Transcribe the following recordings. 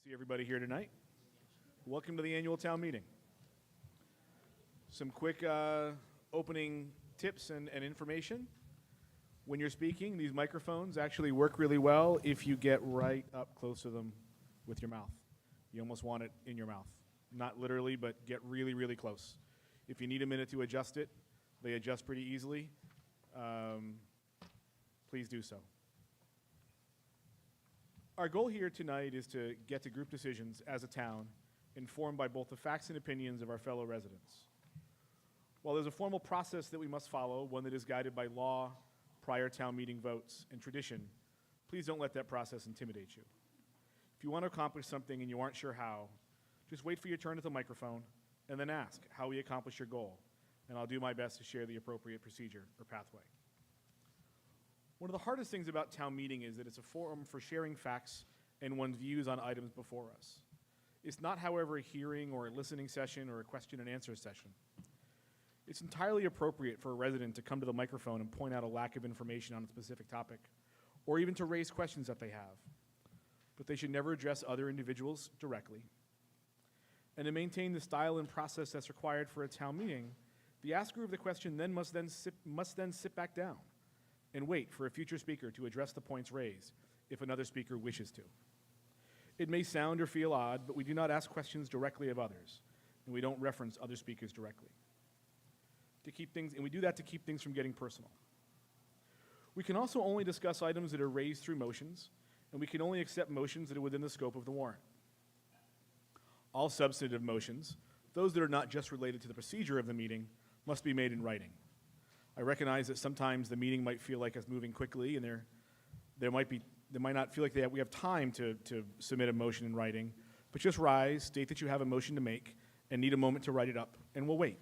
See everybody here tonight. Welcome to the annual town meeting. Some quick opening tips and information. When you're speaking, these microphones actually work really well if you get right up close to them with your mouth. You almost want it in your mouth. Not literally, but get really, really close. If you need a minute to adjust it, they adjust pretty easily. Please do so. Our goal here tonight is to get to group decisions as a town informed by both the facts and opinions of our fellow residents. While there's a formal process that we must follow, one that is guided by law, prior town meeting votes, and tradition, please don't let that process intimidate you. If you want to accomplish something and you aren't sure how, just wait for your turn at the microphone and then ask how we accomplish your goal, and I'll do my best to share the appropriate procedure or pathway. One of the hardest things about town meeting is that it's a forum for sharing facts and one's views on items before us. It's not, however, a hearing or a listening session or a question and answer session. It's entirely appropriate for a resident to come to the microphone and point out a lack of information on a specific topic, or even to raise questions that they have. But they should never address other individuals directly. And to maintain the style and process that's required for a town meeting, the asker of the question must then sit back down and wait for a future speaker to address the points raised if another speaker wishes to. It may sound or feel odd, but we do not ask questions directly of others, and we don't reference other speakers directly. We do that to keep things from getting personal. We can also only discuss items that are raised through motions, and we can only accept motions that are within the scope of the warrant. All substantive motions, those that are not just related to the procedure of the meeting, must be made in writing. I recognize that sometimes the meeting might feel like it's moving quickly, and they might not feel like we have time to submit a motion in writing, but just rise, state that you have a motion to make, and need a moment to write it up, and we'll wait.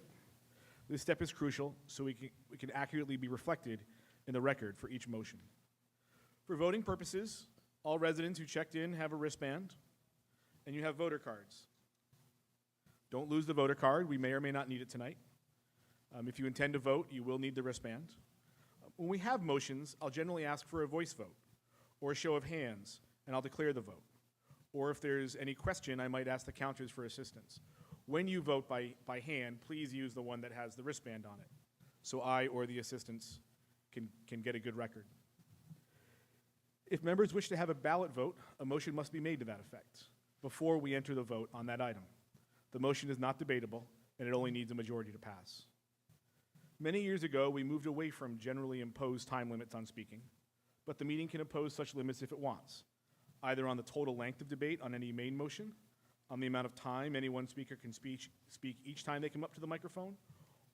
This step is crucial so we can accurately be reflected in the record for each motion. For voting purposes, all residents who checked in have a wristband, and you have voter cards. Don't lose the voter card. We may or may not need it tonight. If you intend to vote, you will need the wristband. When we have motions, I'll generally ask for a voice vote or a show of hands, and I'll declare the vote. Or if there's any question, I might ask the counters for assistance. When you vote by hand, please use the one that has the wristband on it, so I or the assistants can get a good record. If members wish to have a ballot vote, a motion must be made to that effect before we enter the vote on that item. The motion is not debatable, and it only needs a majority to pass. Many years ago, we moved away from generally imposed time limits on speaking, but the meeting can impose such limits if it wants, either on the total length of debate on any main motion, on the amount of time any one speaker can speak each time they come up to the microphone,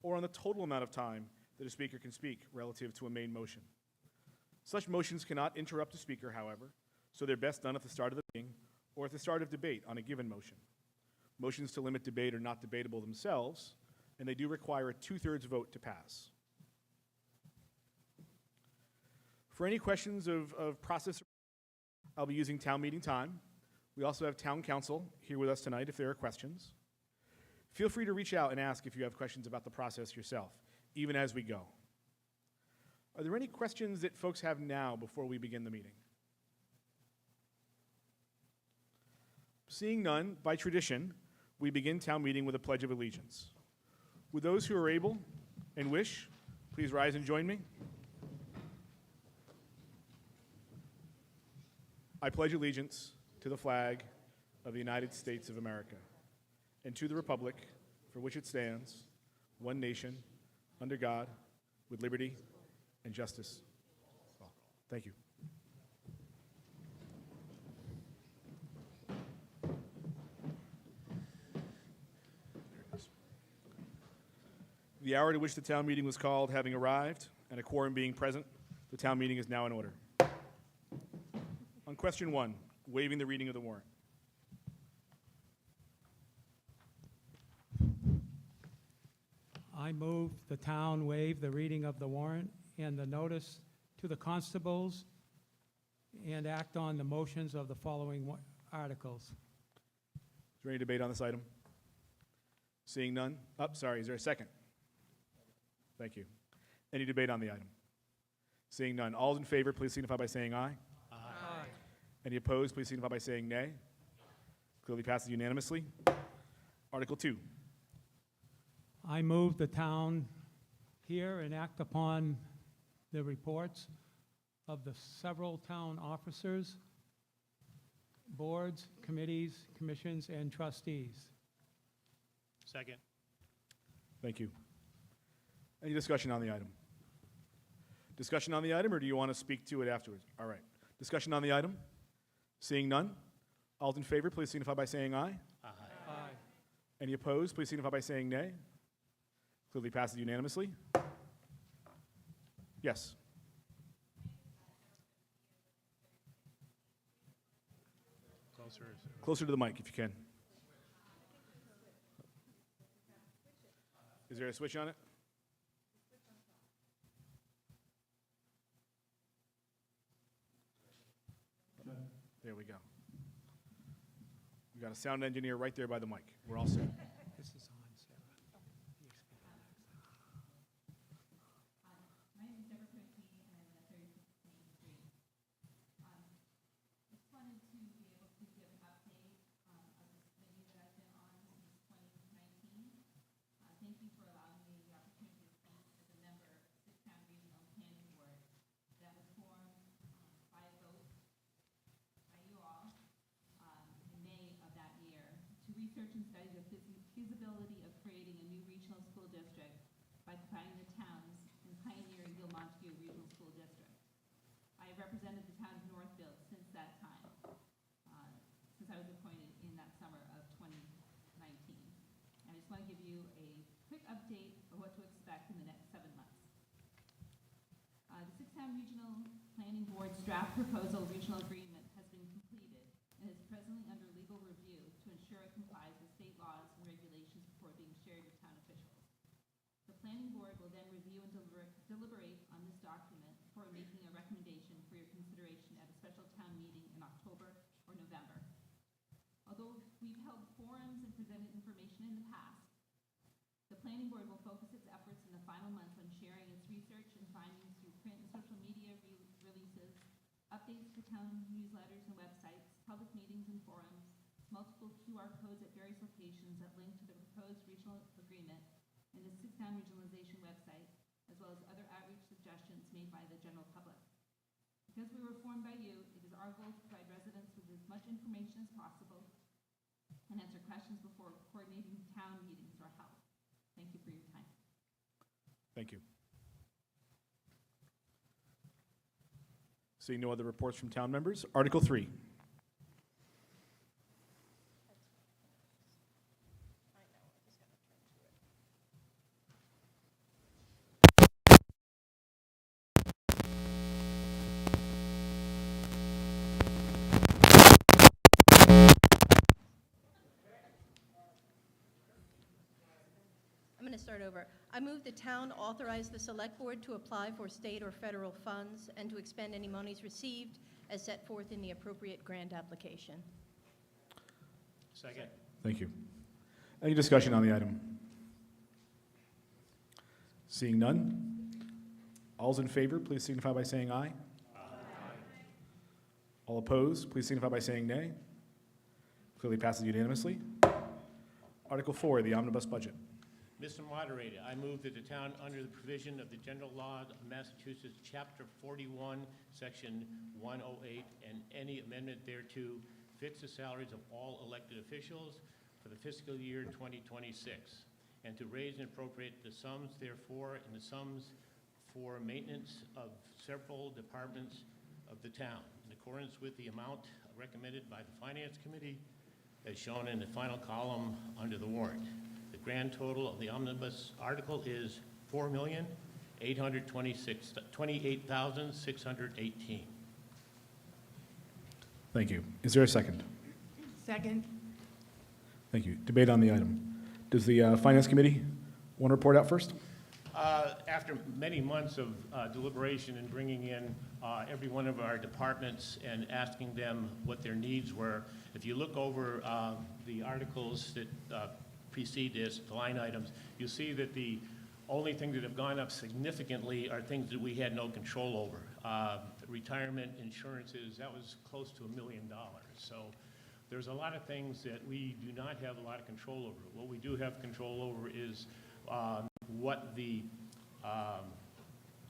or on the total amount of time that a speaker can speak relative to a main motion. Such motions cannot interrupt a speaker, however, so they're best done at the start of the meeting or at the start of debate on a given motion. Motions to limit debate are not debatable themselves, and they do require a 2/3 vote to pass. For any questions of process, I'll be using town meeting time. We also have town council here with us tonight if there are questions. Feel free to reach out and ask if you have questions about the process yourself, even as we go. Are there any questions that folks have now before we begin the meeting? Seeing none, by tradition, we begin town meeting with a pledge of allegiance. Would those who are able and wish, please rise and join me? I pledge allegiance to the flag of the United States of America and to the republic for which it stands, one nation, under God, with liberty and justice. Thank you. The hour to which the town meeting was called having arrived and a quorum being present, the town meeting is now in order. On question 1, waiving the reading of the warrant. I move the town waive the reading of the warrant and the notice to the constables and act on the motions of the following articles. Is there any debate on this item? Seeing none? Is there a second? Thank you. Any debate on the item? Seeing none. All in favor, please signify by saying aye. Aye. Any opposed, please signify by saying nay. Clearly passes unanimously. Article 2. I move the town hear and act upon the reports of the several town officers, boards, committees, commissions, and trustees. Second. Thank you. Any discussion on the item? Discussion on the item, or do you want to speak to it afterwards? All right. Discussion on the item? Seeing none? All in favor, please signify by saying aye. Aye. Aye. Any opposed, please signify by saying nay. Clearly passes unanimously. Yes. Closer. Closer to the mic if you can. Is there a switch on it? There we go. We got a sound engineer right there by the mic. We're all set. This is on, Sarah. My name is Deborah Quickly, and I live at 36 Main Street. Just wanted to be able to give an update of this committee that I've been on since 2019. Thank you for allowing me the opportunity to speak as a member of the Six-Town Regional Planning Board that was formed by a vote by you all in May of that year to research and study the feasibility of creating a new regional school district by combining the towns and pioneering Gil-Montague Regional School District. I have represented the town of Northfield since that time, since I was appointed in that summer of 2019. And I just want to give you a quick update of what to expect in the next 7 months. The Six-Town Regional Planning Board's draft proposal regional agreement has been completed and is presently under legal review to ensure it complies with state laws and regulations before being shared with town officials. The planning board will then review and deliberate on this document before making a recommendation for your consideration at a special town meeting in October or November. Although we've held forums and presented information in the past, the planning board will focus its efforts in the final months on sharing its research and findings through print and social media releases, updates to town newsletters and websites, public meetings and forums, multiple QR codes at various locations that link to the proposed regional agreement and the Six-Town Regionalization website, as well as other outreach suggestions made by the general public. Because we were formed by you, it is our goal to provide residents with as much information as possible and answer questions before coordinating town meetings are held. Thank you for your time. Thank you. Seeing no other reports from town members, Article 3. I'm going to start over. I move the town authorize the select board to apply for state or federal funds and to expend any monies received as set forth in the appropriate grant application. Second. Thank you. Any discussion on the item? Seeing none, all's in favor, please signify by saying aye. Aye. All opposed, please signify by saying nay. Clearly passes unanimously. Article 4, the omnibus budget. Mr. Moderator, I move that the town, under the provision of the General Law of Massachusetts, Chapter 41, Section 108, and any amendment thereto, fix the salaries of all elected officials for the fiscal year 2026, and to raise and appropriate the sums therefore and the sums for maintenance of several departments of the town, in accordance with the amount recommended by the Finance Committee, as shown in the final column under the warrant. The grand total of the omnibus article is $4,828,618. Thank you. Is there a second? Second. Thank you. Debate on the item. Does the Finance Committee want to report out first? After many months of deliberation and bringing in every one of our departments and asking them what their needs were, if you look over the articles that precede this, the line items, you'll see that the only things that have gone up significantly are things that we had no control over. Retirement insurances, that was close to $1 million. So There's a lot of things that we do not have a lot of control over. What we do have control over is what the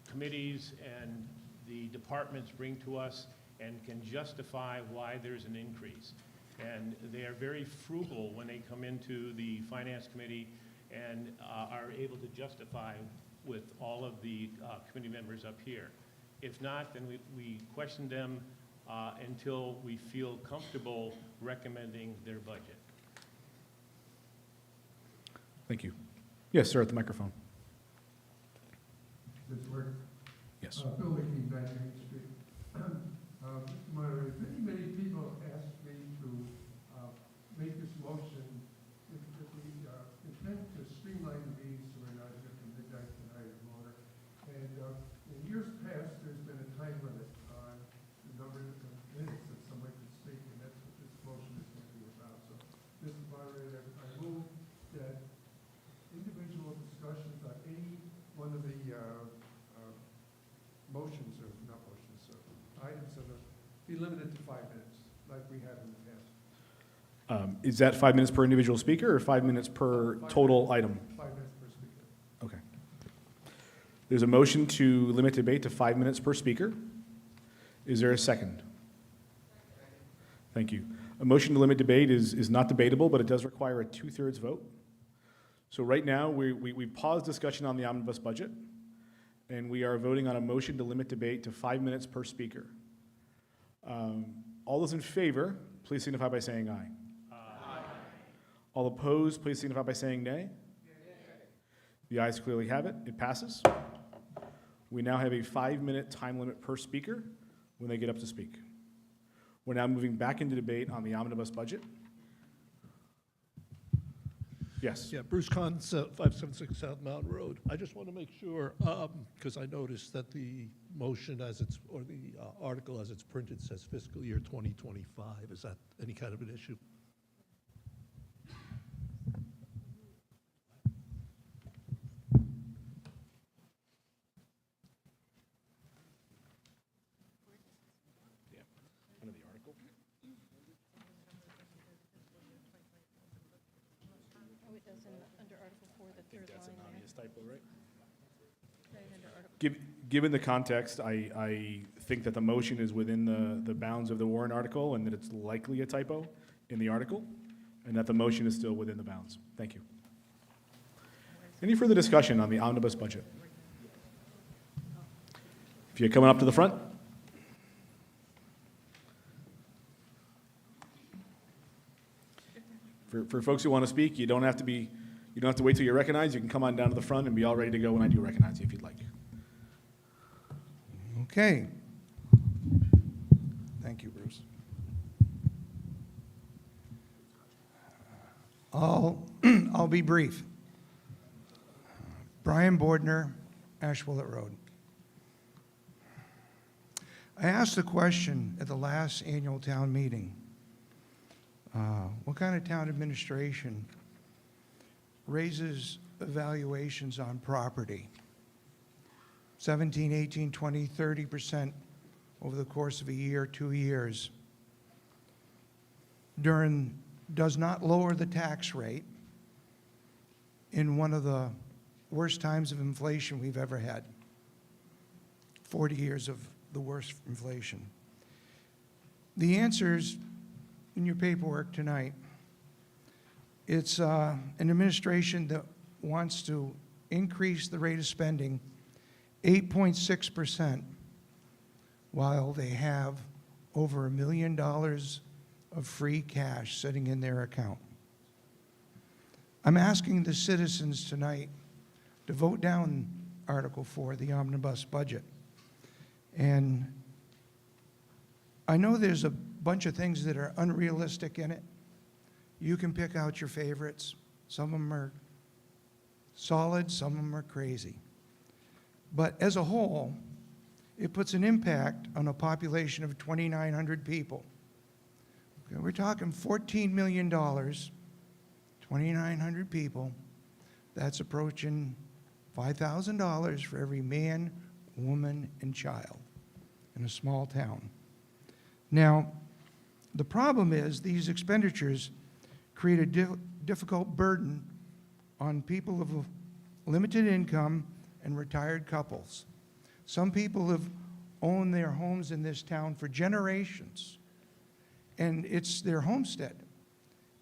committees and the departments bring to us and can justify why there's an increase. And they are very frugal when they come into the Finance Committee and are able to justify with all of the committee members up here. If not, then we question them until we feel comfortable recommending their budget. Thank you. Yes, sir, at the microphone. Does it work? Yes. Bill Hickey, 9 Main Street. Moderator, many people asked me to make this motion with the intent to streamline the meetings so we're not here from midnight to night or longer. And in years past, there's been a time limit on the number of minutes that someone can speak, and that's what this motion is going to be about. So, Mr. Moderator, I move that individual discussions on any one of the motions, or not motions, items of be limited to 5 minutes, like we have in the past. Is that 5 minutes per individual speaker or 5 minutes per total item? 5 minutes per speaker. Okay. There's a motion to limit debate to 5 minutes per speaker. Is there a second? Thank you. A motion to limit debate is not debatable, but it does require a 2/3 vote. So right now, we paused discussion on the omnibus budget, and we are voting on a motion to limit debate to 5 minutes per speaker. All those in favor, please signify by saying aye. Aye. All opposed, please signify by saying nay. The ayes clearly have it. It passes. We now have a 5-minute time limit per speaker when they get up to speak. We're now moving back into debate on the omnibus budget. Yes. Yeah, Bruce Cons, 576 South Mountain Road. I just want to make sure, because I noticed that the motion as it's, or the article as it's printed says fiscal year 2025. Is that any kind of an issue? Under the article. Oh, it does under Article 4, the third That's an line there. obvious typo, right? Right under Article. Given the context, I think that the motion is within the bounds of the warrant article and that it's likely a typo in the article, and that the motion is still within the bounds. Thank you. Any further discussion on the omnibus budget? If you're coming up to the front. For folks who want to speak, you don't have to wait till you're recognized. You can come on down to the front and be all ready to go when I do recognize you if you'd like. Okay. Thank you, Bruce. I'll be brief. Brian Bordner, Ashwillet Road. I asked a question at the last annual town meeting. What kind of town administration raises evaluations on property? 17, 18, 20, 30% over the course of a year, 2 years. Does not lower the tax rate in one of the worst times of inflation we've ever had. 40 years of the worst inflation. The answer's in your paperwork tonight. It's an administration that wants to increase the rate of spending 8.6% while they have over $1 million of free cash sitting in their account. I'm asking the citizens tonight to vote down Article 4, the omnibus budget. And I know there's a bunch of things that are unrealistic in it. You can pick out your favorites. Some of them are solid, some of them are crazy. But as a whole, it puts an impact on a population of 2,900 people. Okay, we're talking $14 million, 2,900 people. That's approaching $5,000 for every man, woman, and child in a small town. Now, The problem is these expenditures create a difficult burden on people of limited income and retired couples. Some people have owned their homes in this town for generations, and it's their homestead.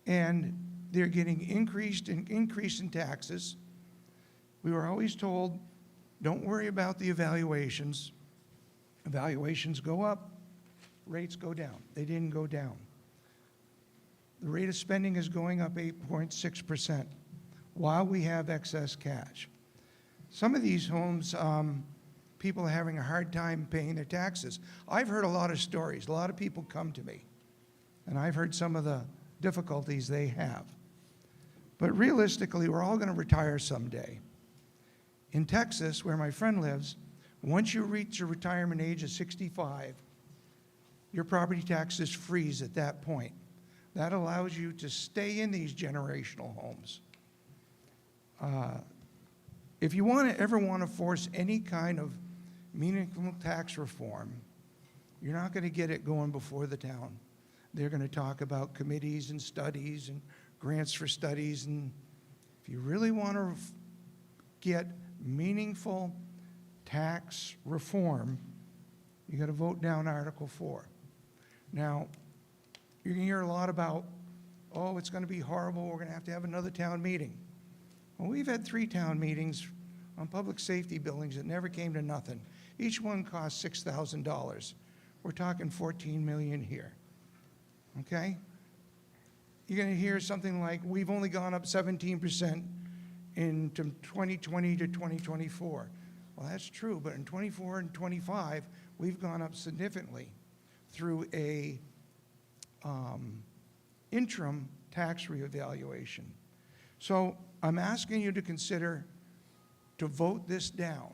And they're getting increase in taxes. We were always told, don't worry about the evaluations. Evaluations go up, rates go down. They didn't go down. The rate of spending is going up 8.6% while we have excess cash. Some of these homes, people are having a hard time paying their taxes. I've heard a lot of stories. A lot of people come to me, and I've heard some of the difficulties they have. But realistically, we're all going to retire someday. In Texas, where my friend lives, once you reach a retirement age of 65, your property taxes freeze at that point. That allows you to stay in these generational homes. If you ever want to force any kind of meaningful tax reform, you're not going to get it going before the town. They're going to talk about committees and studies and grants for studies. And if you really want to get meaningful tax reform, you got to vote down Article 4. Now, you're going to hear a lot about, oh, it's going to be horrible, we're going to have another town meeting. Well, we've had 3 town meetings on public safety buildings that never came to nothing. Each one cost $6,000. We're talking $14 million here, okay? You're going to hear something like, we've only gone up 17% in 2020 to 2024. Well, that's true, but in 24 and 25, we've gone up significantly through a interim tax reevaluation. So I'm asking you to consider to vote this down,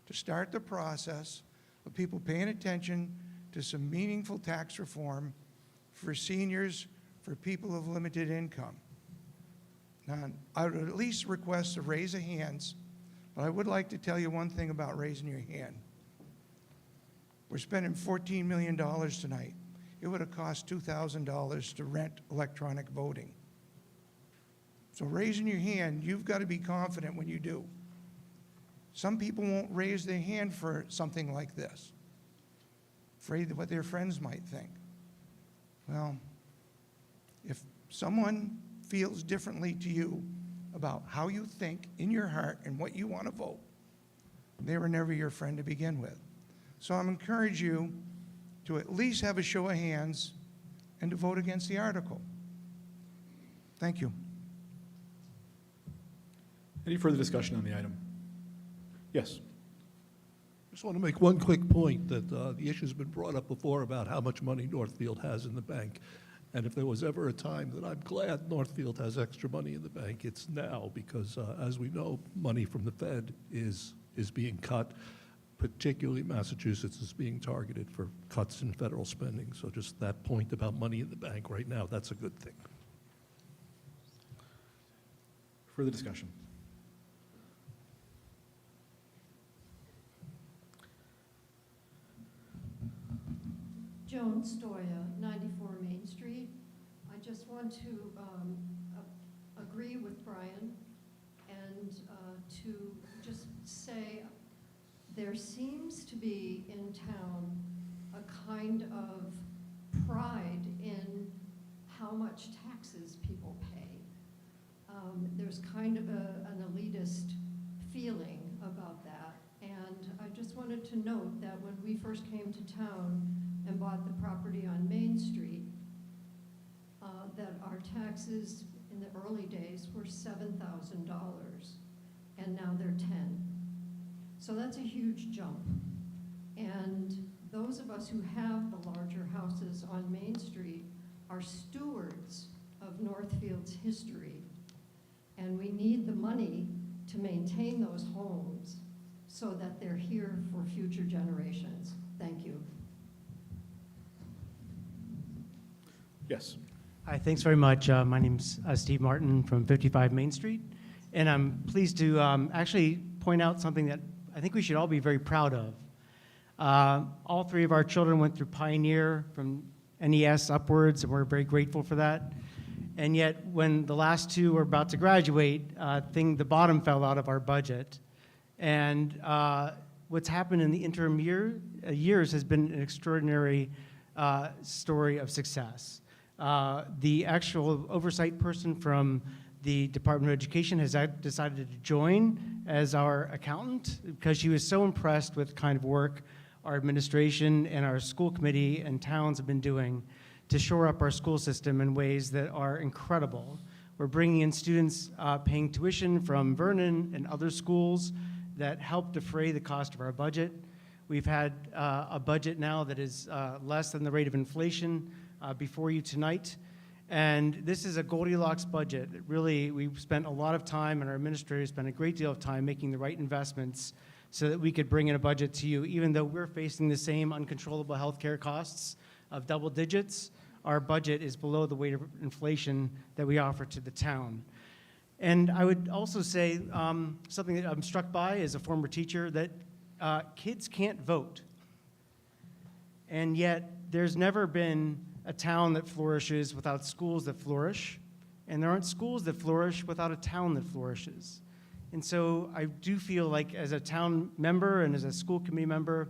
to start the process of people paying attention to some meaningful tax reform for seniors, for people of limited income. Now, I would at least request a raise of hands, but I would like to tell you one thing about raising your hand. We're spending $14 million tonight. It would have cost $2,000 to rent electronic voting. So raising your hand, you've got to be confident when you do. Some people won't raise their hand for something like this, afraid of what their friends might think. Well, if someone feels differently to you about how you think in your heart and what you want to vote, they were never your friend to begin with. So I'm encouraging you to at least have a show of hands and to vote against the article. Thank you. Any further discussion on the item? Yes. I just want to make one quick point that the issue's been brought up before about how much money Northfield has in the bank. And if there was ever a time that I'm glad Northfield has extra money in the bank, it's now, because as we know, money from the Fed is being cut. Particularly Massachusetts is being targeted for cuts in federal spending. So just that point about money in the bank right now, that's a good thing. Further discussion? Joan Stoya, 94 Main Street. I just want to agree with Brian and to just say there seems to be in town a kind of pride in how much taxes people pay. There's kind of an elitist feeling about that. And I just wanted to note that when we first came to town and bought the property on Main Street, that our taxes in the early days were $7,000, and now they're $10,000. So that's a huge jump. And those of us who have the larger houses on Main Street are stewards of Northfield's history. And we need the money to maintain those homes so that they're here for future generations. Thank you. Yes. Hi, thanks very much. My name's Steve Martin from 55 Main Street, and I'm pleased to actually point out something that I think we should all be very proud of. All 3 of our children went through Pioneer from NES upwards, and we're very grateful for that. And yet, when the last two were about to graduate, the bottom fell out of our budget. And what's happened in the interim years has been an extraordinary story of success. The actual oversight person from the Department of Education has decided to join as our accountant because she was so impressed with the kind of work our administration and our school committee and towns have been doing to shore up our school system in ways that are incredible. We're bringing in students paying tuition from Vernon and other schools that help defray the cost of our budget. We've had a budget now that is less than the rate of inflation before you tonight. And this is a Goldilocks budget. Really, we've spent a lot of time, and our administrators spent a great deal of time making the right investments so that we could bring in a budget to you, even though we're facing the same uncontrollable healthcare costs of double digits. Our budget is below the weight of inflation that we offer to the town. And I would also say something that I'm struck by as a former teacher, that kids can't vote. And yet, there's never been a town that flourishes without schools that flourish, and there aren't schools that flourish without a town that flourishes. And so I do feel like as a town member and as a school committee member,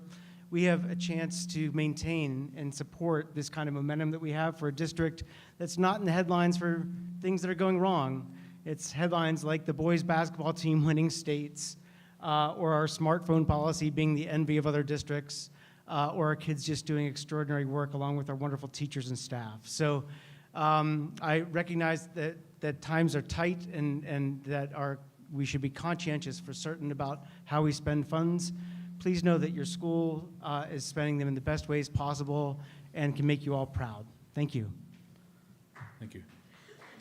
we have a chance to maintain and support this kind of momentum that we have for a district that's not in the headlines for things that are going wrong. It's headlines like the boys basketball team winning states, or our smartphone policy being the envy of other districts, or our kids just doing extraordinary work along with our wonderful teachers and staff. So I recognize that times are tight and that we should be conscientious for certain about how we spend funds. Please know that your school is spending them in the best ways possible and can make you all proud. Thank you. Thank you.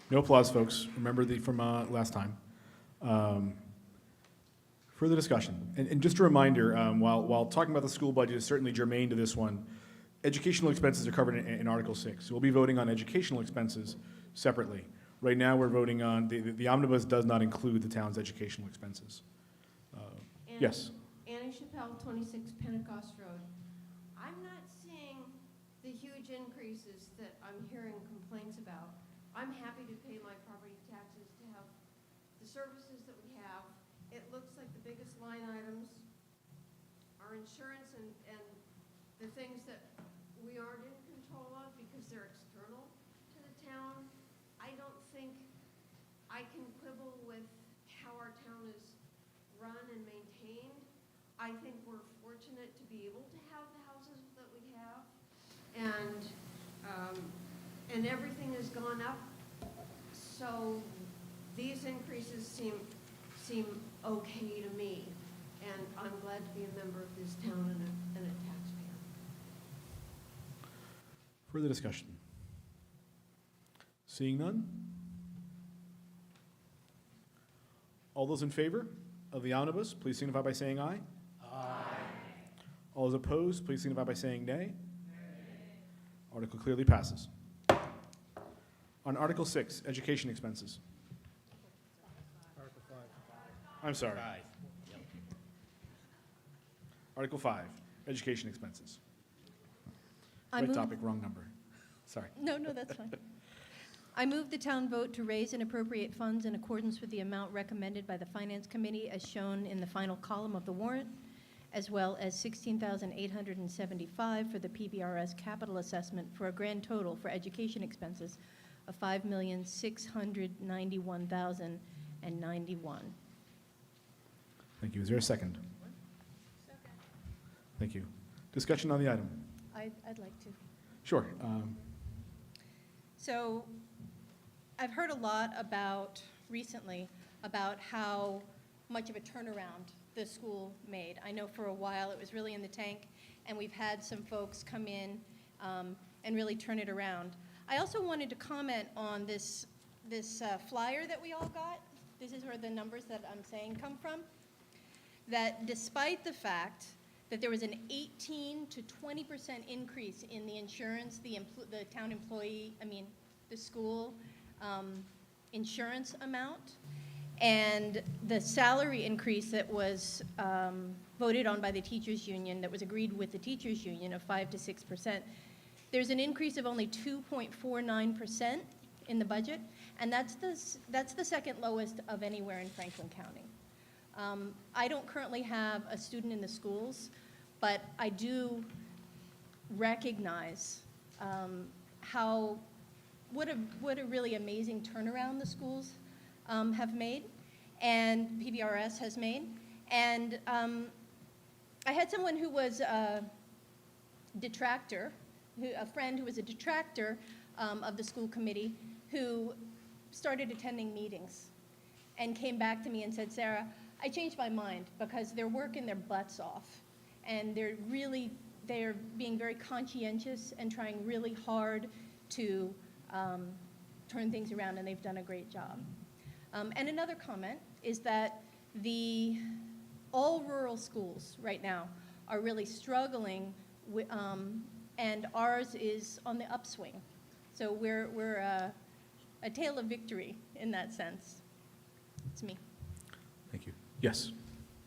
No applause, folks. Remember from last time. Further discussion. And just a reminder, while talking about the school budget is certainly germane to this one, educational expenses are covered in Article 6. So we'll be voting on educational expenses separately. Right now, we're voting on, the omnibus does not include the town's educational expenses. Yes? Annie Chappelle, 26 Pentecost Road. I'm not seeing the huge increases that I'm hearing complaints about. I'm happy to pay my property taxes to have the services that we have. It looks like the biggest line items are insurance and the things that we aren't in control of because they're external to the town. I don't think I can quibble with how our town is run and maintained. I think we're fortunate to be able to have the houses that we have, and everything has gone up. So these increases seem okay to me, and I'm glad to be a member of this town and a taxpayer. Further discussion? Seeing none? All those in favor of the omnibus, please signify by saying aye. All those opposed, please signify by saying nay. Nay. Article clearly passes. On Article 6, education expenses. Article 5. I'm sorry. Aye. Yep. Article 5, education expenses. I Right move- topic, wrong number. Sorry. No, that's fine. I move the town vote to raise and appropriate funds in accordance with the amount recommended by the Finance Committee as shown in the final column of the warrant, as well as $16,875 for the PVRS capital assessment for a grand total for education expenses of $5,691,091. Thank you. Is there a second? Thank you. Discussion on the item. I'd like to. Sure. So I've heard a lot recently about how much of a turnaround the school made. I know for a while it was really in the tank, and we've had some folks come in and really turn it around. I also wanted to comment on this flyer that we all got. This is where the numbers that I'm saying come from. That despite the fact that there was an 18 to 20% increase in the insurance, the town employee, the school insurance amount, and the salary increase that was voted on by the teachers union, that was agreed with the teachers union of 5 to 6%, There's an increase of only 2.49% in the budget, and that's the second lowest of anywhere in Franklin County. I don't currently have a student in the schools, but I do recognize what a really amazing turnaround the schools have made, and PVRS has made. And I had someone who was a detractor, a friend who was a detractor of the school committee, who started attending meetings and came back to me and said, Sarah, I changed my mind because they're working their butts off, and they're being very conscientious and trying really hard to turn things around, and they've done a great job. And another comment is that all rural schools right now are really struggling, and ours is on the upswing. So we're a tale of victory in that sense. It's me. Thank you. Yes.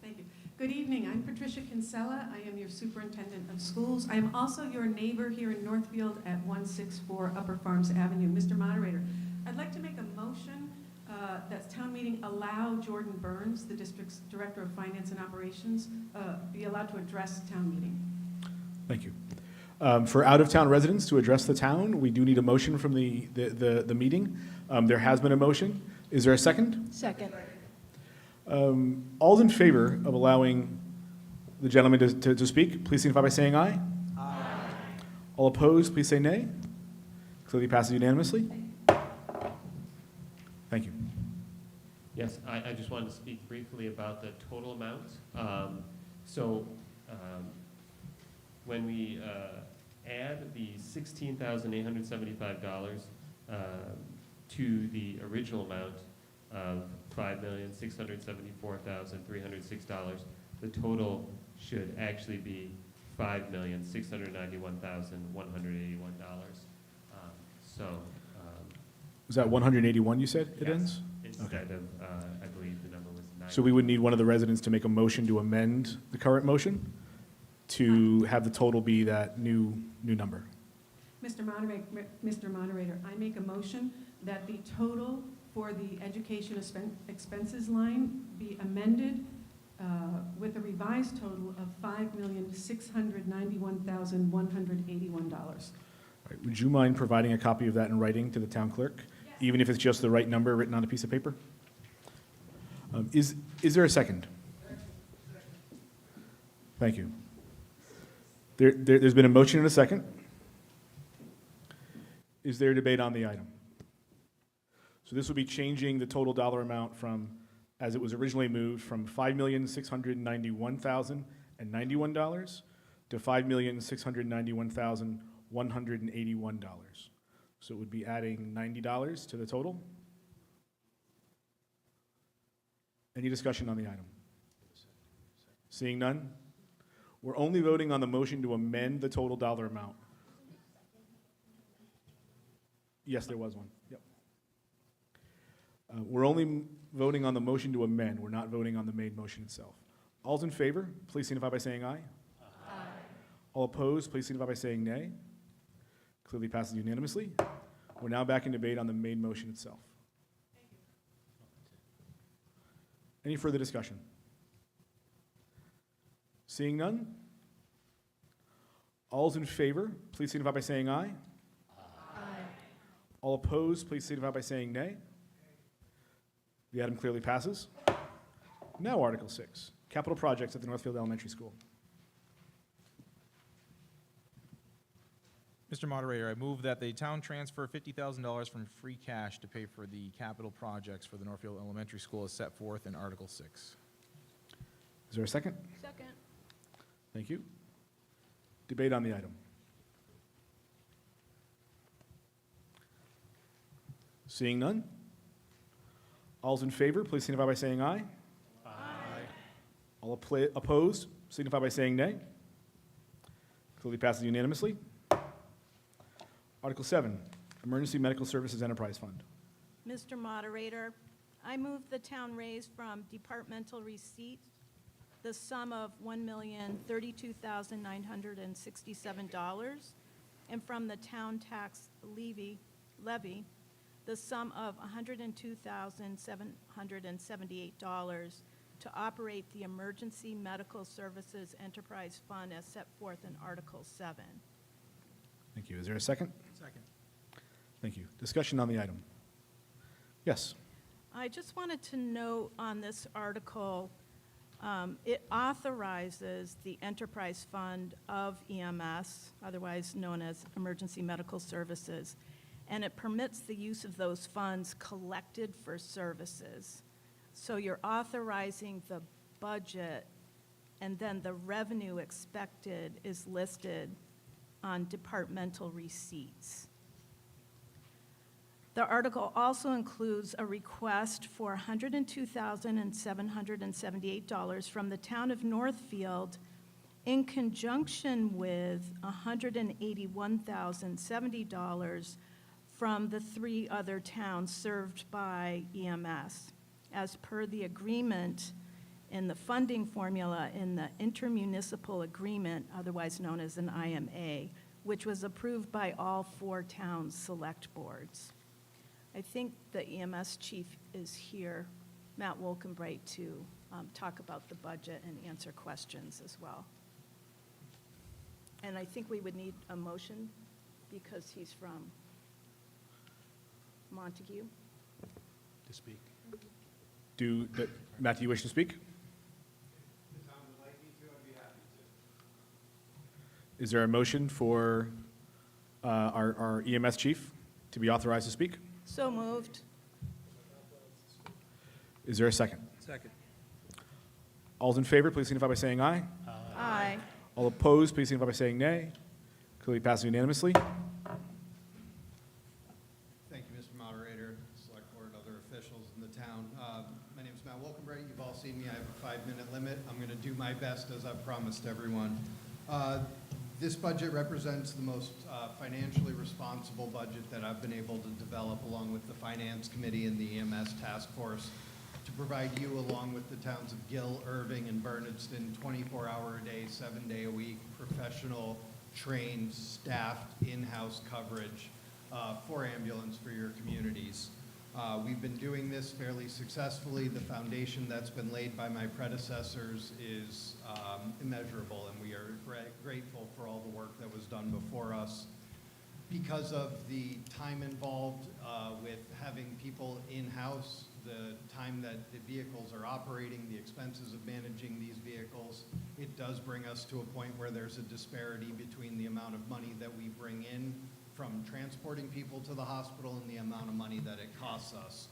Thank you. Good evening. I'm Patricia Kinsella. I am your superintendent of schools. I am also your neighbor here in Northfield at 164 Upper Farms Avenue. Mr. Moderator, I'd like to make a motion that town meeting allow Jordan Burns, the district's Director of Finance and Operations, be allowed to address town meeting. Thank you. For out-of-town residents to address the town, we do need a motion from the meeting. There has been a motion. Is there a second? Second. All's in favor of allowing the gentleman to speak, please signify by saying aye. Aye. All opposed, please say nay. Clearly passes unanimously. Thank you. Yes, I just wanted to speak briefly about the total amount. When we add the $16,875 to the original amount of $5,674,306, the total should actually be $5,691,181. Was that 181 you said it yes, ends? instead of, I believe the number was 9. So we would need one of the residents to make a motion to amend the current motion to have the total be that new number. Mr. Moderator, I make a motion that the total for the education expenses line be amended with a revised total of $5,691,181. All right, would you mind providing a copy of that in writing to the town clerk? Yes. Even if it's just the right number written on a piece of paper? Is there a second? Thank you. There's been a motion and a second. Is there debate on the item? So this will be changing the total dollar amount from, as it was originally moved, from $5,691,091 to $5,691,181. So it would be adding $90 to the total. Any discussion on the item? Seeing none? We're only voting on the motion to amend the total dollar amount. Yes, there was one. Yep. We're only voting on the motion to amend. We're not voting on the main motion itself. All's in favor, please signify by saying aye. Aye. All opposed, please signify by saying nay. Clearly passes unanimously. We're now back in debate on the main motion itself. Any further discussion? Seeing none? All's in favor, please signify by saying aye. Aye. All opposed, please signify by saying nay. The item clearly passes. Now Article 6, capital projects at the Northfield Elementary School. Mr. Moderator, I move that the town transfer $50,000 from free cash to pay for the capital projects for the Northfield Elementary School as set forth in Article 6. Is there a second? Second. Thank you. Debate on the item. Seeing none? All's in favor, please signify by saying aye. Aye. All opposed, signify by saying nay. Clearly passes unanimously. Article 7, Emergency Medical Services Enterprise Fund. Mr. Moderator, I move the town raise from departmental receipt the sum of $1,032,967 and from the town tax levy, the sum of $102,778 to operate the Emergency Medical Services Enterprise Fund as set forth in Article 7. Thank you. Is there a second? Second. Thank you. Discussion on the item. Yes. I just wanted to note on this article, it authorizes the enterprise fund of EMS, otherwise known as Emergency Medical Services, and it permits the use of those funds collected for services. So you're authorizing the budget, and then the revenue expected is listed on departmental receipts. The article also includes a request for $102,778 from the town of Northfield in conjunction with $181,070 from the 3 other towns served by EMS, as per the agreement in the funding formula in the intermunicipal agreement, otherwise known as an IMA, which was approved by all 4 towns' select boards. I think the EMS chief is here, Matt Wolkenbright, to talk about the budget and answer questions as well. And I think we would need a motion because he's from Montague. To speak. Matt, do you wish to speak? Is there a motion for our EMS chief to be authorized to speak? So moved. Is there a second? Second. All's in favor, please signify by saying aye. Aye. All opposed, please signify by saying nay. Clearly passes unanimously. Thank you, Mr. Moderator, Select Board, other officials in the town. My name is Matt Wolkenbright. You've all seen me. I have a 5-minute limit. I'm going to do my best as I've promised everyone. This budget represents the most financially responsible budget that I've been able to develop along with the Finance Committee and the EMS Task Force to provide you, along with the towns of Gill, Irving, and Bernardston, 24-hour-a-day, 7-day-a-week, professional, trained, staffed, in-house coverage for ambulance for your communities. We've been doing this fairly successfully. The foundation that's been laid by my predecessors is immeasurable, and we are grateful for all the work that was done before us. Because of the time involved with having people in-house, the time that the vehicles are operating, the expenses of managing these vehicles, it does bring us to a point where there's a disparity between the amount of money that we bring in from transporting people to the hospital and the amount of money that it costs us.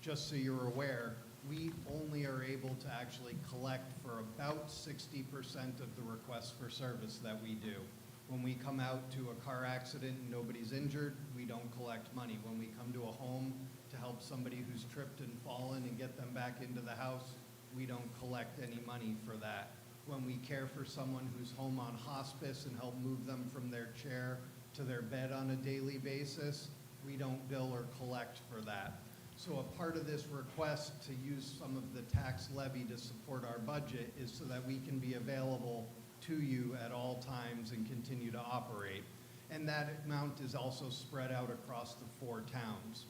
Just so you're aware, we only are able to actually collect for about 60% of the requests for service that we do. When we come out to a car accident and nobody's injured, we don't collect money. When we come to a home to help somebody who's tripped and fallen and get them back into the house, we don't collect any money for that. When we care for someone who's home on hospice and help move them from their chair to their bed on a daily basis, we don't bill or collect for that. So a part of this request to use some of the tax levy to support our budget is so that we can be available to you at all times and continue to operate. And that amount is also spread out across the 4 towns.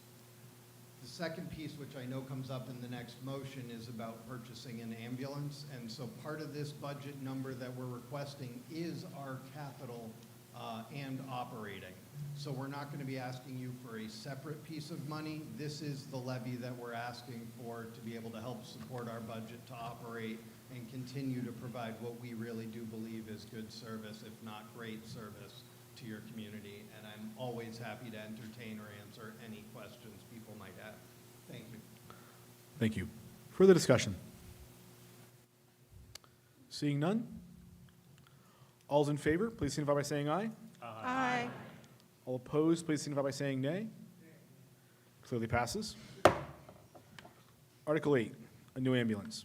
The second piece, which I know comes up in the next motion, is about purchasing an ambulance. And so part of this budget number that we're requesting is our capital and operating. So we're not going to be asking you for a separate piece of money. This is the levy that we're asking for to be able to help support our budget to operate and continue to provide what we really do believe is good service, if not great service, to your community. And I'm always happy to entertain or answer any questions people might have. Thank you. Thank you. Further discussion? Seeing none? All's in favor, please signify by saying aye. Aye. All opposed, please signify by saying nay. Clearly passes. Article 8, a new ambulance.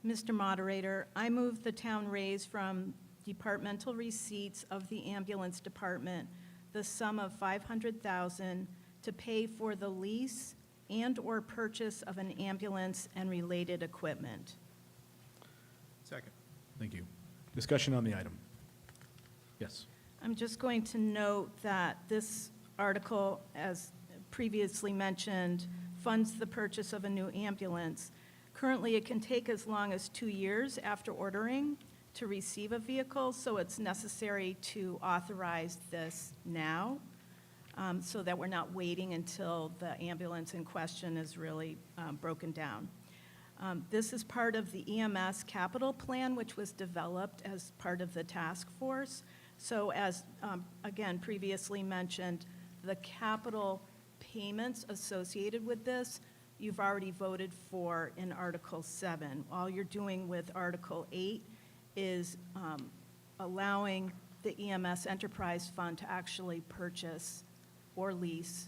Mr. Moderator, I move the town raise from departmental receipts of the ambulance department the sum of $500,000 to pay for the lease and/or purchase of an ambulance and related equipment. Second. Thank you. Discussion on the item. Yes. I'm just going to note that this article, as previously mentioned, funds the purchase of a new ambulance. Currently, it can take as long as 2 years after ordering to receive a vehicle, so it's necessary to authorize this now, so that we're not waiting until the ambulance in question is really broken down. This is part of the EMS capital plan, which was developed as part of the task force. So as, again, previously mentioned, the capital payments associated with this, you've already voted for in Article 7. All you're doing with Article 8 is allowing the EMS Enterprise Fund to actually purchase or lease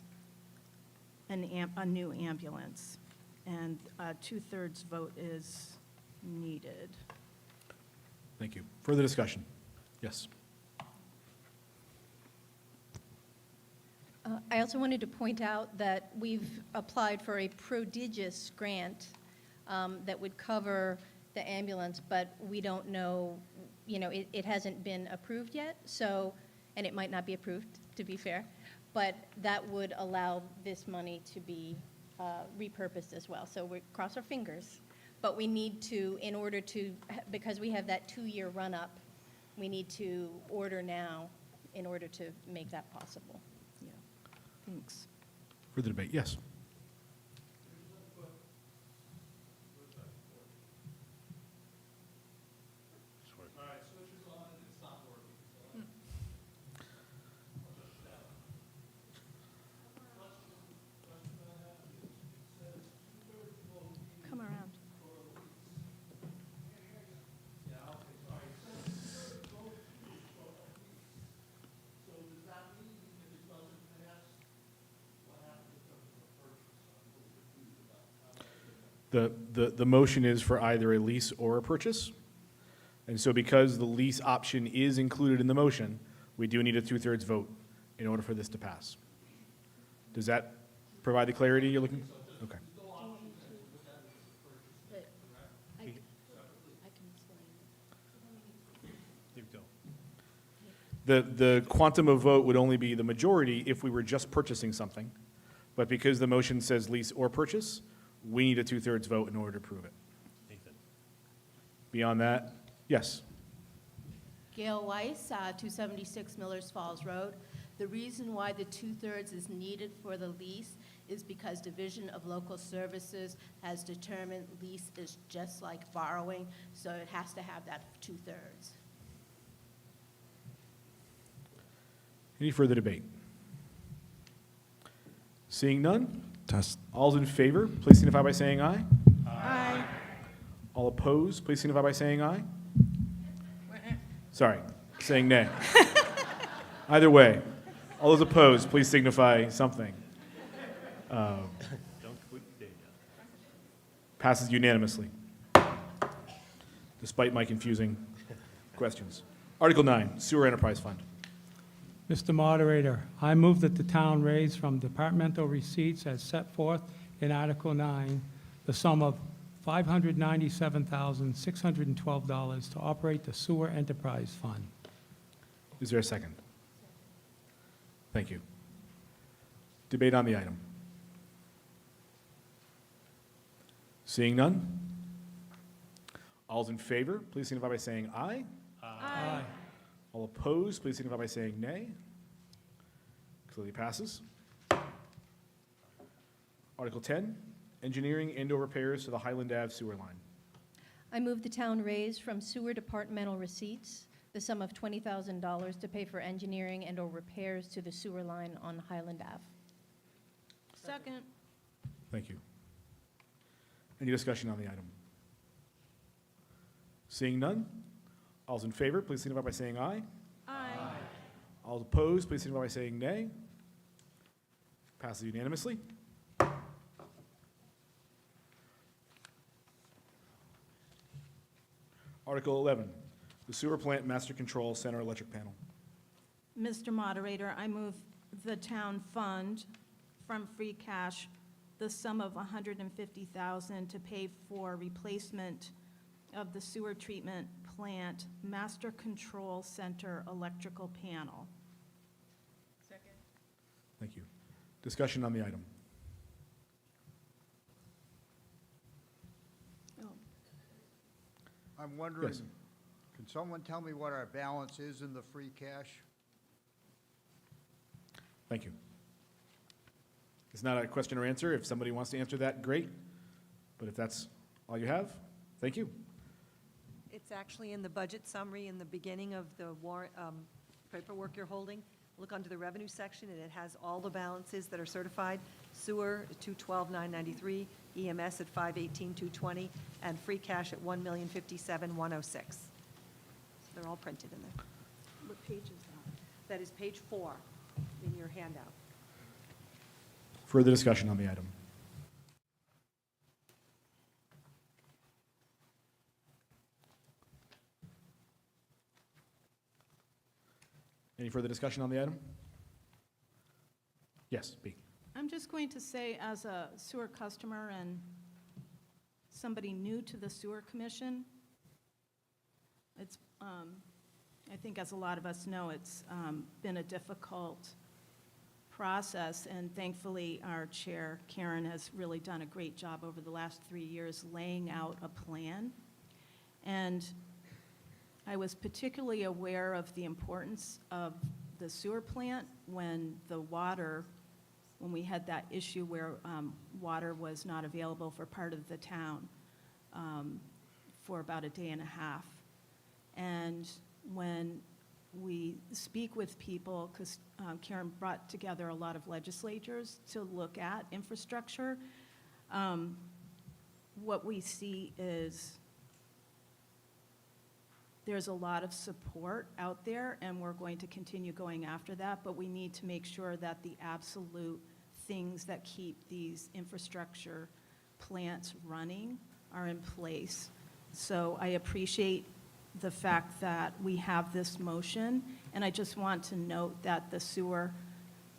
a new ambulance. And a 2/3 vote is needed. Thank you. Further discussion? Yes. I also wanted to point out that we've applied for a prodigious grant that would cover the ambulance, but we don't know, it hasn't been approved yet, so, and it might not be approved, to be fair, but that would allow this money to be repurposed as well. So we cross our fingers, but we need to, in order to, because we have that 2-year run-up, we need to order now in order to make that possible. Yeah, thanks. Further debate? Yes. Come around. The motion is for either a lease or a purchase. And so because the lease option is included in the motion, we do need a 2/3 vote in order for this to pass. Does that provide the clarity you're looking? Okay. The quantum of vote would only be the majority if we were just purchasing something. But because the motion says lease or purchase, we need a 2/3 vote in order to approve it. Nathan. Beyond that, yes. Gail Weiss, 276 Millers Falls Road. The reason why the 2/3 is needed for the lease is because Division of Local Services has determined lease is just like borrowing, so it has to have that 2/3. Any further debate? Seeing none? Test. All's in favor, please signify by saying aye. Aye. All opposed, please signify by saying aye. Sorry, saying nay. Either way, all those opposed, please signify something. Don't quit data. Passes unanimously, despite my confusing questions. Article 9, Sewer Enterprise Fund. Mr. Moderator, I move that the town raise from departmental receipts as set forth in Article 9 the sum of $597,612 to operate the Sewer Enterprise Fund. Is there a second? Thank you. Debate on the item. Seeing none? All's in favor, please signify by saying aye. Aye. All opposed, please signify by saying nay. Clearly passes. Article 10, engineering and/or repairs to the Highland Ave sewer line. I move the town raise from sewer departmental receipts the sum of $20,000 to pay for engineering and/or repairs to the sewer line on Highland Ave. Second. Thank you. Any discussion on the item? Seeing none? All's in favor, please signify by saying aye. Aye. All opposed, please signify by saying nay. Passes unanimously. Article 11, the Sewer Plant Master Control Center Electric Panel. Mr. Moderator, I move the town fund from free cash the sum of $150,000 to pay for replacement of the sewer treatment plant master control center electrical panel. Second. Thank you. Discussion on the item. Oh, I'm wondering, Yes. can someone tell me what our balance is in the free cash? Thank you. It's not a question or answer. If somebody wants to answer that, great. But if that's all you have, thank you. It's actually in the budget summary in the beginning of the warrant, paperwork you're holding. Look under the revenue section, and it has all the balances that are certified. Sewer at $212,993, EMS at $518,220, and free cash at $1,057,106. So they're all printed in there. what page is that? That is page 4 in your handout. Further discussion on the item. Any further discussion on the item? Yes, B. I'm just going to say, as a sewer customer and somebody new to the sewer commission, it's, I think as a lot of us know, it's been a difficult process, and thankfully our chair, Karen, has really done a great job over the last 3 years laying out a plan. And I was particularly aware of the importance of the sewer plant when we had that issue where water was not available for part of the town for about a day and a half. And when we speak with people, because Karen brought together a lot of legislators to look at infrastructure, what we see is there's a lot of support out there, and we're going to continue going after that, but we need to make sure that the absolute things that keep these infrastructure plants running are in place. So I appreciate the fact that we have this motion, and I just want to note that the Sewer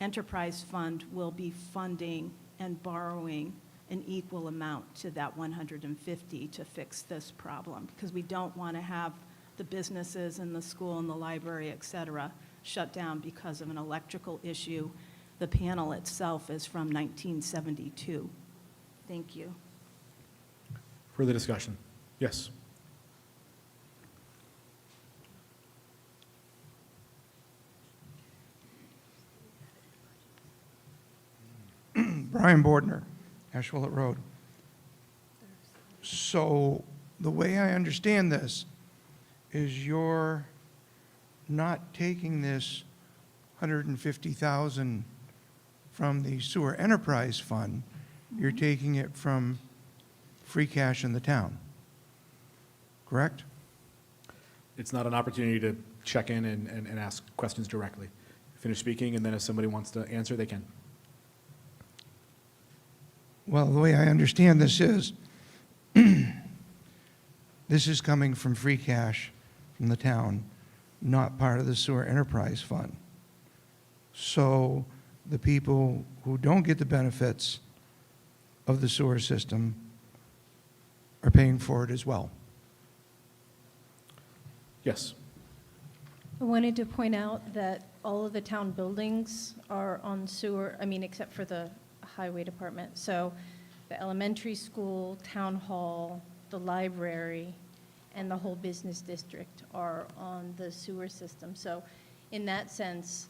Enterprise Fund will be funding and borrowing an equal amount to that 150 to fix this problem, because we don't want to have the businesses and the school and the library, et cetera, shut down because of an electrical issue. The panel itself is from 1972. Thank you. Further discussion? Yes. Brian Bordner, Ashwillet Road. So the way I understand this is you're not taking this 150,000 from the Sewer Enterprise Fund, you're taking it from free cash in the town, correct? It's not an opportunity to check in and ask questions directly. Finish speaking, and then if somebody wants to answer, they can. Well, the way I understand this is, this is coming from free cash from the town, not part of the Sewer Enterprise Fund. So the people who don't get the benefits of the sewer system are paying for it as well. Yes. I wanted to point out that all of the town buildings are on sewer, except for the highway department. So the elementary school, town hall, the library, and the whole business district are on the sewer system. So in that sense,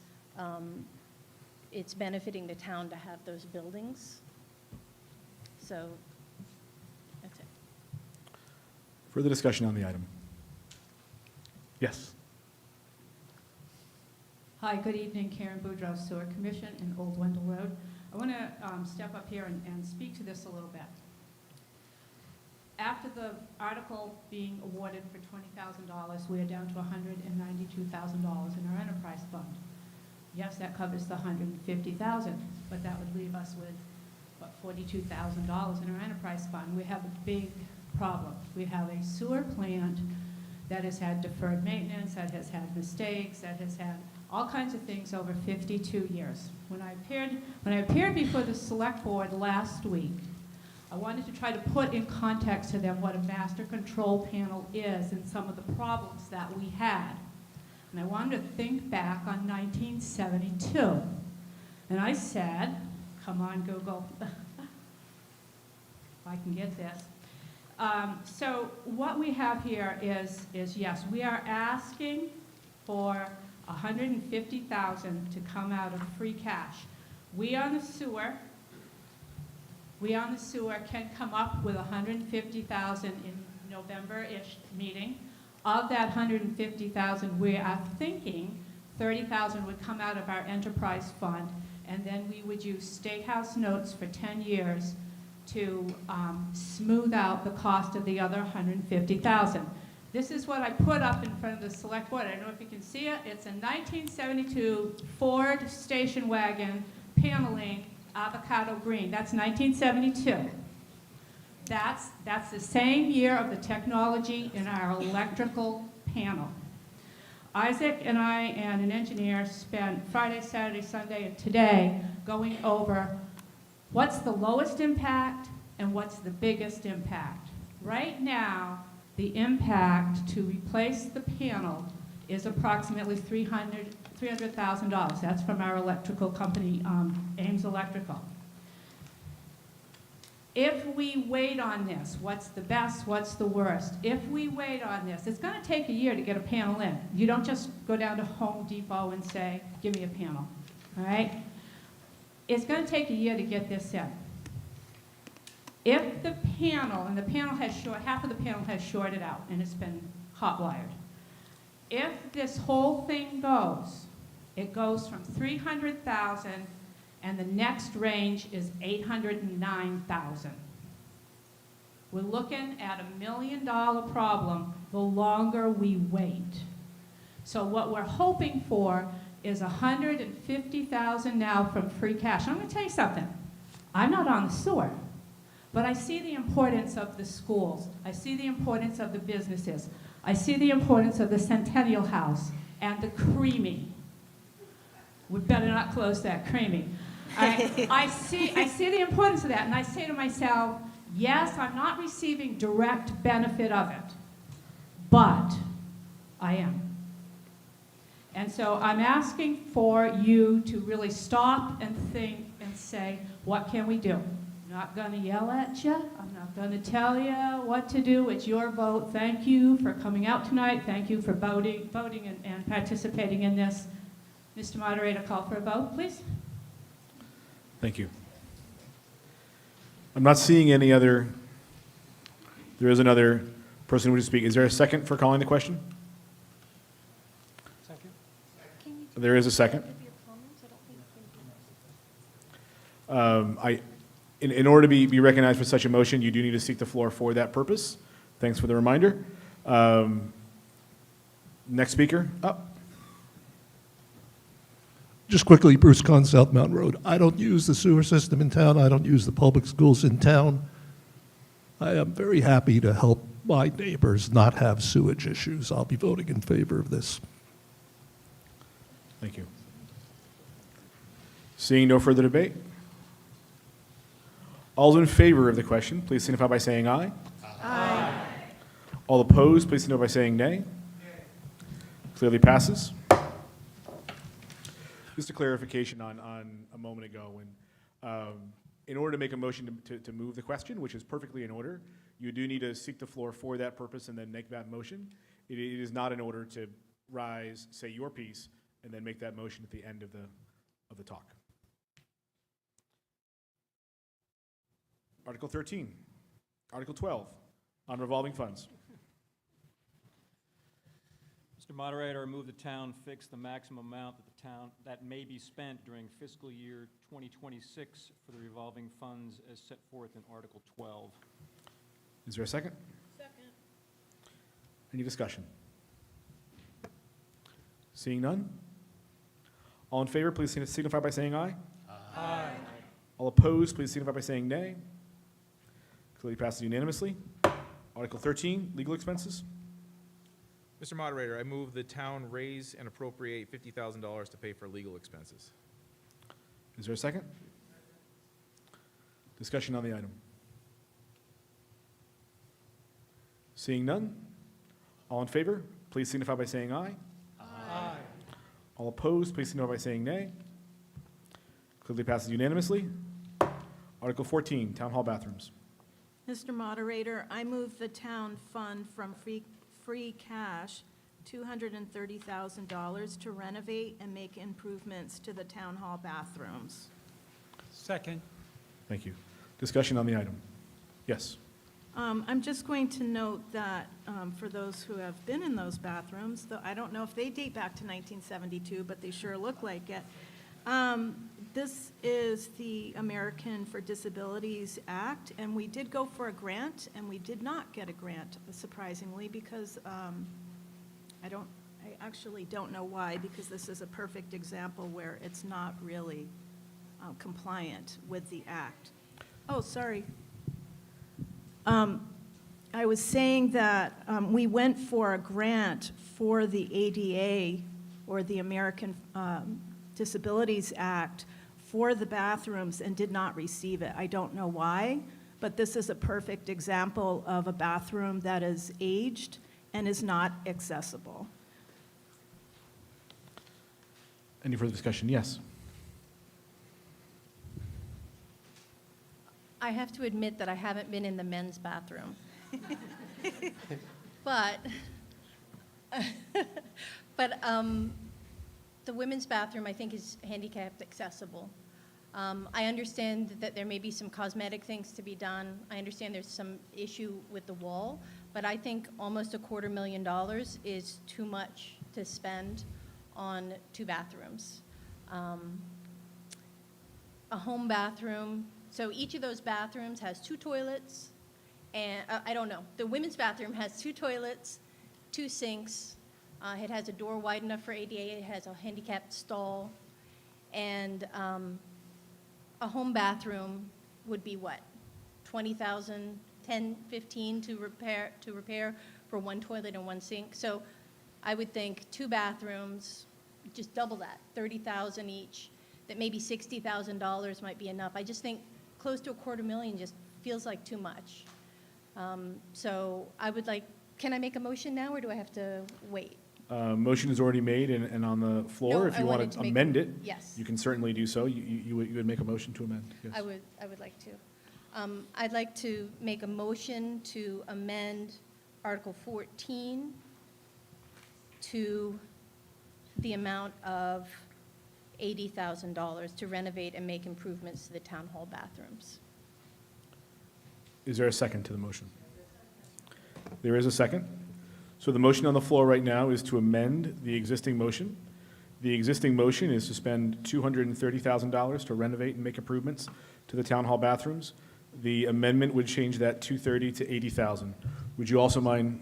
it's benefiting the town to have those buildings. So that's it. Further discussion on the item? Yes. Hi, good evening, Karen Boudreau, Sewer Commission in Old Wendell Road. I want to step up here and speak to this a little bit. After the article being awarded for $20,000, we are down to $192,000 in our enterprise fund. Yes, that covers the $150,000, but that would leave us with, what, $42,000 in our enterprise fund. We have a big problem. We have a sewer plant that has had deferred maintenance, that has had mistakes, that has had all kinds of things over 52 years. When I appeared before the select board last week, I wanted to try to put in context to them what a master control panel is and some of the problems that we had. And I wanted to think back on 1972. And I said, come on, Google, if I can get this. So what we have here is yes, we are asking for $150,000 to come out of free cash. We on the sewer can come up with $150,000 in November-ish meeting. Of that $150,000, we are thinking $30,000 would come out of our enterprise fund, and then we would use State House notes for 10 years to smooth out the cost of the other $150,000. This is what I put up in front of the select board. I don't know if you can see it. It's a 1972 Ford station wagon paneling avocado green. That's 1972. That's the same year of the technology in our electrical panel. Isaac and I and an engineer spent Friday, Saturday, Sunday, and today going over what's the lowest impact and what's the biggest impact. Right now, the impact to replace the panel is approximately $300,000. That's from our electrical company, Ames Electrical. If we wait on this, what's the best, what's the worst? If we wait on this, it's going to take a year to get a panel in. You don't just go down to Home Depot and say, give me a panel, all right? It's going to take a year to get this in. If the panel, and the panel has half of the panel has shorted out and it's been hot wired. If this whole thing goes, it goes from 300,000 and the next range is 809,000. We're looking at $1 million problem the longer we wait. So what we're hoping for is $150,000 now from free cash. I'm going to tell you something. I'm not on the sewer, but I see the importance of the schools. I see the importance of the businesses. I see the importance of the Centennial House and the Creamy. We better not close that Creamy. I see the importance of that, and I say to myself, yes, I'm not receiving direct benefit of it, but I am. And so I'm asking for you to really stop and think and say, what can we do? I'm not going to yell at you. I'm not going to tell you what to do. It's your vote. Thank you for coming out tonight. Thank you for voting and participating in this. Mr. Moderator, call for a vote, please. Thank you. I'm not seeing any other. There is another person who would speak. Is there a second for calling the question? Second. There is a second. In order to be recognized for such a motion, you do need to seek the floor for that purpose. Thanks for the reminder. Next speaker up. Just quickly, Bruce Kahn, South Mountain Road. I don't use the sewer system in town. I don't use the public schools in town. I am very happy to help my neighbors not have sewage issues. I'll be voting in favor of this. Thank you. Seeing no further debate. All in favor of the question, please signify by saying aye. Aye. All opposed, please signify by saying nay. Clearly passes. Just a clarification on a moment ago, when in order to make a motion to move the question, which is perfectly in order, you do need to seek the floor for that purpose and then make that motion. It is not in order to rise, say your piece, and then make that motion at the end of the talk. Article 13, Article 12, on revolving funds. Mr. Moderator, I move the town fix the maximum amount that may be spent during fiscal year 2026 for the revolving funds as set forth in Article 12. Is there a second? Second. Any discussion? Seeing none? All in favor, please signify by saying aye. Aye. All opposed, please signify by saying nay. Clearly passes unanimously. Article 13, legal expenses. Mr. Moderator, I move the town raise and appropriate $50,000 to pay for legal expenses. Is there a second? Discussion on the item. Seeing none? All in favor, please signify by saying aye. Aye. All opposed, please signify by saying nay. Clearly passes unanimously. Article 14, Town Hall bathrooms. Mr. Moderator, I move the town fund from free cash $230,000 to renovate and make improvements to the town hall bathrooms. Second. Thank you. Discussion on the item. Yes. I'm just going to note that for those who have been in those bathrooms, though I don't know if they date back to 1972, but they sure look like it. This is the American for Disabilities Act, and we did go for a grant, and we did not get a grant, surprisingly, because I actually don't know why, because this is a perfect example where it's not really compliant with the act. Oh, sorry. I was saying that we went for a grant for the ADA, or the American Disabilities Act, for the bathrooms and did not receive it. I don't know why, but this is a perfect example of a bathroom that is aged and is not accessible. Any further discussion? Yes. I have to admit that I haven't been in the men's bathroom. But the women's bathroom, I think, is handicapped accessible. I understand that there may be some cosmetic things to be done. I understand there's some issue with the wall, but I think almost $250,000 is too much to spend on 2 bathrooms. A home bathroom, so each of those bathrooms has 2 toilets, and I don't know. The women's bathroom has 2 toilets, 2 sinks. It has a door wide enough for ADA. It has a handicapped stall, and a home bathroom would be what? 20,000, 10, 15 to repair for 1 toilet and 1 sink. So I would think 2 bathrooms, just double that, 30,000 each. That maybe $60,000 might be enough. I just think close to $250,000 just feels like too much. So I would like, can I make a motion now, or do I have to wait? Motion is already made and on the floor. No, If you I want wanted to to make amend a- it, yes. you can certainly do so. You would make a motion to amend. Yes. I would like to. I'd like to make a motion to amend Article 14 to the amount of $80,000 to renovate and make improvements to the town hall bathrooms. Is there a second to the motion? There is a second. So the motion on the floor right now is to amend the existing motion. The existing motion is to spend $230,000 to renovate and make improvements to the town hall bathrooms. The amendment would change that $230,000 to $80,000. Would you also mind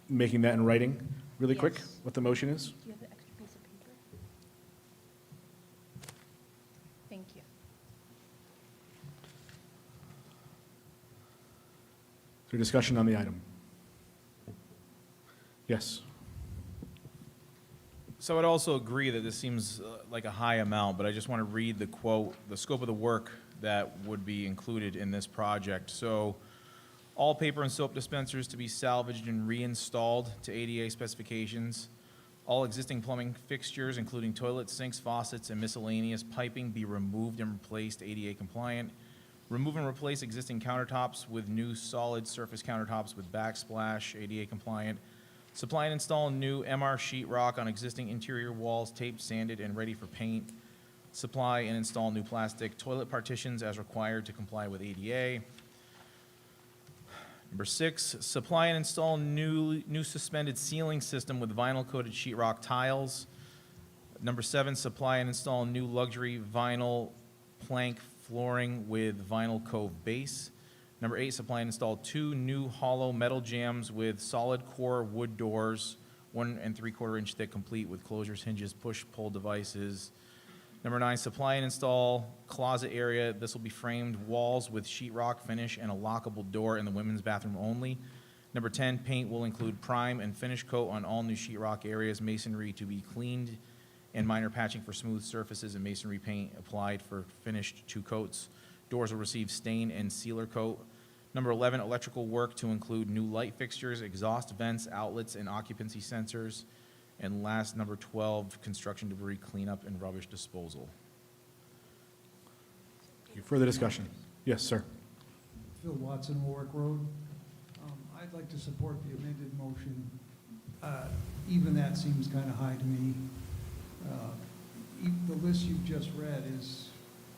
making that in writing, really quick, Yes. what the motion is? Do you have the extra piece of paper? Thank you. Is there discussion on the item? Yes. So I'd also agree that this seems like a high amount, but I just want to read the quote, the scope of the work that would be included in this project. So, all paper and soap dispensers to be salvaged and reinstalled to ADA specifications. All existing plumbing fixtures, including toilets, sinks, faucets, and miscellaneous piping, be removed and replaced ADA compliant. Remove and replace existing countertops with new solid surface countertops with backsplash, ADA compliant. Supply and install new MR sheetrock on existing interior walls, taped, sanded, and ready for paint. Supply and install new plastic toilet partitions as required to comply with ADA. Number 6, supply and install new suspended ceiling system with vinyl coated sheetrock tiles. Number 7, supply and install new luxury vinyl plank flooring with vinyl cove base. Number 8, supply and install 2 new hollow metal jambs with solid core wood doors, 1 3/4 inch thick, complete with closures, hinges, push-pull devices. Number 9, supply and install closet area. This will be framed walls with sheetrock finish and a lockable door in the women's bathroom only. Number 10, paint will include prime and finish coat on all new sheetrock areas, masonry to be cleaned, and minor patching for smooth surfaces and masonry paint applied for finished 2 coats. Doors will receive stain and sealer coat. Number 11, electrical work to include new light fixtures, exhaust vents, outlets, and occupancy sensors. And last, number 12, construction debris cleanup and rubbish disposal. Thank you. Further discussion? Yes, sir. Phil Watson, Warwick Road. I'd like to support the amended motion. Even that seems kind of high to me. The list you've just read is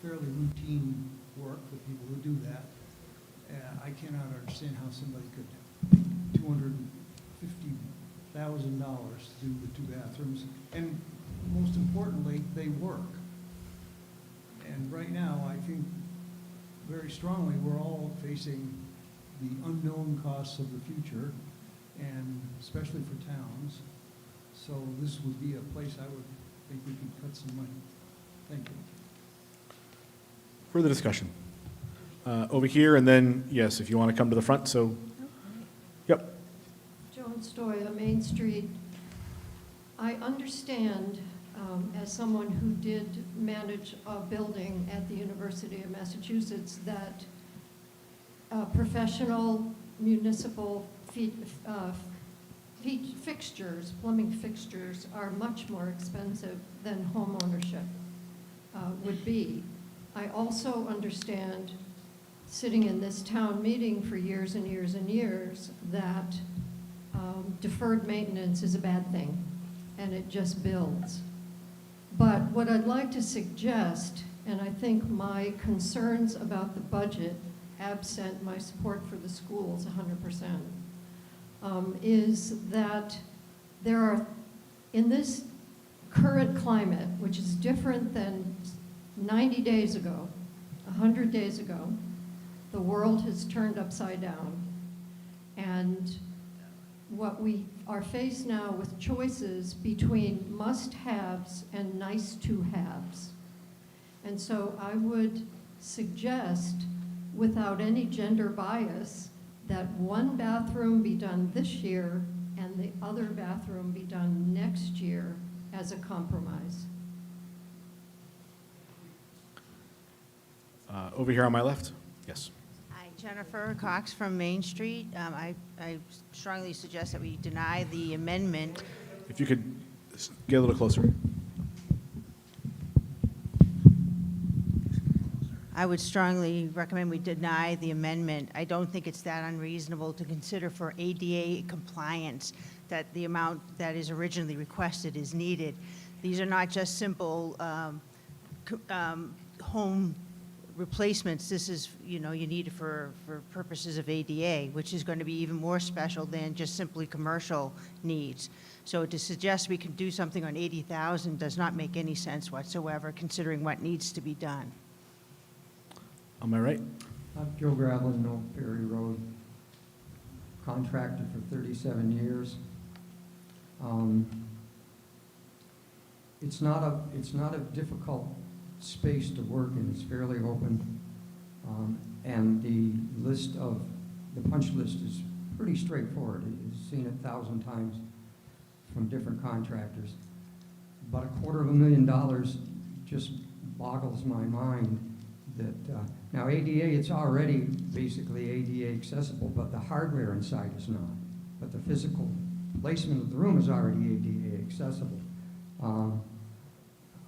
fairly routine work for people who do that. I cannot understand how somebody could pay $250,000 to do the 2 bathrooms. And most importantly, they work. And right now, I think very strongly, we're all facing the unknown costs of the future, and especially for towns. So this would be a place I would think we could cut some money. Thank you. Further discussion? Over here, and then, yes, if you want to come to the front, so, yep. Joan Stoya, Main Street. I understand, as someone who did manage a building at the University of Massachusetts, that professional municipal fixtures, plumbing fixtures, are much more expensive than home ownership would be. I also understand, sitting in this town meeting for years and years and years, that deferred maintenance is a bad thing, and it just builds. But what I'd like to suggest, and I think my concerns about the budget, absent my support for the schools 100%, is that there are, in this current climate, which is different than 90 days ago, 100 days ago, the world has turned upside down. And what we are faced now with choices between must-haves and nice-to-haves. And so I would suggest, without any gender bias, that one bathroom be done this year and the other bathroom be done next year as a compromise. Over here on my left? Yes. Hi, Jennifer Cox from Main Street. I strongly suggest that we deny the amendment. If you could get a little closer. I would strongly recommend we deny the amendment. I don't think it's that unreasonable to consider for ADA compliance that the amount that is originally requested is needed. These are not just simple home replacements. This is, you need it for purposes of ADA, which is going to be even more special than just simply commercial needs. So to suggest we can do something on 80,000 does not make any sense whatsoever, considering what needs to be done. Am I right? I'm Joe Gravelin, Old Perry Road, contractor for 37 years. It's not a difficult space to work in. It's fairly open, and the punch list is pretty straightforward. You've seen it 1,000 times from different contractors. But $250,000 just boggles my mind that, now ADA, it's already basically ADA accessible, but the hardware inside is not. But the physical placement of the room is already ADA accessible.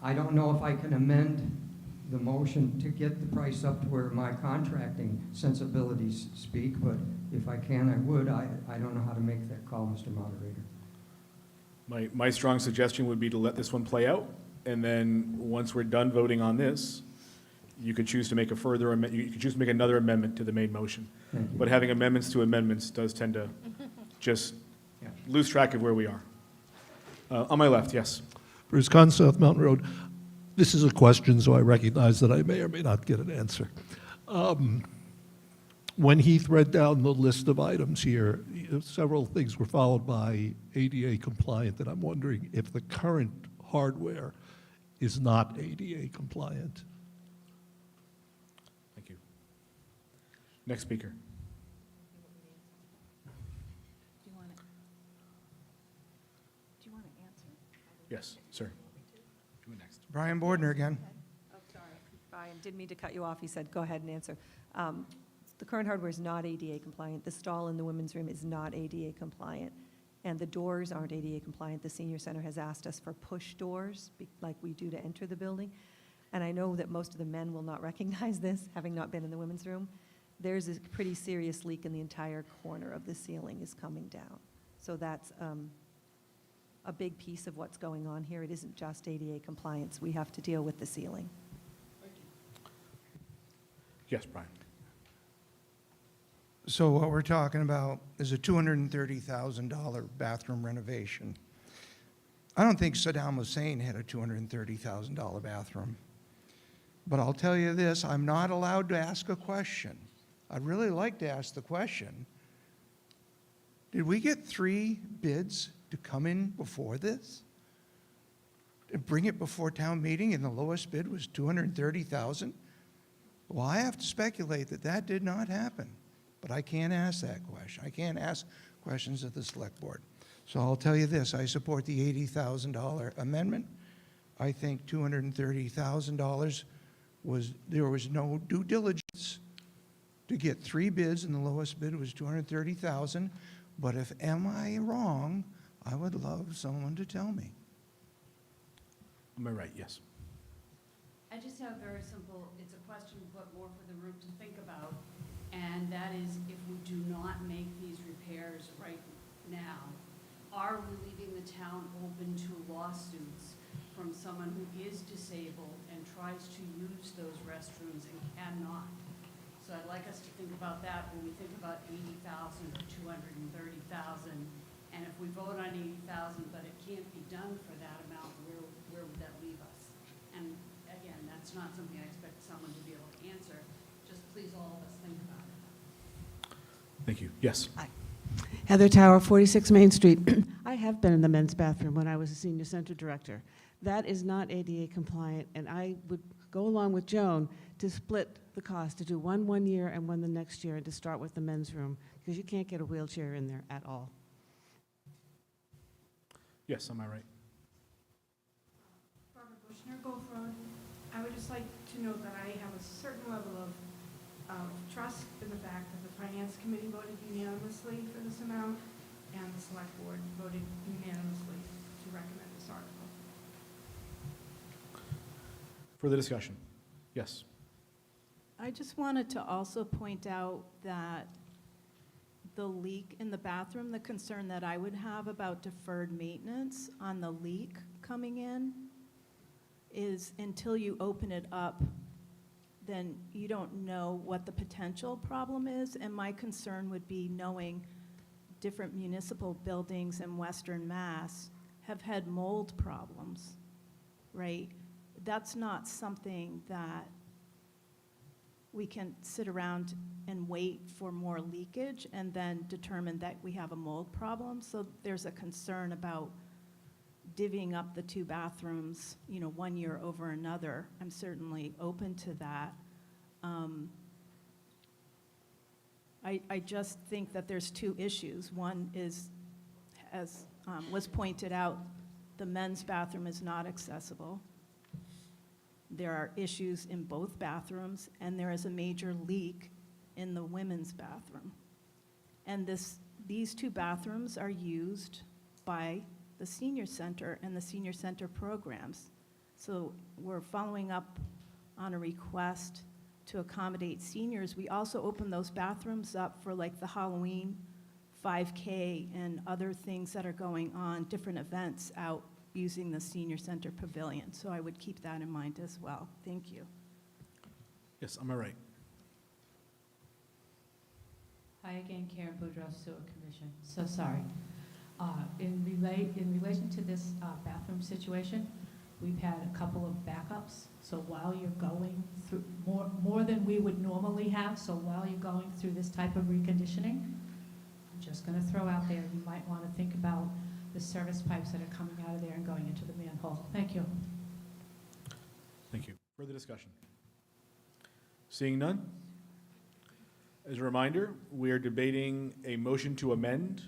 I don't know if I can amend the motion to get the price up to where my contracting sensibilities speak, but if I can, I would. I don't know how to make that call, Mr. Moderator. My strong suggestion would be to let this one play out, and then once we're done voting on this, you could choose to make you could choose to make another amendment to the main motion. Thank you. But having amendments to amendments does tend to just lose track of where we are. On my left, yes. Bruce Kahn, South Mountain Road. This is a question, so I recognize that I may or may not get an answer. When Heath read down the list of items here, several things were followed by ADA compliant, and I'm wondering if the current hardware is not ADA compliant. Thank you. Next speaker. Yes, sir. Brian Bordner again. Oh, sorry. Brian, didn't mean to cut you off. He said, go ahead and answer. the current hardware is not ADA compliant. The stall in the women's room is not ADA compliant. And the doors aren't ADA compliant. The senior center has asked us for push doors, like we do to enter the building. And I know that most of the men will not recognize this, having not been in the women's room. There's a pretty serious leak in the entire corner of the ceiling is coming down. So that's a big piece of what's going on here. It isn't just ADA compliance. We have to deal with the ceiling. Yes, Brian. So what we're talking about is a $230,000 bathroom renovation. I don't think Saddam Hussein had a $230,000 bathroom. But I'll tell you this, I'm not allowed to ask a question. I'd really like to ask the question. Did we get 3 bids to come in before this? And bring it before town meeting and the lowest bid was $230,000? Well, I have to speculate that that did not happen. But I can't ask that question. I can't ask questions of the select board. So I'll tell you this, I support the $80,000 amendment. I think $230,000 there was no due diligence to get 3 bids and the lowest bid was $230,000. But if am I wrong, I would love someone to tell me. Am I right? Yes. I just have very simple, it's a question, but more for the room to think about. And that is, if we do not make these repairs right now, are we leaving the town open to lawsuits from someone who is disabled and tries to use those restrooms and cannot? So I'd like us to think about that when we think about 80,000 or 230,000. And if we vote on 80,000, but it can't be done for that amount, where would that leave us? And again, that's not something I expect someone to be able to answer. Just please all of us think about it. Thank you. Yes. Heather Tower, 46 Main Street. I have been in the men's bathroom when I was a senior center director. That is not ADA compliant, and I would go along with Joan to split the cost, to do one year and one the next year, and to start with the men's room, because you can't get a wheelchair in there at all. Yes, am I right? Barbara Bushner, Gulf Road. I would just like to note that I have a certain level of trust in the fact that the Finance Committee voted unanimously for this amount, and the Select Board voted unanimously to recommend this article. Further discussion? Yes. I just wanted to also point out that the leak in the bathroom, the concern that I would have about deferred maintenance on the leak coming in is until you open it up, then you don't know what the potential problem is. And my concern would be knowing different municipal buildings in Western Mass have had mold problems, right? That's not something that we can sit around and wait for more leakage and then determine that we have a mold problem. So there's a concern about divvying up the 2 bathrooms, you know, 1 year over another. I'm certainly open to that. I just think that there's 2 issues. One is, as was pointed out, the men's bathroom is not accessible. There are issues in both bathrooms, and there is a major leak in the women's bathroom. And these 2 bathrooms are used by the senior center and the senior center programs. So we're following up on a request to accommodate seniors. We also open those bathrooms up for like the Halloween 5K and other things that are going on, different events out using the senior center pavilion. So I would keep that in mind as well. Thank you. Yes, am I right? Hi again, Karen Boudreaux, Sewer Commission. So sorry. In relation to this bathroom situation, we've had a couple of backups. So while you're going through, more than we would normally have, so while you're going through this type of reconditioning, I'm just going to throw out there, you might want to think about the service pipes that are coming out of there and going into the manhole. Thank you. Thank you. Further discussion? Seeing none? As a reminder, we are debating a motion to amend.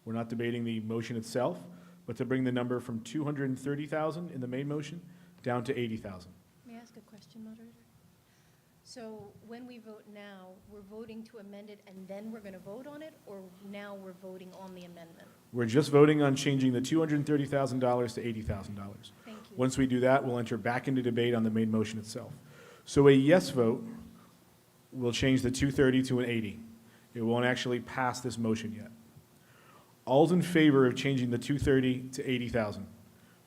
We're not debating the motion itself, but to bring the number from 230,000 in the main motion down to 80,000. May I ask a question, moderator? So when we vote now, we're voting to amend it and then we're going to vote on it, or now we're voting on the amendment? We're just voting on changing the $230,000 to $80,000. Thank you. Once we do that, we'll enter back into debate on the main motion itself. So a yes vote will change the 230 to an 80. It won't actually pass this motion yet. All's in favor of changing the 230 to 80,000,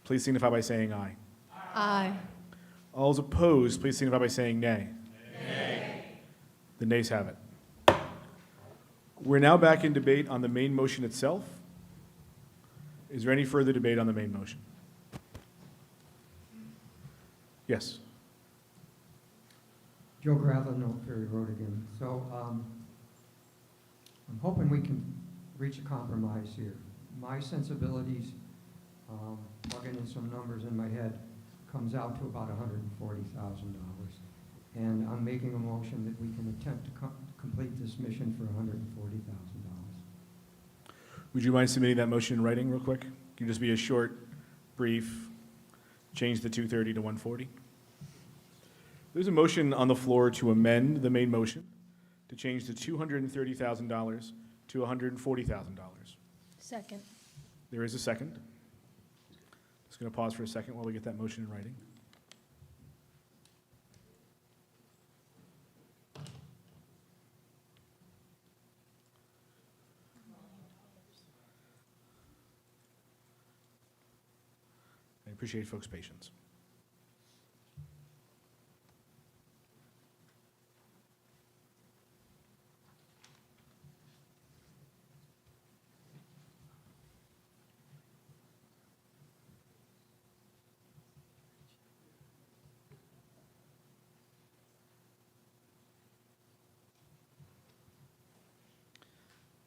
please signify by saying aye. Aye. All's opposed, please signify by saying nay. Nay. The nays have it. We're now back in debate on the main motion itself. Is there any further debate on the main motion? Yes. Joe Gravel, North Ferry Road again. So I'm hoping we can reach a compromise here. My sensibilities, plugging in some numbers in my head, comes out to about $140,000. And I'm making a motion that we can attempt to complete this mission for $140,000. Would you mind submitting that motion in writing real quick? Can just be a short, brief, change the 230 to 140? There's a motion on the floor to amend the main motion to change the $230,000 to $140,000. Second. There is a second. Just going to pause for a second while we get that motion in writing. I appreciate folks' patience.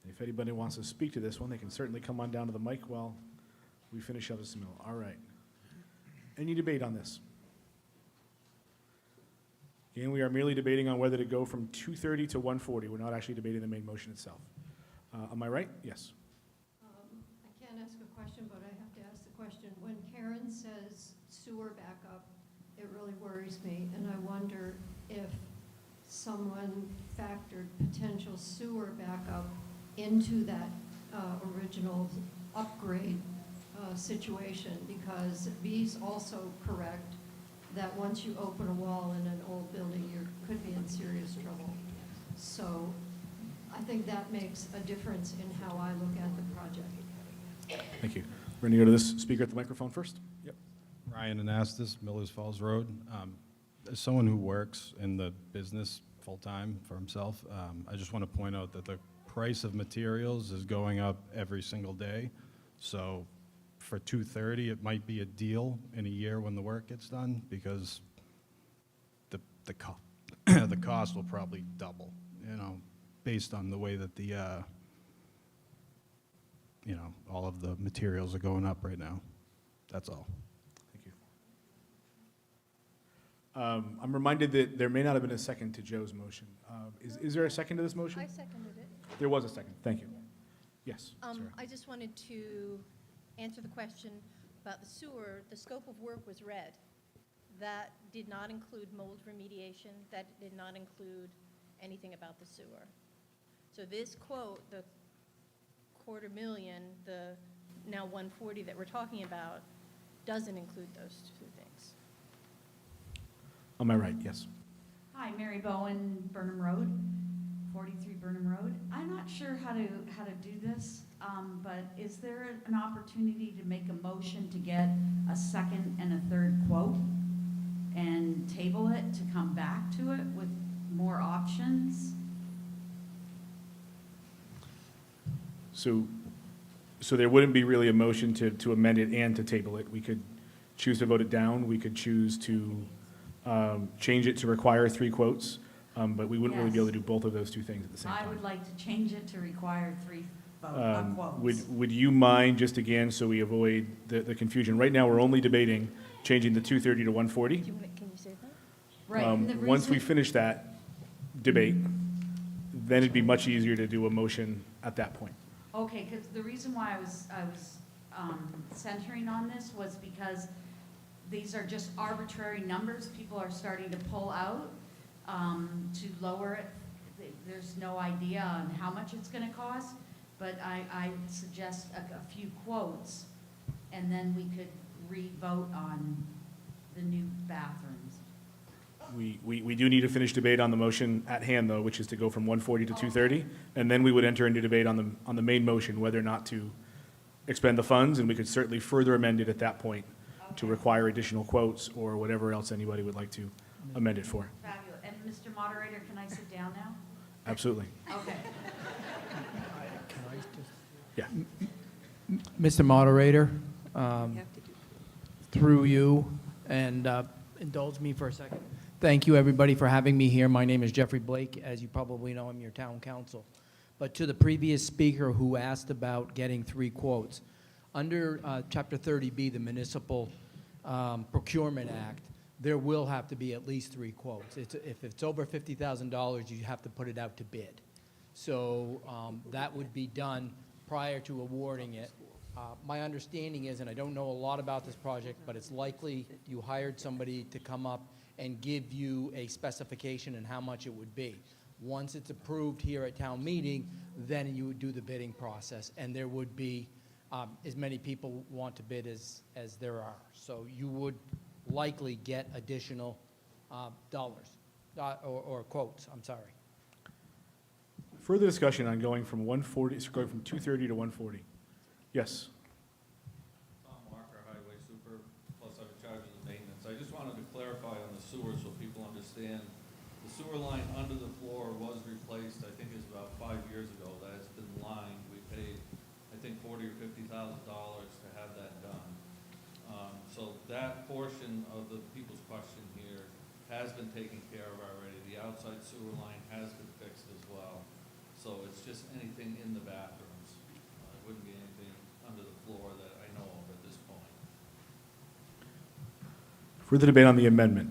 If anybody wants to speak to this one, they can certainly come on down to the mic while we finish up this mill. All right. Any debate on this? Again, we are merely debating on whether to go from 230 to 140. We're not actually debating the main motion itself. Am I right? Yes. I can't ask a question, but I have to ask the question. When Karen says sewer backup, it really worries me, and I wonder if someone factored potential sewer backup into that original upgrade situation, because B's also correct that once you open a wall in an old building, you could be in serious trouble. So I think that makes a difference in how I look at the project. Thank you. We're going to go to this speaker at the microphone first. Yep. Ryan Anastas, Millers Falls Road. As someone who works in the business full-time for himself, I just want to point out that the price of materials is going up every single day. So for 230, it might be a deal in a year when the work gets done, because the cost will probably double, based on the way that the all of the materials are going up right now. That's all. Thank you. I'm reminded that there may not have been a second to Joe's motion. Is there a second to this motion? I seconded it. There was a second. Thank you. Yes. Sarah. I just wanted to answer the question about the sewer. The scope of work was read. That did not include mold remediation. That did not include anything about the sewer. So this quote, the $250,000, the now 140 that we're talking about, doesn't include those two things. Am I right? Yes. Hi, Mary Bowen, Burnham Road, 43 Burnham Road. I'm not sure how to do this, but is there an opportunity to make a motion to get a second and a third quote and table it to come back to it with more options? So there wouldn't be really a motion to amend it and to table it. We could choose to vote it down. We could choose to change it to require 3 quotes, but we wouldn't really be able to do both of those two things at the same time. I would like to change it to require 3 quotes. Would you mind, just again, so we avoid the confusion, right now we're only debating changing the 230 to 140. Can you say that? Right. and the Once we reason- finish that debate, then it'd be much easier to do a motion at that point. Okay, because the reason why I was centering on this was because these are just arbitrary numbers people are starting to pull out. to lower it. There's no idea on how much it's gonna cost, but I suggest a few quotes, and then we could re-vote on the new bathrooms. We do need to finish debate on the motion at hand, though, which is to go from 140 to 230, and then we would enter into debate on the main motion, whether or not to expend the funds, and we could certainly further amend it at that point to require additional quotes or whatever else anybody would like to amend it for. Fabulous. And Mr. Moderator, can I sit down now? Absolutely. Okay. Yeah. Mr. Moderator, through you, and indulge me for a second. Thank you, everybody, for having me here. My name is Jeffrey Blake. As you probably know, I'm your town council. But to the previous speaker who asked about getting 3 quotes, under Chapter 30B, the Municipal Procurement Act, there will have to be at least 3 quotes. If it's over $50,000, you have to put it out to bid. So that would be done prior to awarding it. My understanding is, and I don't know a lot about this project, but it's likely you hired somebody to come up and give you a specification and how much it would be. Once it's approved here at town meeting, then you would do the bidding process, and there would be as many people want to bid as there are. So you would likely get additional dollars or quotes, I'm sorry. Further discussion on going from 230 to 140. Yes. Tom Walker, Highway Super, plus I'm in charge of the maintenance. I just wanted to clarify on the sewer so people understand. The sewer line under the floor was replaced, I think it was about 5 years ago. That has been lined. We paid, I think, $40,000 or $50,000 to have that done. So that portion of the people's question here has been taken care of already. The outside sewer line has been fixed as well. So it's just anything in the bathrooms. It wouldn't be anything under the floor that I know of at this point. Further debate on the amendment.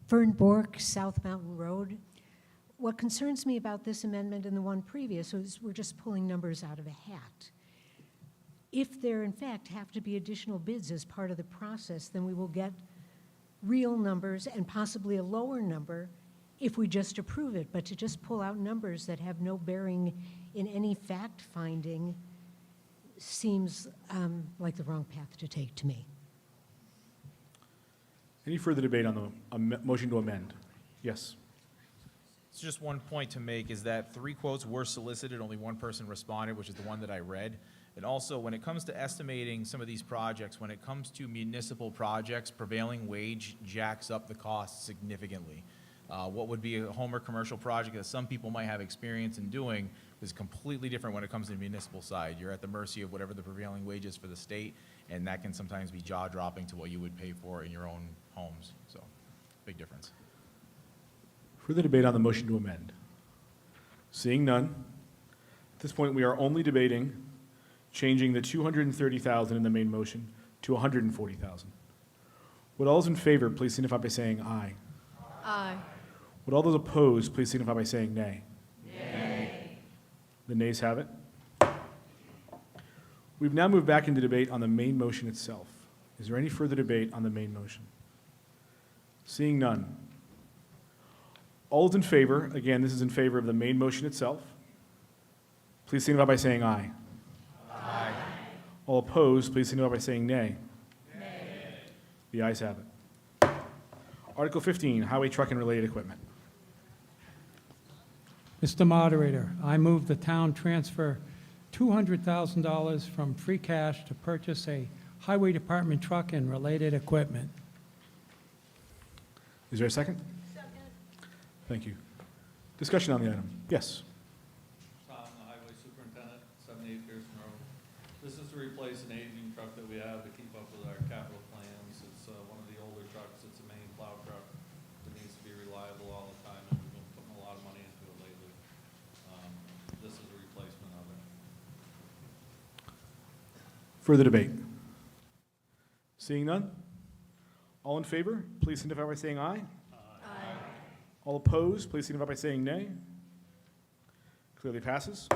Fern Bork, South Mountain Road. What concerns me about this amendment and the one previous is we're just pulling numbers out of a hat. If there, in fact, have to be additional bids as part of the process, then we will get real numbers and possibly a lower number if we just approve it. But to just pull out numbers that have no bearing in any fact-finding seems like the wrong path to take to me. Any further debate on the motion to amend? Yes. So just one point to make is that 3 quotes were solicited, only 1 person responded, which is the one that I read. And also, when it comes to estimating some of these projects, when it comes to municipal projects, prevailing wage jacks up the cost significantly. What would be a home or commercial project that some people might have experience in doing is completely different when it comes to the municipal side. You're at the mercy of whatever the prevailing wage is for the state, and that can sometimes be jaw-dropping to what you would pay for in your own homes. So, big difference. Further debate on the motion to amend. Seeing none, at this point we are only debating changing the $230,000 in the main motion to $140,000. Would all those in favor please signify by saying aye? Aye. Would all those opposed please signify by saying nay? Nay. The nays have it. We've now moved back into debate on the main motion itself. Is there any further debate on the main motion? Seeing none. All those in favor, again, this is in favor of the main motion itself, please signify by saying aye. Aye. All opposed, please signify by saying nay. Nay. The ayes have it. Article 15, highway truck and related equipment. Mr. Moderator, I move the town transfer $200,000 from free cash to purchase a highway department truck and related equipment. Is there a second? Second. Thank you. Discussion on the item. Yes. Tom, the highway superintendent, 78 Pearson Road. This is to replace an aging truck that we have to keep up with our capital plans. It's one of the older trucks. It's a main plow truck. It needs to be reliable all the time, and we've been putting a lot of money into it lately. This is a replacement of it. Further debate. Seeing none? All in favor, please signify by saying aye. Aye. All opposed, please signify by saying nay. Clearly passes.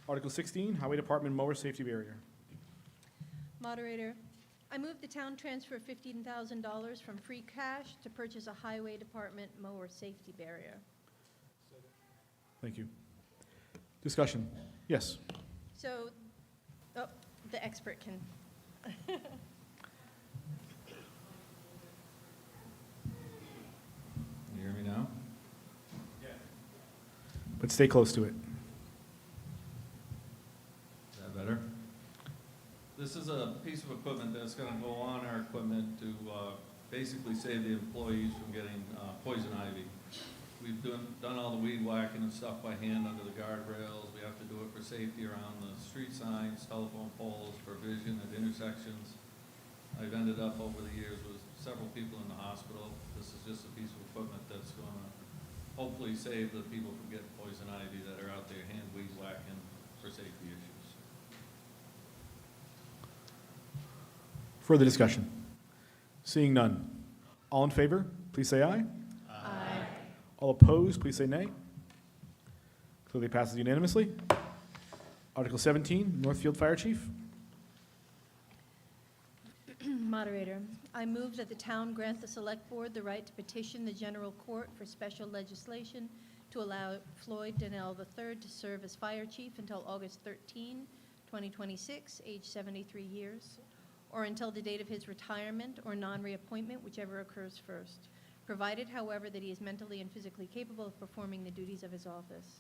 Article 16, Highway Department mower safety barrier. Moderator, I move the town transfer $15,000 from free cash to purchase a highway department mower safety barrier. Thank you. Discussion? Yes. So, oh, the expert can. You hear me now? But stay close to it. Is that better? This is a piece of equipment that's gonna go on our equipment to basically save the employees from getting poison ivy. We've done all the weed whacking and stuff by hand under the guardrails. We have to do it for safety around the street signs, telephone poles, for vision at intersections. I've ended up over the years with several people in the hospital. This is just a piece of equipment that's gonna hopefully save the people from getting poison ivy that are out there hand weed whacking for safety issues. Further discussion? Seeing none. All in favor, please say aye. Aye. All opposed, please say nay. Clearly passes unanimously. Article 17, Northfield Fire Chief. Moderator, I move that the town grant the Select Board the right to petition the General Court for special legislation to allow Floyd Donnell III to serve as fire chief until August 13, 2026, age 73 years, or until the date of his retirement or non-reappointment, whichever occurs first, provided, however, that he is mentally and physically capable of performing the duties of his office.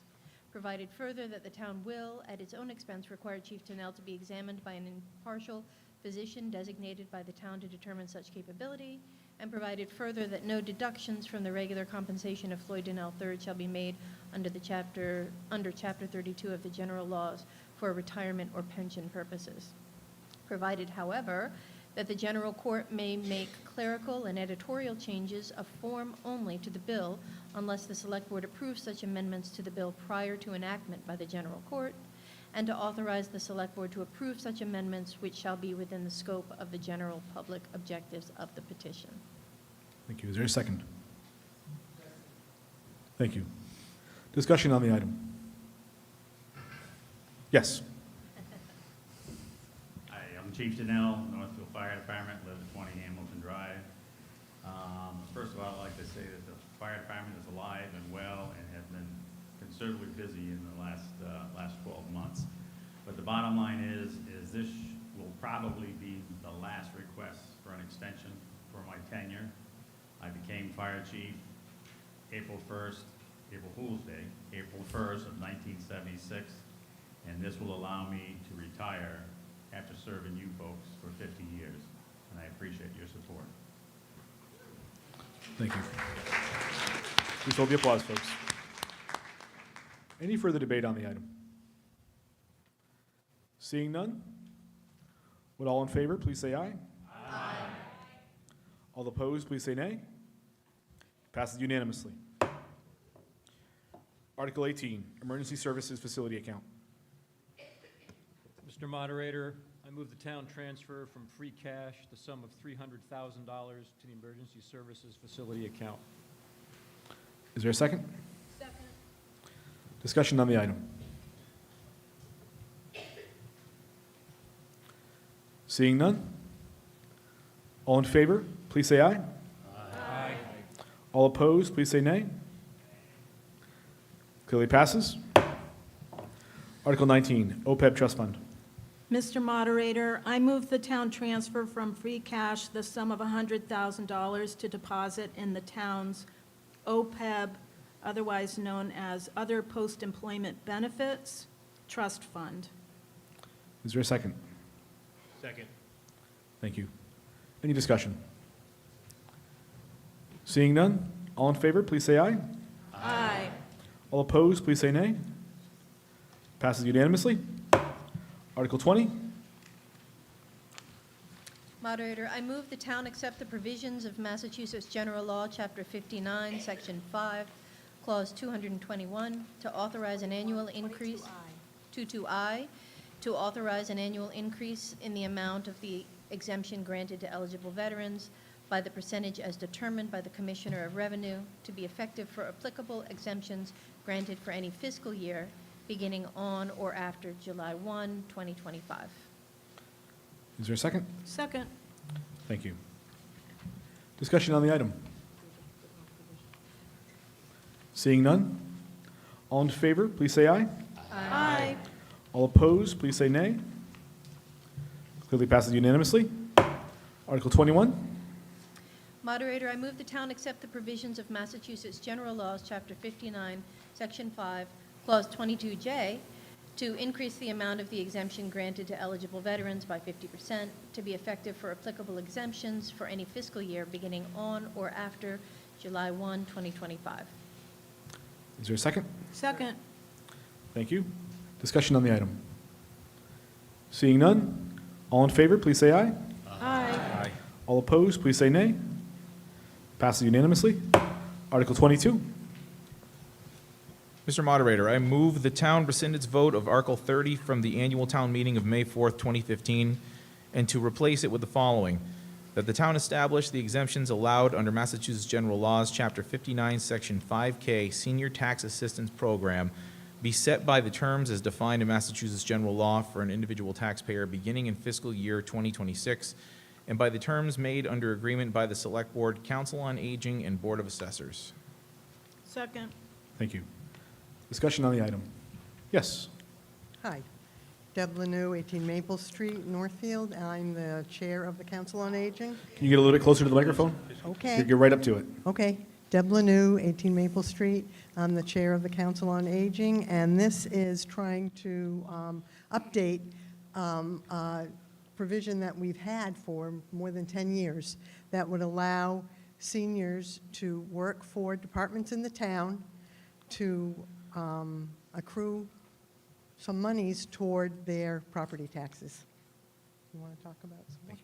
Provided further that the town will, at its own expense, require Chief Donnell to be examined by an impartial physician designated by the town to determine such capability, and provided further that no deductions from the regular compensation of Floyd Donnell III shall be made under Chapter 32 of the general laws for retirement or pension purposes. Provided, however, that the general court may make clerical and editorial changes of form only to the bill unless the select board approves such amendments to the bill prior to enactment by the general court, and to authorize the select board to approve such amendments which shall be within the scope of the general public objectives of the petition. Thank you. Is there a second? Thank you. Discussion on the item? Yes. Hi, I'm Chief Donnell, Northfield Fire Department, live at 20 Hamilton Drive. First of all, I'd like to say that the fire department is alive and well and has been considerably busy in the last 12 months. But the bottom line is this will probably be the last request for an extension for my tenure. I became fire chief April 1st, April Fool's Day, April 1st of 1976, and this will allow me to retire after serving you folks for 50 years, and I appreciate your support. Thank you. Please hold the applause, folks. Any further debate on the item? Seeing none? Would all in favor please say aye? Aye. All opposed, please say nay. Passes unanimously. Article 18, Emergency Services Facility Account. Mr. Moderator, I move the town transfer from free cash the sum of $300,000 to the Emergency Services Facility account. Is there a second? Second. Discussion on the item. Seeing none? All in favor, please say aye. Aye. All opposed, please say nay. Clearly passes. Article 19, OPEB Trust Fund. Mr. Moderator, I move the town transfer from free cash the sum of $100,000 to deposit in the town's OPEB, otherwise known as Other Post-Employment Benefits Trust Fund. Is there a second? Second. Thank you. Any discussion? Seeing none, all in favor, please say aye. Aye. All opposed, please say nay. Passes unanimously. Article 20. Moderator, I move the town accept the provisions of Massachusetts General Law, Chapter 59, Section 5, Clause 221, to authorize an annual increase, 22I, to authorize an annual increase in the amount of the exemption granted to eligible veterans by the percentage as determined by the Commissioner of Revenue to be effective for applicable exemptions granted for any fiscal year beginning on or after July 1, 2025. Is there a second? Second. Thank you. Discussion on the item. Seeing none, all in favor, please say aye. Aye. All opposed, please say nay. Clearly passes unanimously. Article 21. Moderator, I move the town accept the provisions of Massachusetts General Laws, Chapter 59, Section 5, Clause 22J, to increase the amount of the exemption granted to eligible veterans by 50%, to be effective for applicable exemptions for any fiscal year beginning on or after July 1, 2025. Is there a second? Second. Thank you. Discussion on the item. Seeing none, all in favor, please say aye. Aye. All opposed, please say nay. Passes unanimously. Article 22. Mr. Moderator, I move the town rescind its vote of Article 30 from the annual town meeting of May 4th, 2015, and to replace it with the following: that the town establish the exemptions allowed under Massachusetts General Laws, Chapter 59, Section 5K, Senior Tax Assistance Program, be set by the terms as defined in Massachusetts General Law for an individual taxpayer beginning in fiscal year 2026, and by the terms made under agreement by the Select Board, Council on Aging, and Board of Assessors. Second. Thank you. Discussion on the item. Yes. Hi, Deb Lanou, 18 Maple Street, Northfield. I'm the Chair of the Council on Aging. Can you get a little bit closer to the microphone? Okay. Get right up to it. Okay, Deb Lanou, 18 Maple Street. I'm the Chair of the Council on Aging, and this is trying to update a provision that we've had for more than 10 years that would allow seniors to work for departments in the town to accrue some monies toward their property taxes. You want to talk about some?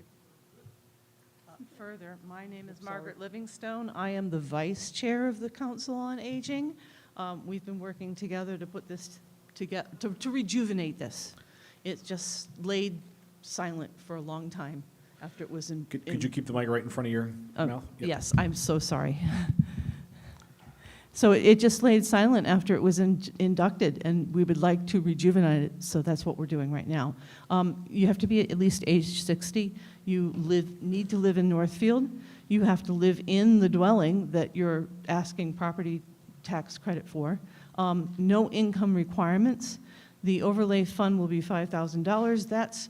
Further, my name is Margaret Livingstone. I am the Vice Chair of the Council on Aging. We've been working together to put this together, to rejuvenate this. It just laid silent for a long time after it was in. Could you keep the mic right in front of your mouth? Yep. Yes, I'm so sorry. So it just laid silent after it was inducted, and we would like to rejuvenate it, so that's what we're doing right now. You have to be at least age 60. You need to live in Northfield. You have to live in the dwelling that you're asking property tax credit for. No income requirements. The overlay fund will be $5,000. That's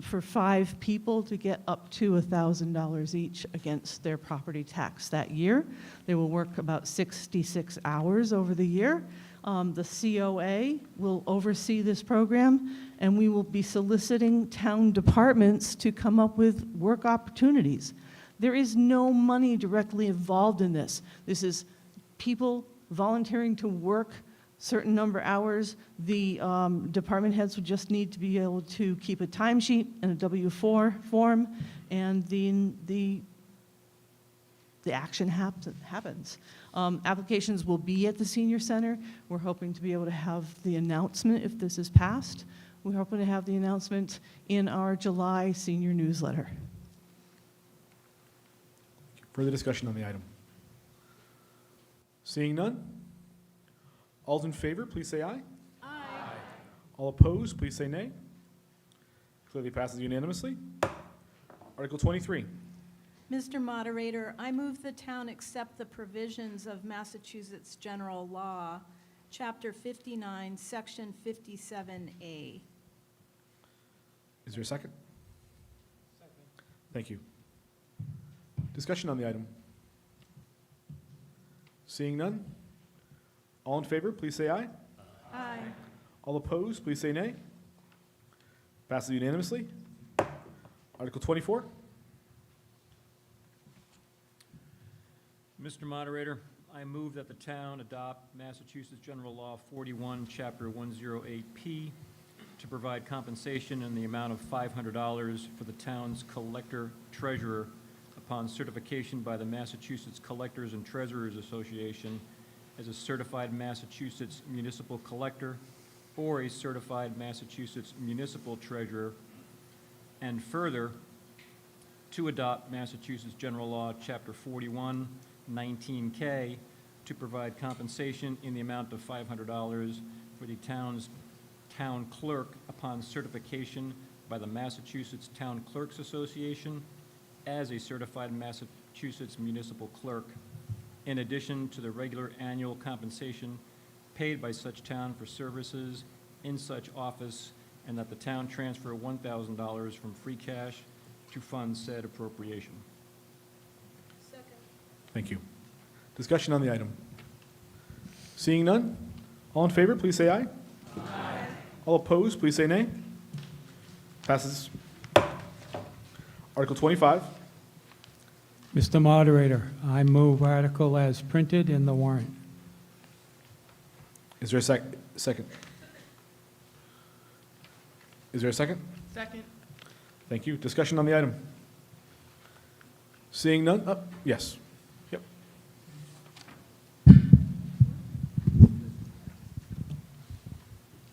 for 5 people to get up to $1,000 each against their property tax that year. They will work about 66 hours over the year. The COA will oversee this program, and we will be soliciting town departments to come up with work opportunities. There is no money directly involved in this. This is people volunteering to work certain number of hours. The department heads would just need to be able to keep a timesheet and a W-4 form, and the action happens. Applications will be at the senior center. We're hoping to be able to have the announcement if this is passed. We're hoping to have the announcement in our July senior newsletter. Further discussion on the item. Seeing none, all in favor, please say aye. Aye. All opposed, please say nay. Clearly passes unanimously. Article 23. Mr. Moderator, I move the town accept the provisions of Massachusetts General Law, Chapter 59, Section 57A. Is there a second? Second. Thank you. Discussion on the item. Seeing none, all in favor, please say aye. Aye. All opposed, please say nay. Passes unanimously. Article 24. Mr. Moderator, I move that the town adopt Massachusetts General Law 41, Chapter 108P, to provide compensation in the amount of $500 for the town's collector-treasurer upon certification by the Massachusetts Collectors and Treasurers Association as a certified Massachusetts municipal collector or a certified Massachusetts municipal treasurer, and further, to adopt Massachusetts General Law, Chapter 41, 19K, to provide compensation in the amount of $500 for the town's town clerk upon certification by the Massachusetts Town Clerks Association as a certified Massachusetts municipal clerk, in addition to the regular annual compensation paid by such town for services in such office, and that the town transfer $1,000 from free cash to fund said appropriation. Thank you. Discussion on the item. Seeing none, all in favor, please say aye. Aye. All opposed, please say nay. Passes. Article 25. Mr. Moderator, I move article as printed in the warrant. Is there a second? Is there a second? Second. Thank you. Discussion on the item. Seeing none, yes. Yep.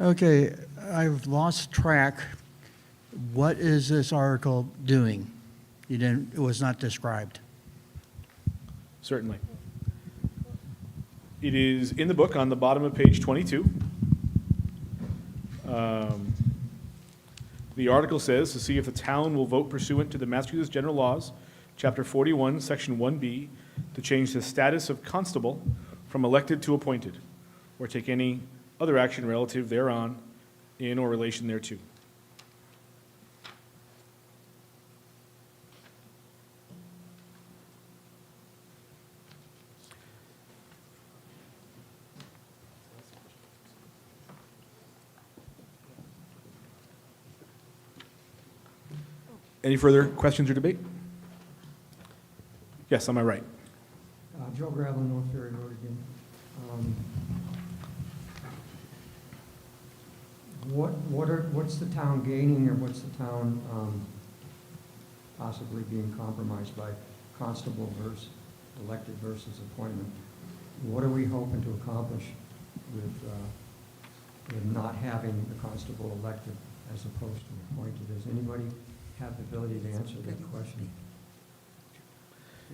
Okay, I've lost track. What is this article doing? It was not described. Certainly. It is in the book on the bottom of page 22. The article says to see if the town will vote pursuant to the Massachusetts General Laws, Chapter 41, Section 1B, to change the status of constable from elected to appointed, or take any other action relative thereon in or relation thereto. Any further questions or debate? Yes, on my right. Joe Gravel, North Ferry Road again. What's the town gaining, or what's the town possibly being compromised by constable versus elected versus appointment? What are we hoping to accomplish with not having the constable elected as opposed to appointed? Does anybody have the ability to answer that question?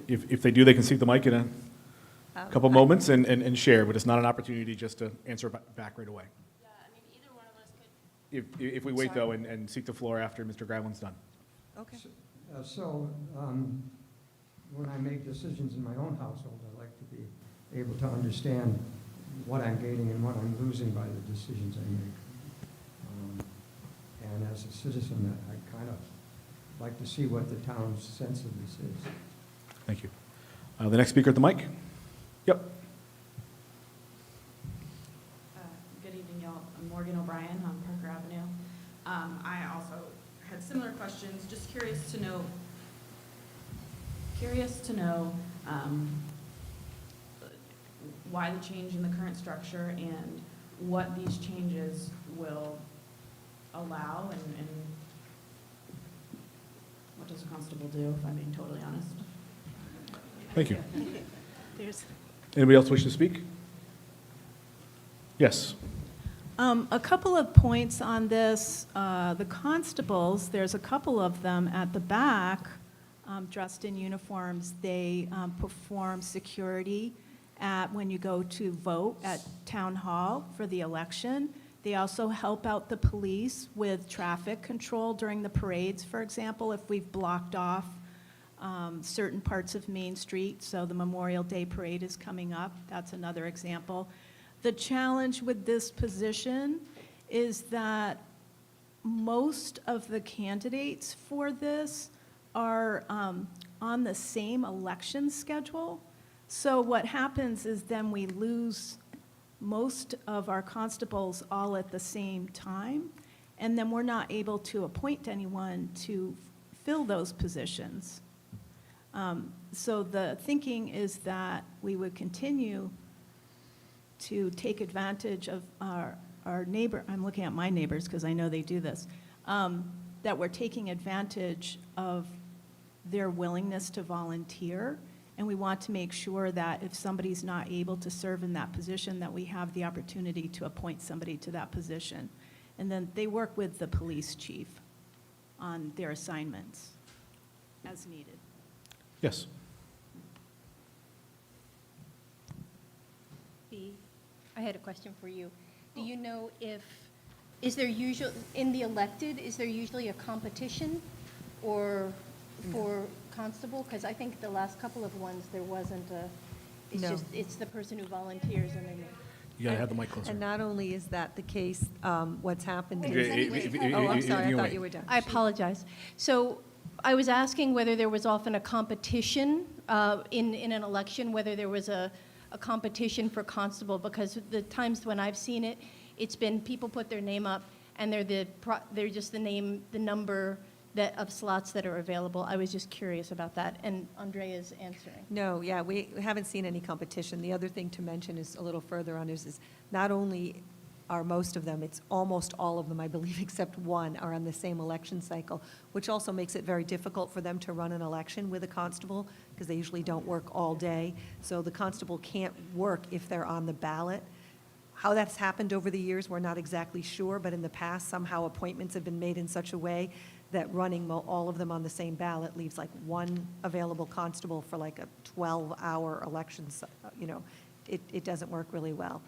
If they do, they can seek the mic in a couple moments and share, but it's not an opportunity just to answer back right away. Yeah, I mean, either one of us could. If we wait, though, and seek the floor after Mr. Gravlin's done. Okay. When I make decisions in my own household, I like to be able to understand what I'm gaining and what I'm losing by the decisions I make. And as a citizen, I kind of like to see what the town's sense of this is. Thank you. The next speaker at the mic. Yep. Good evening, y'all. I'm Morgan O'Brien on Parker Avenue. I also had similar questions. Just curious to know why the change in the current structure and what these changes will allow, and what does a constable do, if I'm being totally honest? Thank you. There's Anybody else wish to speak? Yes. a couple of points on this. The constables, there's a couple of them at the back dressed in uniforms. They perform security when you go to vote at Town Hall for the election. They also help out the police with traffic control during the parades, for example, if we've blocked off certain parts of Main Street. So the Memorial Day Parade is coming up. That's another example. The challenge with this position is that most of the candidates for this are on the same election schedule. So what happens is then we lose most of our constables all at the same time, and then we're not able to appoint anyone to fill those positions. So the thinking is that we would continue to take advantage of our neighbor, I'm looking at my neighbors because I know they do this, that we're taking advantage of their willingness to volunteer. And we want to make sure that if somebody's not able to serve in that position, that we have the opportunity to appoint somebody to that position. And then they work with the police chief on their assignments as needed. Yes. I had a question for you. Do you know is there usually, in the elected, is there usually a competition or for constable? Because I think the last couple of ones, there wasn't a, it's No. just, it's the person who volunteers and then. You gotta have the mic closer. And not only is that the case, what's happened Wait, is. is any- Oh, I'm sorry, I you thought wait. you were done. I apologize. So I was asking whether there was often a competition in an election, whether there was a competition for constable, because the times when I've seen it, it's been people put their name up, and they're just the name, the number of slots that are available. I was just curious about that, and Andrea's answering. No, yeah, we haven't seen any competition. The other thing to mention is a little further on is not only are most of them, it's almost all of them, I believe, except one, are on the same election cycle, which also makes it very difficult for them to run an election with a constable, because they usually don't work all day. So the constable can't work if they're on the ballot. How that's happened over the years, we're not exactly sure, but in the past, somehow appointments have been made in such a way that running all of them on the same ballot leaves like one available constable for like a 12-hour election, it doesn't work really well.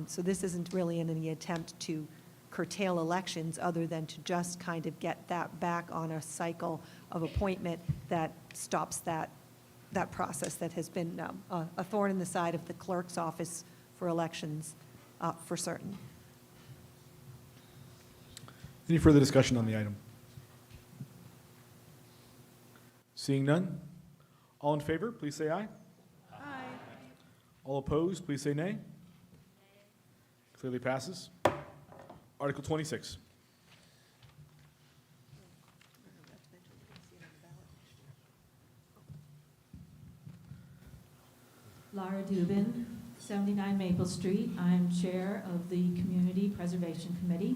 So this isn't really in any attempt to curtail elections other than to just kind of get that back on a cycle of appointment that stops that process that has been a thorn in the side of the clerk's office for elections for certain. Any further discussion on the item? Seeing none? All in favor, please say aye. Aye. All opposed, please say nay. Clearly passes. Article 26. Laura Dubin, 79 Maple Street. I'm Chair of the Community Preservation Committee.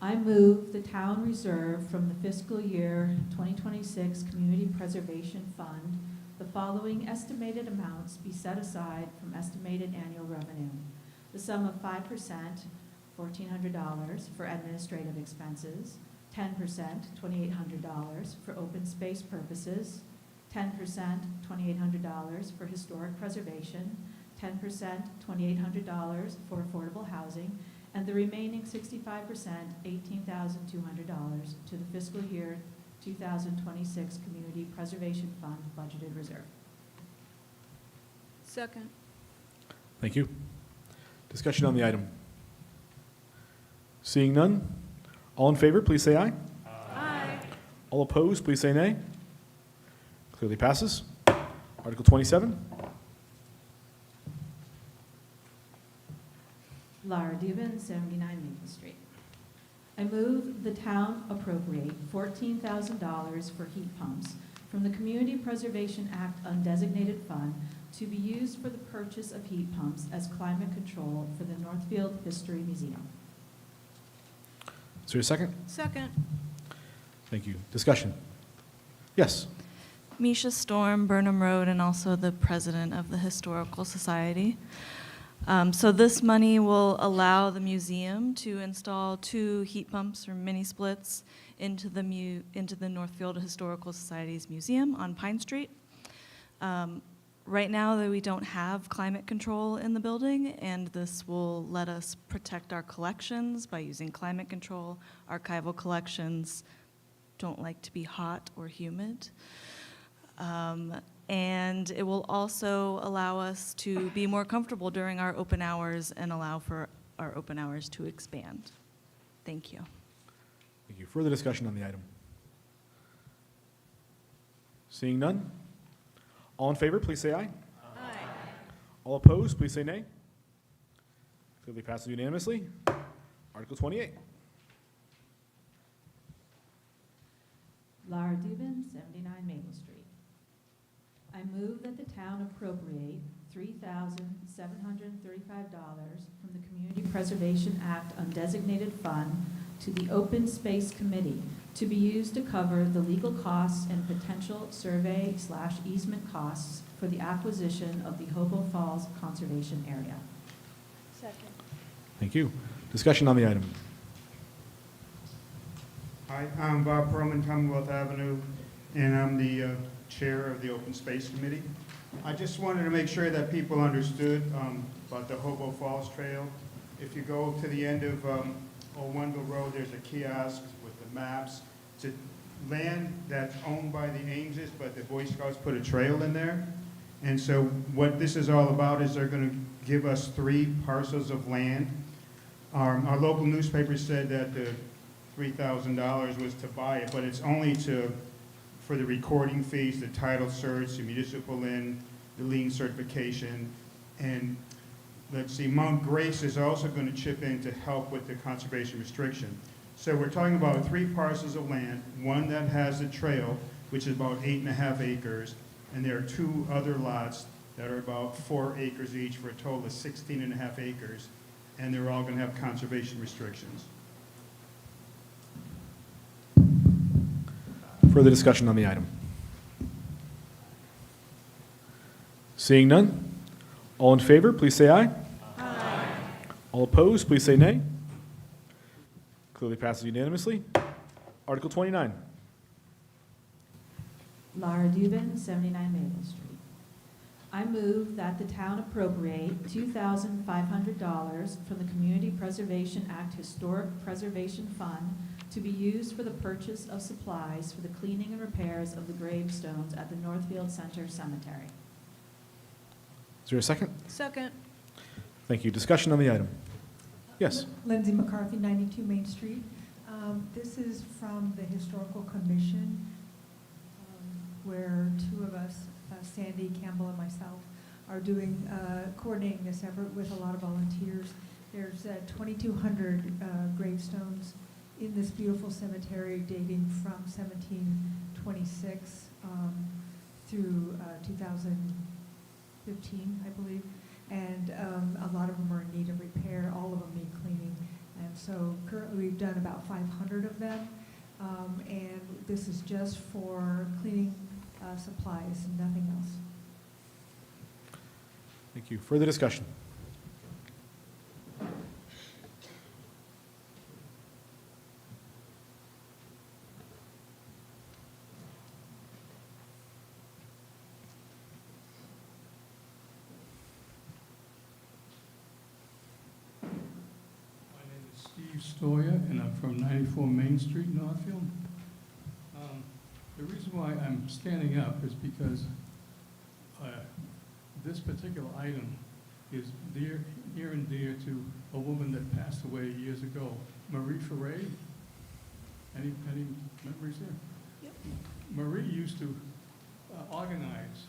I move the town reserve from the fiscal year 2026 Community Preservation Fund the following estimated amounts be set aside from estimated annual revenue. The sum of 5%, $1,400 for administrative expenses, 10%, $2,800 for open space purposes, 10%, $2,800 for historic preservation, 10%, $2,800 for affordable housing, and the remaining 65%, $18,200 to the fiscal year 2026 Community Preservation Fund budgeted reserve. Second. Thank you. Discussion on the item. Seeing none? All in favor, please say aye. Aye. All opposed, please say nay. Clearly passes. Article 27. Laura Dubin, 79 Maple Street. I move the town appropriate $14,000 for heat pumps from the Community Preservation Act undesignated fund to be used for the purchase of heat pumps as climate control for the Northfield History Museum. Is there a second? Second. Thank you. Discussion. Yes. Misha Storm, Burnham Road, and also the president of the Historical Society. So this money will allow the museum to install 2 heat pumps or mini splits into the Northfield Historical Society's museum on Pine Street. Right now, we don't have climate control in the building, and this will let us protect our collections by using climate control. Archival collections don't like to be hot or humid. And it will also allow us to be more comfortable during our open hours and allow for our open hours to expand. Thank you. Thank you. Further discussion on the item. Seeing none? All in favor, please say aye. Aye. All opposed, please say nay. Clearly passes unanimously. Article 28. Laura Dubin, 79 Maple Street. I move that the town appropriate $3,735 from the Community Preservation Act undesignated fund to the Open Space Committee to be used to cover the legal costs and potential survey/easement costs for the acquisition of the Hobo Falls Conservation Area. Second. Thank you. Discussion on the item. Hi, I'm Bob Perlman, Commonwealth Avenue, and I'm the chair of the Open Space Committee. I just wanted to make sure that people understood about the Hobo Falls Trail. If you go to the end of Old Wendell Road, there's a kiosk with the maps. It's land that's owned by the Ameses, but the Boy Scouts put a trail in there. And so what this is all about is they're going to give us 3 parcels of land. Our local newspaper said that the $3,000 was to buy it, but it's only for the recording fees, the title search, the municipal lien, the lien certification, and let's see, Mount Grace is also going to chip in to help with the conservation restriction. So we're talking about 3 parcels of land, one that has a trail, which is about 8.5 acres, and there are 2 other lots that are about 4 acres each for a total of 16.5 acres, and they're all going to have conservation restrictions. Further discussion on the item? Seeing none? All in favor, please say aye. Aye. All opposed, please say nay. Clearly passes unanimously. Article 29. Laura Dubin, 79 Maple Street. I move that the town appropriate $2,500 from the Community Preservation Act Historic Preservation Fund to be used for the purchase of supplies for the cleaning and repairs of the gravestones at the Northfield Center Cemetery. Is there a second? Second. Thank you. Discussion on the item? Yes. Lindsay McCarthy, 92 Main Street. This is from the Historical Commission, where 2 of us, Sandy Campbell and myself, are coordinating this effort with a lot of volunteers. There's 2,200 gravestones in this beautiful cemetery dating from 1726 through 2015, I believe. And a lot of them are in need of repair. All of them need cleaning. And so currently we've done about 500 of them. And this is just for cleaning supplies, nothing else. Thank you. Further discussion? Stoya, and I'm from 94 Main Street, Northfield. The reason why I'm standing up is because this particular item is near and dear to a woman that passed away years ago, Marie Ferre. Any memories there? Yep. Marie used to organize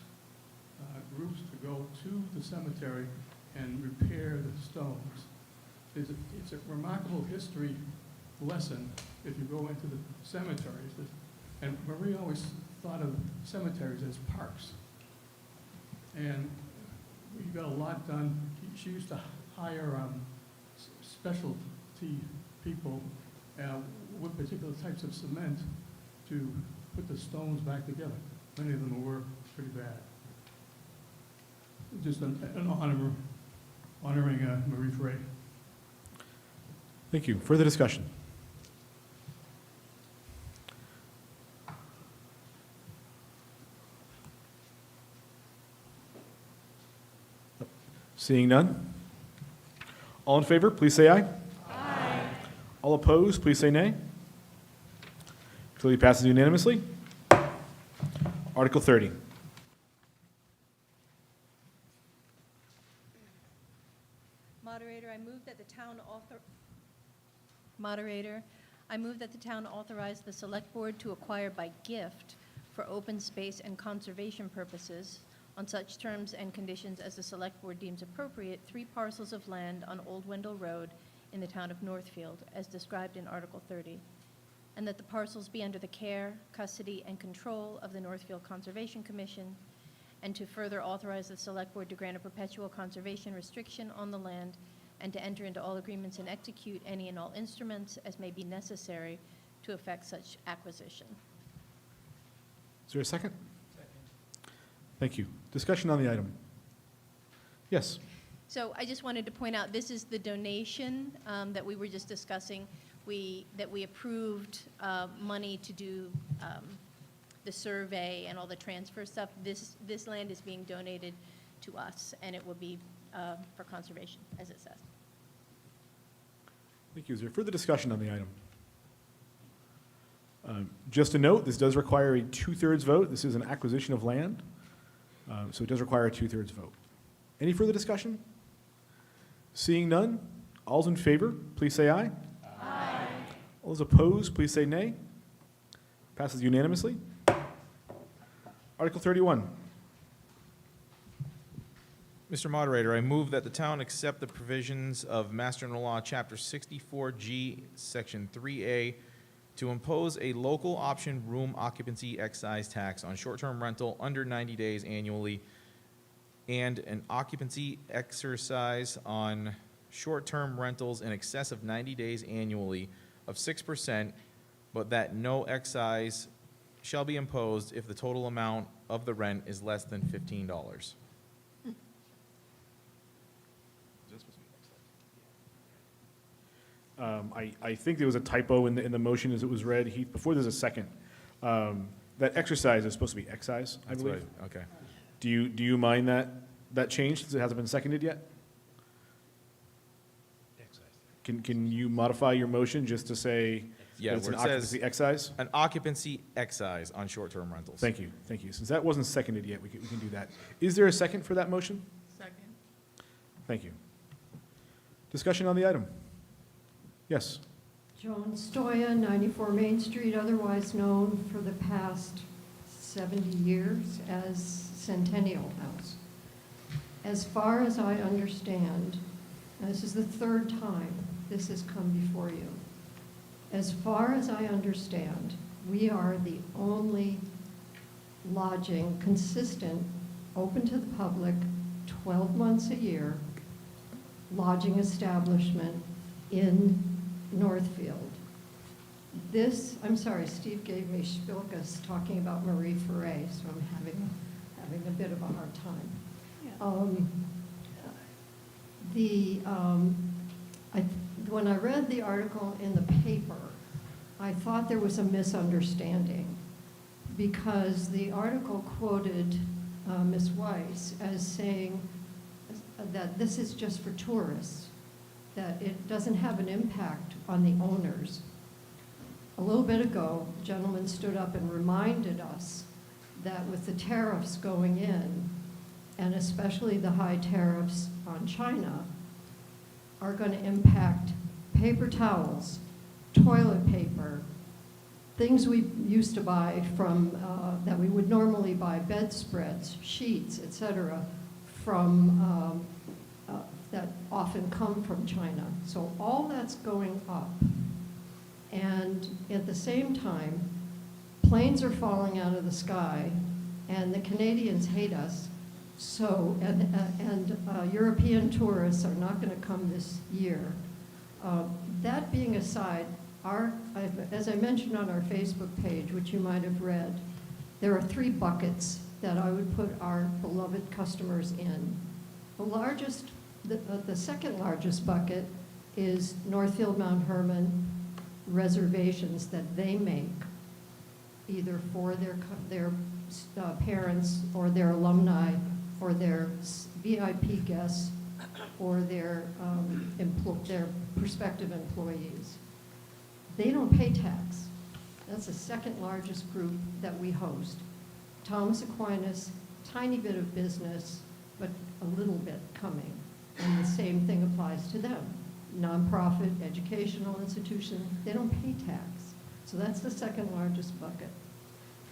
groups to go to the cemetery and repair the stones. It's a remarkable history lesson if you go into the cemeteries. And Marie always thought of cemeteries as parks. And we got a lot done. She used to hire specialty people with particular types of cement to put the stones back together. Many of them were pretty bad. Just an honoring Marie Ferre. Thank you. Further discussion? Seeing none? All in favor, please say aye. Aye. All opposed, please say nay. Clearly passes unanimously. Article 30. Moderator, I move that the town authorize the Select Board to acquire by gift for open space and conservation purposes, on such terms and conditions as the Select Board deems appropriate, 3 parcels of land on Old Wendell Road in the town of Northfield, as described in Article 30, and that the parcels be under the care, custody, and control of the Northfield Conservation Commission, and to further authorize the Select Board to grant a perpetual conservation restriction on the land and to enter into all agreements and execute any and all instruments as may be necessary to effect such acquisition. Is there a second? Second. Thank you. Discussion on the item? Yes. So I just wanted to point out, this is the donation that we were just discussing. That we approved money to do the survey and all the transfer stuff. This land is being donated to us, and it will be for conservation, as it says. Thank you. Is there further discussion on the item? Just a note, this does require a 2/3 vote. This is an acquisition of land, so it does require a 2/3 vote. Any further discussion? Seeing none, all's in favor, please say aye. Aye. All those opposed, please say nay. Passes unanimously. Article 31. Mr. Moderator, I move that the town accept the provisions of Mass General Law, Chapter 64G, Section 3A, to impose a local option room occupancy excise tax on short-term rental under 90 days annually, and an occupancy exercise on short-term rentals in excess of 90 days annually of 6%, but that no excise shall be imposed if the total amount of the rent is less than $15. I think there was a typo in the motion as it was read. Heath, before there's a second, that exercise is supposed to be excise, I That's believe. right, okay. Do you mind that change, since it hasn't been seconded yet? Can you modify your motion just to say Yeah, that it's where an it says occupancy excise? an occupancy excise on short-term rentals. Thank you, thank you. Since that wasn't seconded yet, we can do that. Is there a second for that motion? Second. Thank you. Discussion on the item? Yes. Joan Stoya, 94 Main Street, otherwise known for the past 70 years as Centennial House. As far as I understand, and this is the third time this has come before you, as far as I understand, we are the only lodging consistent, open to the public, 12 months a year, lodging establishment in Northfield. This, I'm sorry, Steve gave me Spilkus talking about Marie Ferré, so I'm having a bit of a hard time. When I read the article in the paper, I thought there was a misunderstanding because the article quoted Ms. Weiss as saying that this is just for tourists, that it doesn't have an impact on the owners. A little bit ago, a gentleman stood up and reminded us that with the tariffs going in, and especially the high tariffs on China, are going to impact paper towels, toilet paper, things we used to buy from, that we would normally buy, bedspreads, sheets, etc., from that often come from China. So all that's going up. And at the same time, planes are falling out of the sky, and the Canadians hate us. So, and European tourists are not going to come this year. That being aside, as I mentioned on our Facebook page, which you might have read, there are 3 buckets that I would put our beloved customers in. The second largest bucket is Northfield Mount Herman reservations that they make, either for their parents or their alumni or their VIP guests or their prospective employees. They don't pay tax. That's the second largest group that we host. Thomas Aquinas, tiny bit of business, but a little bit coming. And the same thing applies to them. Nonprofit, educational institution, they don't pay tax. So that's the second largest bucket.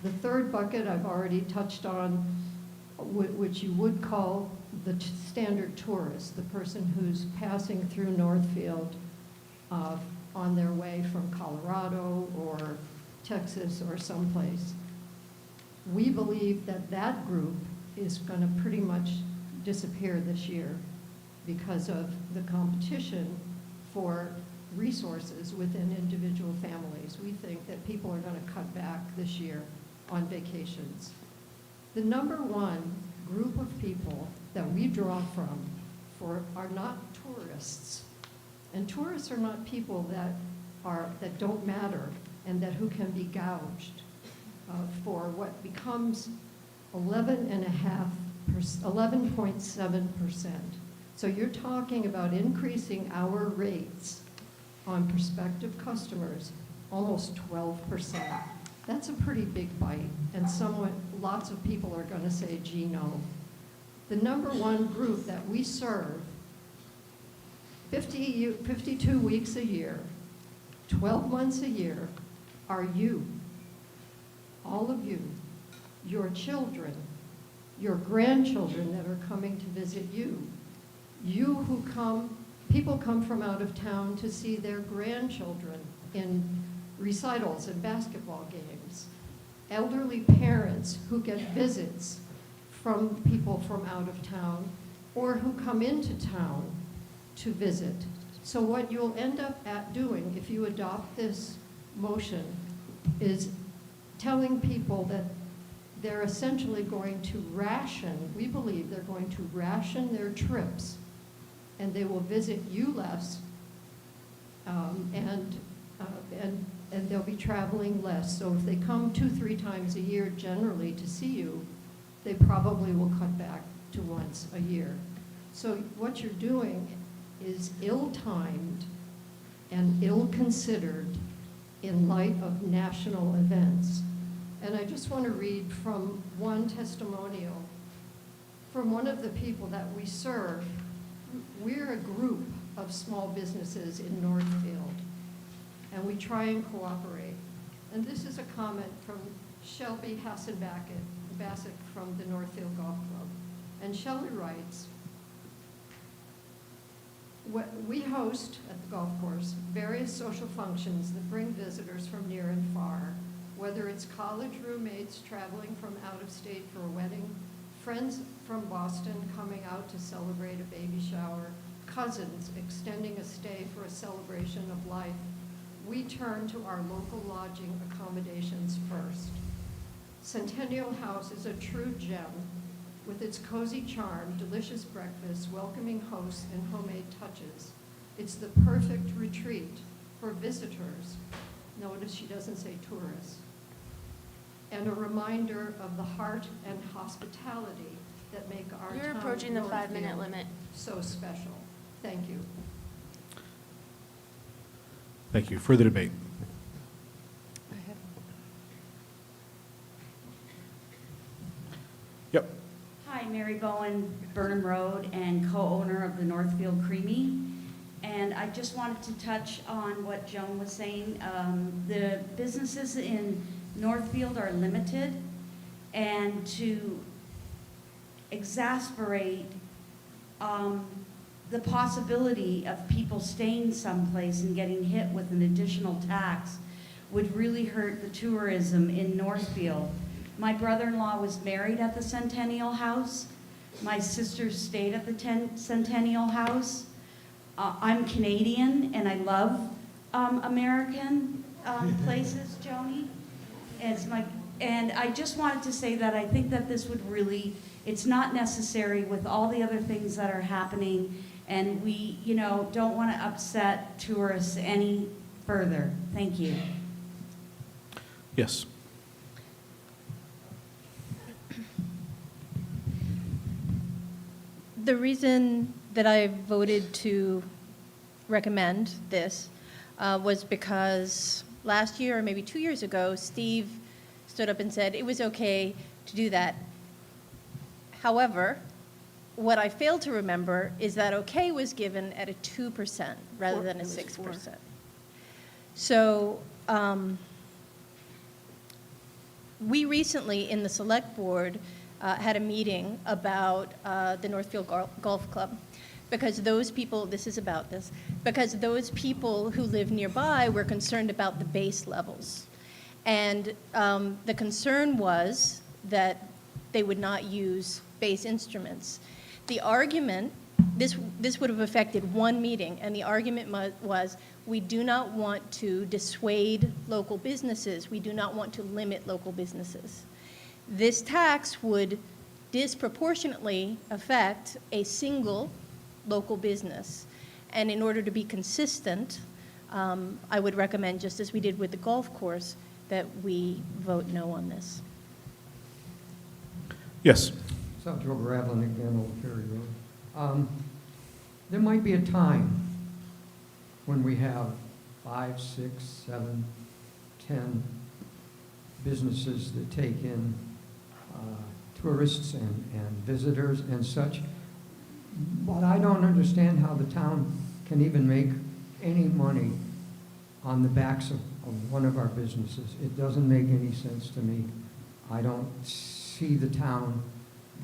The third bucket I've already touched on, which you would call the standard tourist, the person who's passing through Northfield on their way from Colorado or Texas or someplace. We believe that that group is going to pretty much disappear this year because of the competition for resources within individual families. We think that people are going to cut back this year on vacations. The number one group of people that we draw from are not tourists. And tourists are not people that don't matter and who can be gouged for what becomes 11.7%. So you're talking about increasing our rates on prospective customers almost 12%. That's a pretty big bite, and lots of people are going to say, gee, no. The number one group that we serve 52 weeks a year, 12 months a year, are you. All of you, your children, your grandchildren that are coming to visit you. You who come, people come from out of town to see their grandchildren in recitals and basketball games. Elderly parents who get visits from people from out of town or who come into town to visit. So what you'll end up doing if you adopt this motion is telling people that they're essentially going to ration, we believe they're going to ration their trips, and they will visit you less, and they'll be traveling less. So if they come 2-3 times a year generally to see you, they probably will cut back to once a year. So what you're doing is ill-timed and ill-considered in light of national events. And I just want to read from one testimonial from one of the people that we serve. We're a group of small businesses in Northfield, and we try and cooperate. And this is a comment from Shelby Bassett from the Northfield Golf Club. And Shelby writes, we host at the golf course various social functions that bring visitors from near and far, whether it's college roommates traveling from out of state for a wedding, friends from Boston coming out to celebrate a baby shower, cousins extending a stay for a celebration of life. We turn to our local lodging accommodations first. Centennial House is a true gem with its cozy charm, delicious breakfast, welcoming hosts, and homemade touches. It's the perfect retreat for visitors. Notice she doesn't say tourists. And a reminder of the heart and hospitality that make our You're town approaching the Northfield 5-minute limit. so special. Thank you. Thank you. Further debate? Yep. Hi, Mary Bowen, Burnham Road, and co-owner of the Northfield Creamy. And I just wanted to touch on what Joan was saying. The businesses in Northfield are limited, and to exasperate the possibility of people staying someplace and getting hit with an additional tax would really hurt the tourism in Northfield. My brother-in-law was married at the Centennial House. My sister stayed at the Centennial House. I'm Canadian, and I love American places, Joni. And I just wanted to say that I think that this would really, it's not necessary with all the other things that are happening, and we, don't want to upset tourists any further. Thank you. Yes. The reason that I voted to recommend this was because last year, or maybe 2 years ago, Steve stood up and said it was okay to do that. However, what I failed to remember is that okay was given at a 2% rather than a 6%. So we recently, in the select board, had a meeting about the Northfield Golf Club, because those people, because those people who live nearby were concerned about the base levels. And the concern was that they would not use base instruments. The argument, this would have affected one meeting, and the argument was, we do not want to dissuade local businesses. We do not want to limit local businesses. This tax would disproportionately affect a single local business. And in order to be consistent, I would recommend, just as we did with the golf course, that we vote no on this. Yes. South Joe Gravlin again, Old Ferry Road. There might be a time when we have 5, 6, 7 10 businesses that take in tourists and visitors and such. But I don't understand how the town can even make any money on the backs of one of our businesses. It doesn't make any sense to me. I don't see the town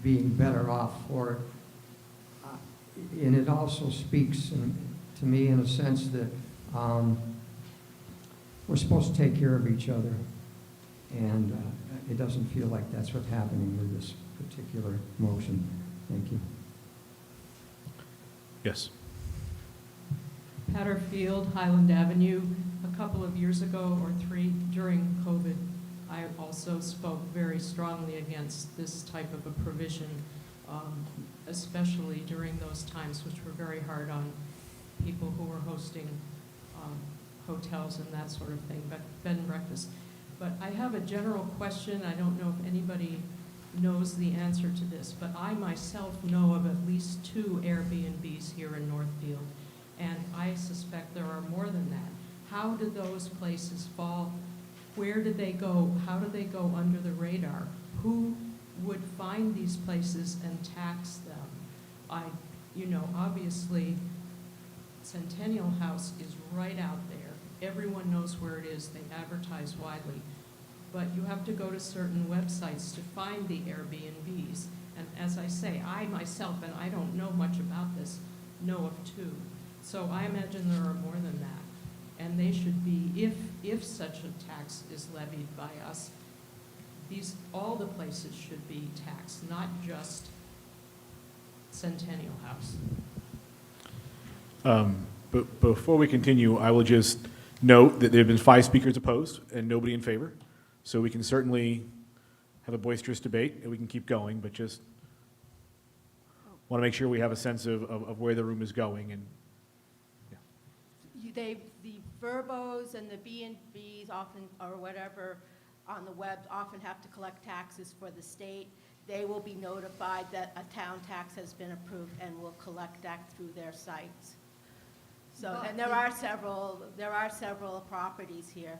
being better off for it. And it also speaks to me in a sense that we're supposed to take care of each other. And it doesn't feel like that's what's happening with this particular motion. Thank you. Yes. Patterfield, Highland Avenue, a couple of years ago or 3 during COVID, I also spoke very strongly against this type of a provision, especially during those times, which were very hard on people who were hosting hotels and that sort of thing, but bed and breakfast. But I have a general question. I don't know if anybody knows the answer to this, but I myself know of at least 2 Airbnbs here in Northfield, and I suspect there are more than that. How did those places fall? Where did they go? How did they go under the radar? Who would find these places and tax them? Obviously, Centennial House is right out there. Everyone knows where it is. They advertise widely. But you have to go to certain websites to find the Airbnbs. And as I say, I myself, and I don't know much about this, know of 2. So I imagine there are more than that. And they should be, if such a tax is levied by us, all the places should be taxed, not just Centennial House. But before we continue, I will just note that there have been 5 speakers opposed and nobody in favor. So we can certainly have a boisterous debate and we can keep going, but just want to make sure we have a sense of where the room is going. And The Verbos and the B&Bs often, or whatever, on the web often have to collect taxes for the state. They will be notified that a town tax has been approved and will collect that through their sites. So, and there are several properties here.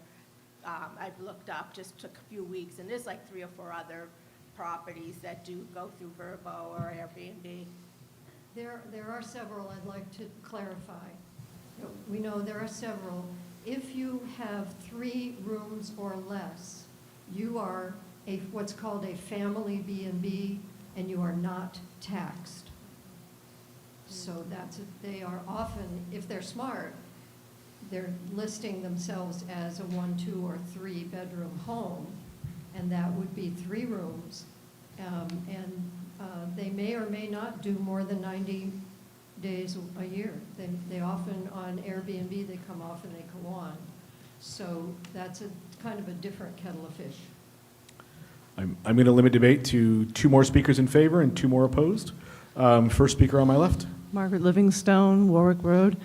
I've looked up, just took a few weeks, and there's like 3 or 4 other properties that do go through Verbo or Airbnb. There are several I'd like to clarify. We know there are several. If you have 3 rooms or less, you are what's called a family B&B, and you are not taxed. So they are often, if they're smart, they're listing themselves as a 1, 2, or 3 bedroom home, and that would be 3 rooms. They may or may not do more than 90 days a year. They often, on Airbnb, they come off and they go on. So that's a kind of a different kettle of fish. I'm going to limit debate to 2 more speakers in favor and 2 more opposed. First speaker on my left. Margaret Livingstone, Warwick Road.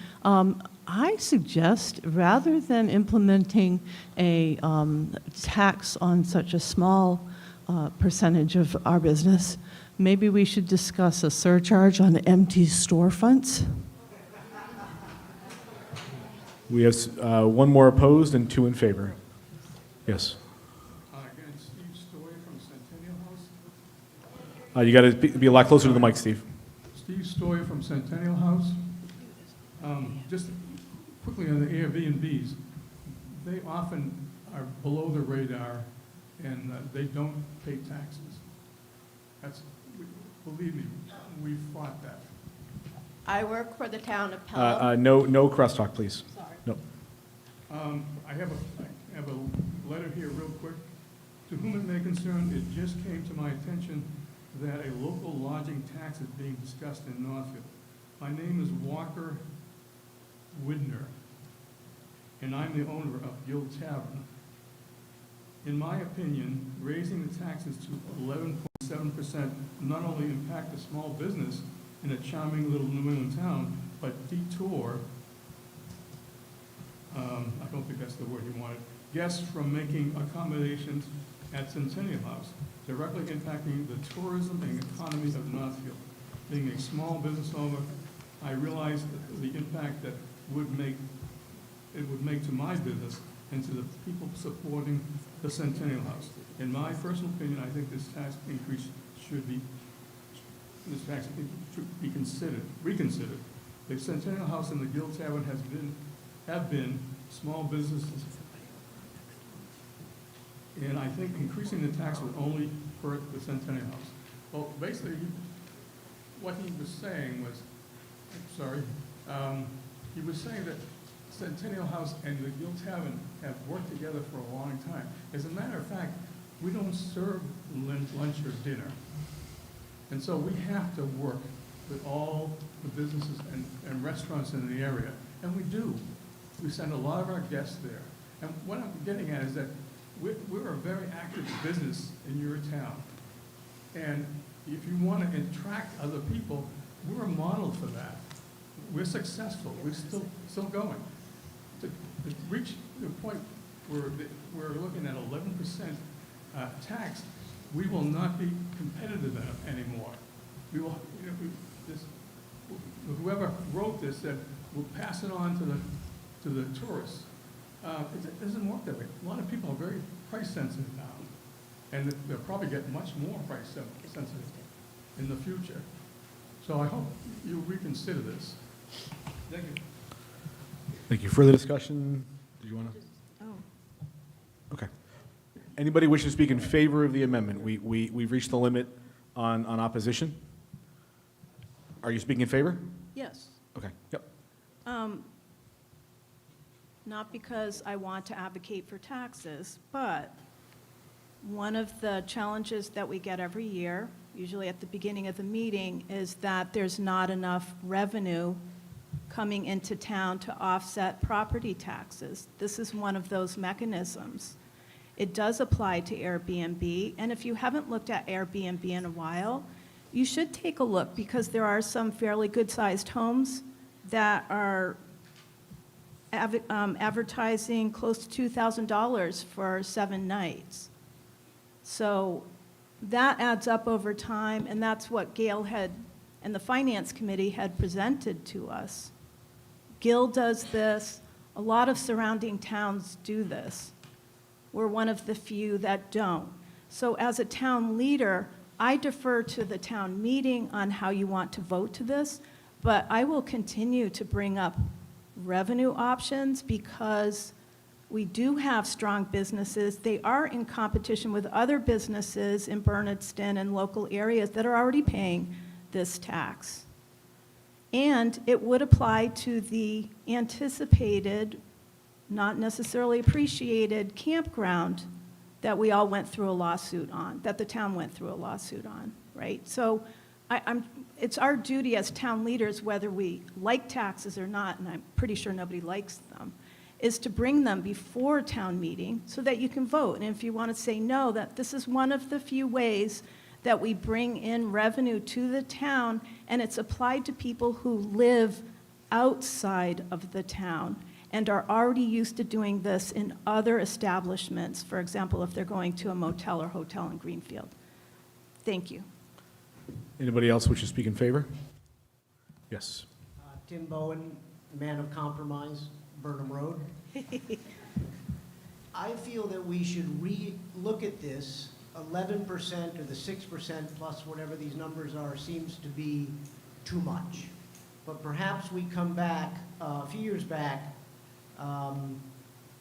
I suggest, rather than implementing a tax on such a small percentage of our business, maybe we should discuss a surcharge on empty storefronts. We have 1 more opposed and 2 in favor. Yes. Again, Steve Story from Centennial House. You got to be a lot closer to the mic, Steve. Steve Story from Centennial House. Just quickly on the Airbnbs, they often are below the radar and they don't pay taxes. Believe me, we fought that. I work for the town of Pelham. No crosstalk, please. Sorry. No. I have a letter here real quick. To whom it may concern, it just came to my attention that a local lodging tax is being discussed in Northfield. My name is Walker Widner, and I'm the owner of Guild Tavern. In my opinion, raising the taxes to 11.7% not only impact a small business in a charming little New England town, but detour, I don't think that's the word he wanted, guests from making accommodations at Centennial House, directly impacting the tourism and economy of Northfield. Being a small business owner, I realize the impact that it would make to my business, and to the people supporting the Centennial House. In my personal opinion, I think this tax increase should be reconsidered. The Centennial House and the Guild Tavern have been small businesses. And I think increasing the tax would only hurt the Centennial House. Well, basically, what he was saying was, he was saying that Centennial House and the Guild Tavern have worked together for a long time. As a matter of fact, we don't serve lunch or dinner. And so we have to work with all the businesses and restaurants in the area. And we do. We send a lot of our guests there. And what I'm getting at is that we're a very active business in your town. And if you want to attract other people, we're a model for that. We're successful. We're still going. To reach the point where we're looking at 11% tax, we will not be competitive anymore. We will, whoever wrote this said, we'll pass it on to the tourists. It doesn't work that way. A lot of people are very price sensitive now, and they'll probably get much more price sensitive in the future. So I hope you reconsider this. Thank you. Thank you. Further discussion? Did you want to? Oh. Okay. Anybody wishing to speak in favor of the amendment? We've reached the limit on opposition. Are you speaking in favor? Yes. Okay. Yep. Not because I want to advocate for taxes, but one of the challenges that we get every year, usually at the beginning of the meeting, is that there's not enough revenue coming into town to offset property taxes. This is one of those mechanisms. It does apply to Airbnb, and if you haven't looked at Airbnb in a while, you should take a look, because there are some fairly good-sized homes that are advertising close to $2,000 for 7 nights. So that adds up over time, and that's what Gail had, and the Finance Committee had presented to us. Gill does this. A lot of surrounding towns do this. We're one of the few that don't. So as a town leader, I defer to the town meeting on how you want to vote to this, but I will continue to bring up revenue options, because we do have strong businesses. They are in competition with other businesses in Bernardston and local areas that are already paying this tax. And it would apply to the anticipated, not necessarily appreciated campground that we all went through a lawsuit on, that the town went through a lawsuit on, right? So it's our duty as town leaders, whether we like taxes or not, and I'm pretty sure nobody likes them, is to bring them before town meeting so that you can vote. And if you want to say no, that this is one of the few ways that we bring in revenue to the town, and it's applied to people who live outside of the town and are already used to doing this in other establishments, for example, if they're going to a motel or hotel in Greenfield. Thank you. Anybody else wish to speak in favor? Yes. Tim Bowen, man of compromise, Burnham Road. I feel that we should re-look at this. 11% or the 6% plus whatever these numbers are seems to be too much. But perhaps we come back, a few years back,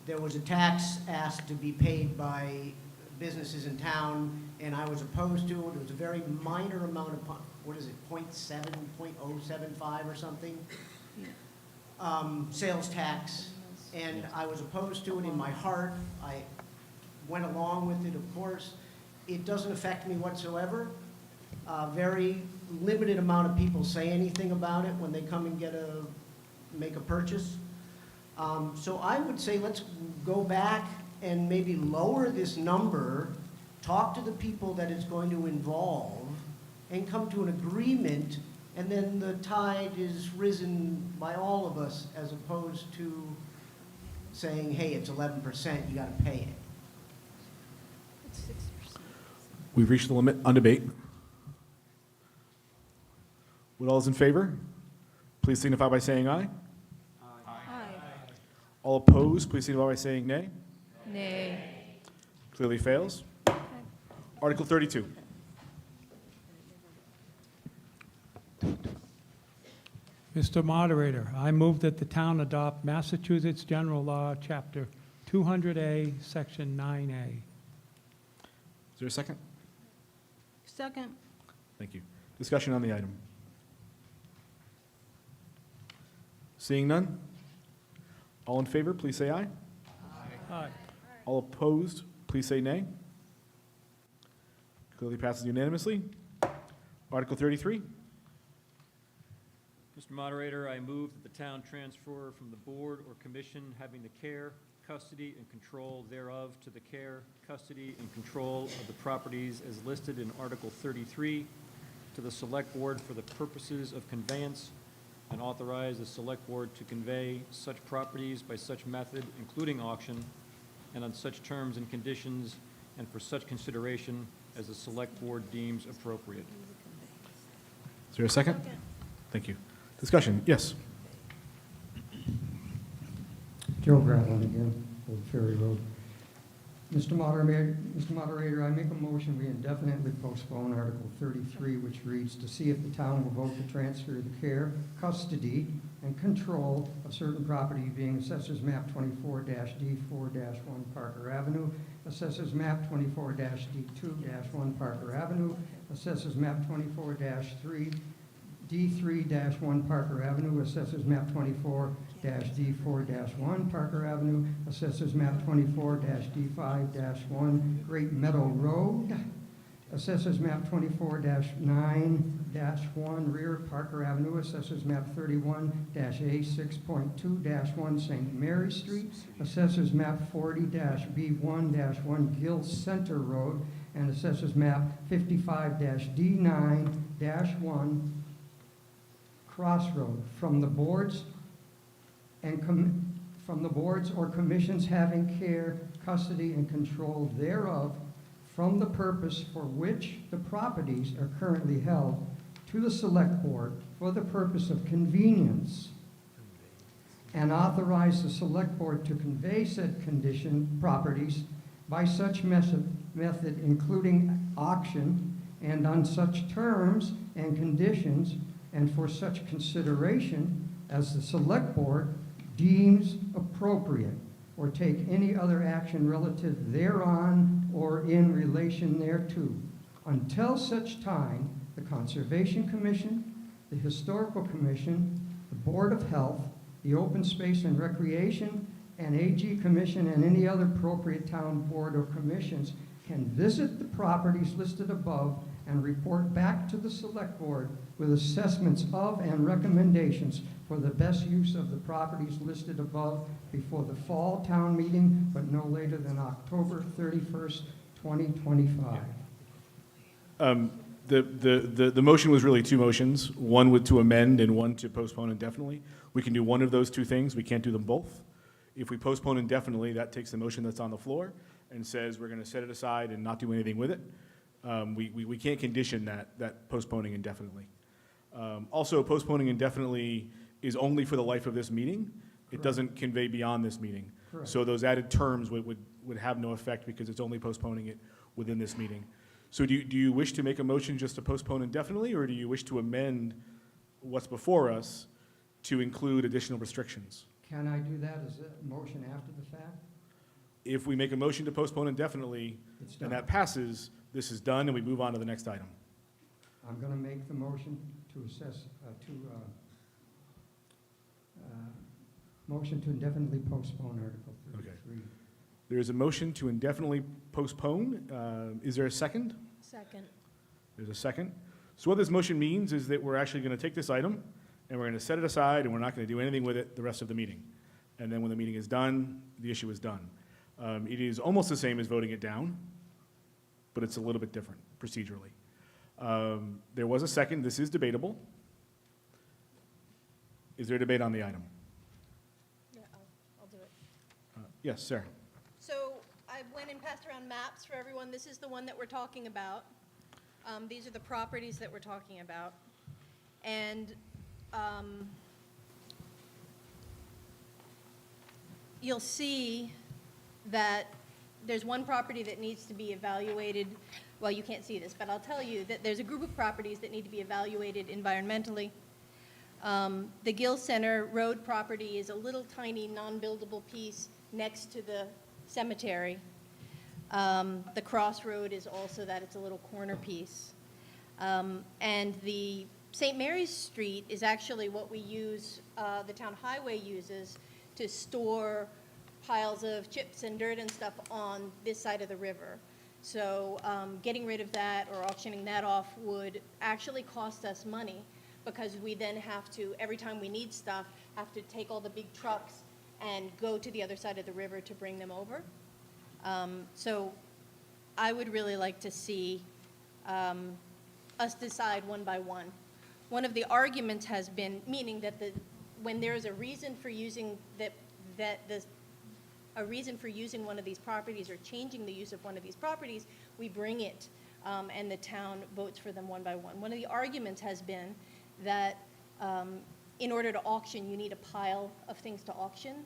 there was a tax asked to be paid by businesses in town, and I was opposed to it. It was a very minor amount of, what is it, 0.7, 0.075 or something? Sales tax, and I was opposed to it in my heart. I went along with it, of course. It doesn't affect me whatsoever. Very limited amount of people say anything about it when they come and make a purchase. So I would say let's go back and maybe lower this number, talk to the people that it's going to involve, and come to an agreement, and then the tide is risen by all of us, as opposed to saying, hey, it's 11%, you got to pay it. It's 6%. We've reached the limit on debate. Would all those in favor please signify by saying aye? Aye. All opposed, please signify by saying nay. Nay. Clearly fails. Article 32. Mr. Moderator, I move that the town adopt Massachusetts General Law, Chapter 200A, Section 9A. Is there a second? Second. Thank you. Discussion on the item. Seeing none? All in favor, please say aye. Aye. All opposed, please say nay. Clearly passes unanimously. Article 33. Mr. Moderator, I move that the town transfer from the board or commission having the care, custody, and control thereof to the care, custody, and control of the properties as listed in Article 33 to the Select Board for the purposes of conveyance, and authorize the Select Board to convey such properties by such method, including auction, and on such terms and conditions, and for such consideration as the Select Board deems appropriate. Is there a second? Thank you. Discussion, yes. Joe Gratlin again, Old Ferry Road. Mr. Moderator, I make a motion we indefinitely postpone Article 33, which reads, to see if the town will vote to transfer the care, custody, and control of certain property being Assessors Map 24-D4-1 Parker Avenue, Assessors Map 24-D2-1 Parker Avenue, Assessors Map 24-3 D3-1 Parker Avenue, Assessors Map 24-D4-1 Parker Avenue, Assessors Map 24-D5-1 Great Meadow Road, Assessors Map 24-9-1 Rear Parker Avenue, Assessors Map 31-A6.2-1 St. Mary Street, Assessors Map 40-B1-1 Gill Center Road, and Assessors Map 55-D9-1 Crossroad from the boards or commissions having care, custody, and control thereof from the purpose for which the properties are currently held to the Select Board for the purpose of convenience, and authorize the Select Board to convey said properties by such method, including auction, and on such terms and conditions, and for such consideration as the Select Board deems appropriate, or take any other action relative thereon or in relation thereto, until such time the Conservation Commission, the Historical Commission, the Board of Health, the Open Space and Recreation, and AG Commission, and any other appropriate town board or commissions can visit the properties listed above and report back to the Select Board with assessments of and recommendations for the best use of the properties listed above before the fall town meeting, but no later than October 31st, 2025. The motion was really two motions, one to amend and one to postpone indefinitely. We can do one of those two things. We can't do them both. If we postpone indefinitely, that takes the motion that's on the floor and says we're going to set it aside and not do anything with it. We can't condition that postponing indefinitely. Also, postponing indefinitely is only for the life of this meeting. It doesn't convey beyond this meeting. Correct. So those added terms would have no effect because it's only postponing it within this meeting. So do you wish to make a motion just to postpone indefinitely, or do you wish to amend what's before us to include additional restrictions? Can I do that as a motion after the fact? If we make a motion to postpone indefinitely It's and done. that passes, this is done and we move on to the next item. I'm going to make the motion to motion to indefinitely postpone Article 33. There is a motion to indefinitely postpone. Is there a second? Second. There's a second. So what this motion means is that we're actually going to take this item and we're going to set it aside and we're not going to do anything with it the rest of the meeting. And then when the meeting is done, the issue is done. It is almost the same as voting it down, but it's a little bit different procedurally. There was a second. This is debatable. Is there a debate on the item? Yeah, I'll do it. Yes, Sarah. So I went and passed around maps for everyone. This is the one that we're talking about. These are the properties that we're talking about. And you'll see that there's one property that needs to be evaluated. Well, you can't see this, but I'll tell you that there's a group of properties that need to be evaluated environmentally. The Gill Center Road property is a little tiny non-buildable piece next to the cemetery. The Crossroad is also that, it's a little corner piece. And the St. Mary's Street is actually what we use, the town highway uses to store piles of chips and dirt and stuff on this side of the river. So getting rid of that or auctioning that off would actually cost us money, because we then have to, every time we need stuff, have to take all the big trucks and go to the other side of the river to bring them over. So I would really like to see us decide one by one. One of the arguments has been, meaning that when there's a reason for using a reason for using one of these properties or changing the use of one of these properties, we bring it and the town votes for them one by one. One of the arguments has been that in order to auction, you need a pile of things to auction,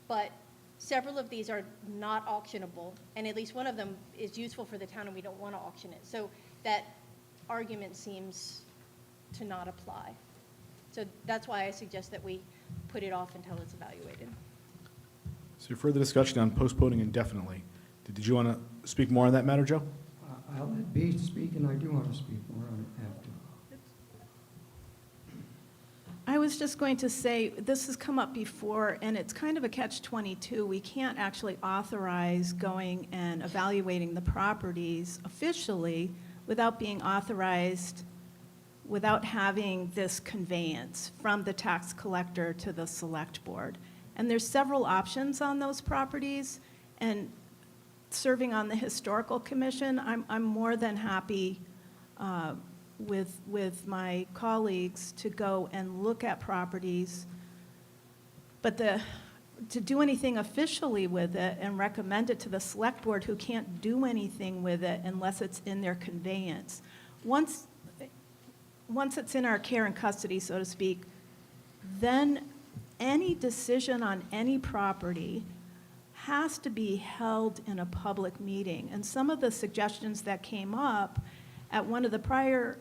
but several of these are not auctionable, and at least one of them is useful for the town and we don't want to auction it. So that argument seems to not apply. So that's why I suggest that we put it off until it's evaluated. So further discussion on postponing indefinitely. Did you want to speak more on that matter, Joe? I'll let B speak, and I do want to speak more on it after. I was just going to say, this has come up before, and it's kind of a catch-22. We can't actually authorize going and evaluating the properties officially without being authorized, without having this conveyance from the tax collector to the select board. And there's several options on those properties, and serving on the historical commission, I'm more than happy with my colleagues to go and look at properties. But to do anything officially with it and recommend it to the select board, who can't do anything with it unless it's in their conveyance. Once it's in our care and custody, so to speak, then any decision on any property has to be held in a public meeting. And some of the suggestions that came up at one of the prior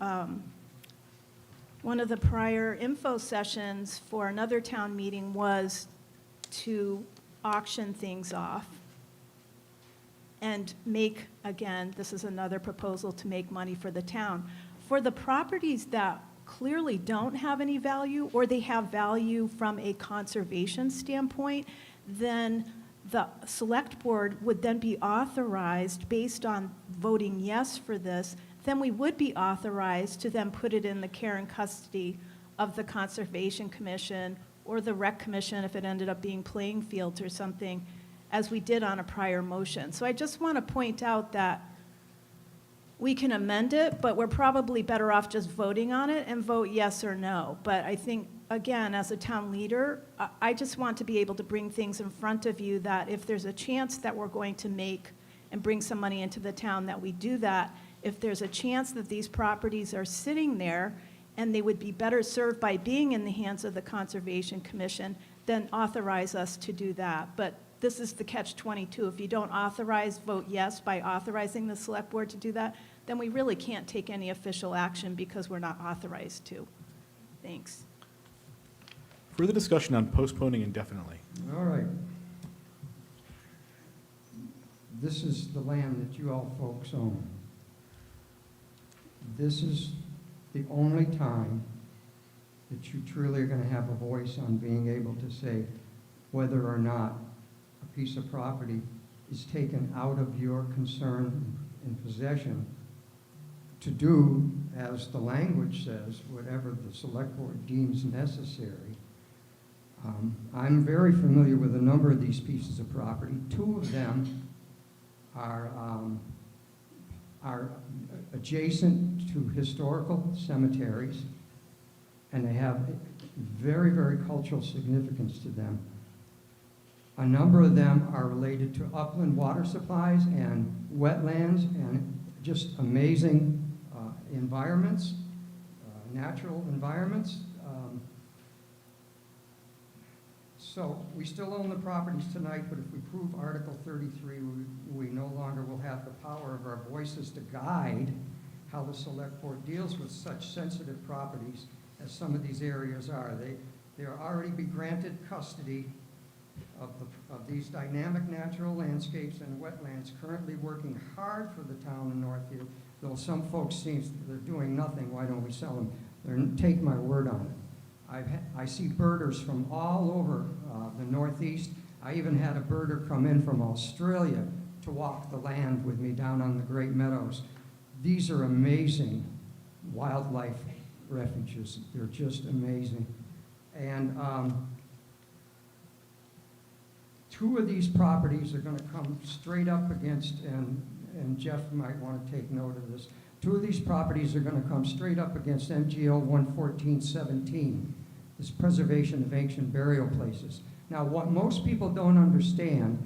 info sessions for another town meeting was to auction things off and make, again, this is another proposal to make money for the town. For the properties that clearly don't have any value, or they have value from a conservation standpoint, then the select board would then be authorized, based on voting yes for this, then we would be authorized to then put it in the care and custody of the Conservation Commission or the Rec Commission if it ended up being playing fields or something, as we did on a prior motion. So I just want to point out that we can amend it, but we're probably better off just voting on it and vote yes or no. But I think, again, as a town leader, I just want to be able to bring things in front of you that if there's a chance that we're going to make and bring some money into the town, that we do that. If there's a chance that these properties are sitting there and they would be better served by being in the hands of the Conservation Commission, then authorize us to do that. But this is the catch-22. If you don't authorize, vote yes by authorizing the select board to do that, then we really can't take any official action because we're not authorized to. Thanks. Further discussion on postponing indefinitely. All right. This is the land that you all folks own. This is the only time that you truly are going to have a voice on being able to say whether or not a piece of property is taken out of your concern and possession to do, as the language says, whatever the select board deems necessary. I'm very familiar with a number of these pieces of property. Two of them are adjacent to historical cemeteries, and they have very, very cultural significance to them. A number of them are related to upland water supplies and wetlands and just amazing environments, natural environments. So we still own the properties tonight, but if we prove Article 33, we no longer will have the power of our voices to guide how the select board deals with such sensitive properties as some of these areas are. They are already be granted custody of these dynamic natural landscapes and wetlands, currently working hard for the town of Northfield, though some folks seem they're doing nothing. Why don't we sell them? Take my word on it. I see birders from all over the Northeast. I even had a birder come in from Australia to walk the land with me down on the Great Meadows. These are amazing wildlife refuges. They're just amazing. And two of these properties are going to come straight up against, and Jeff might want to take note of this, two of these properties are going to come straight up against MGL 11417, this preservation of ancient burial places. Now, what most people don't understand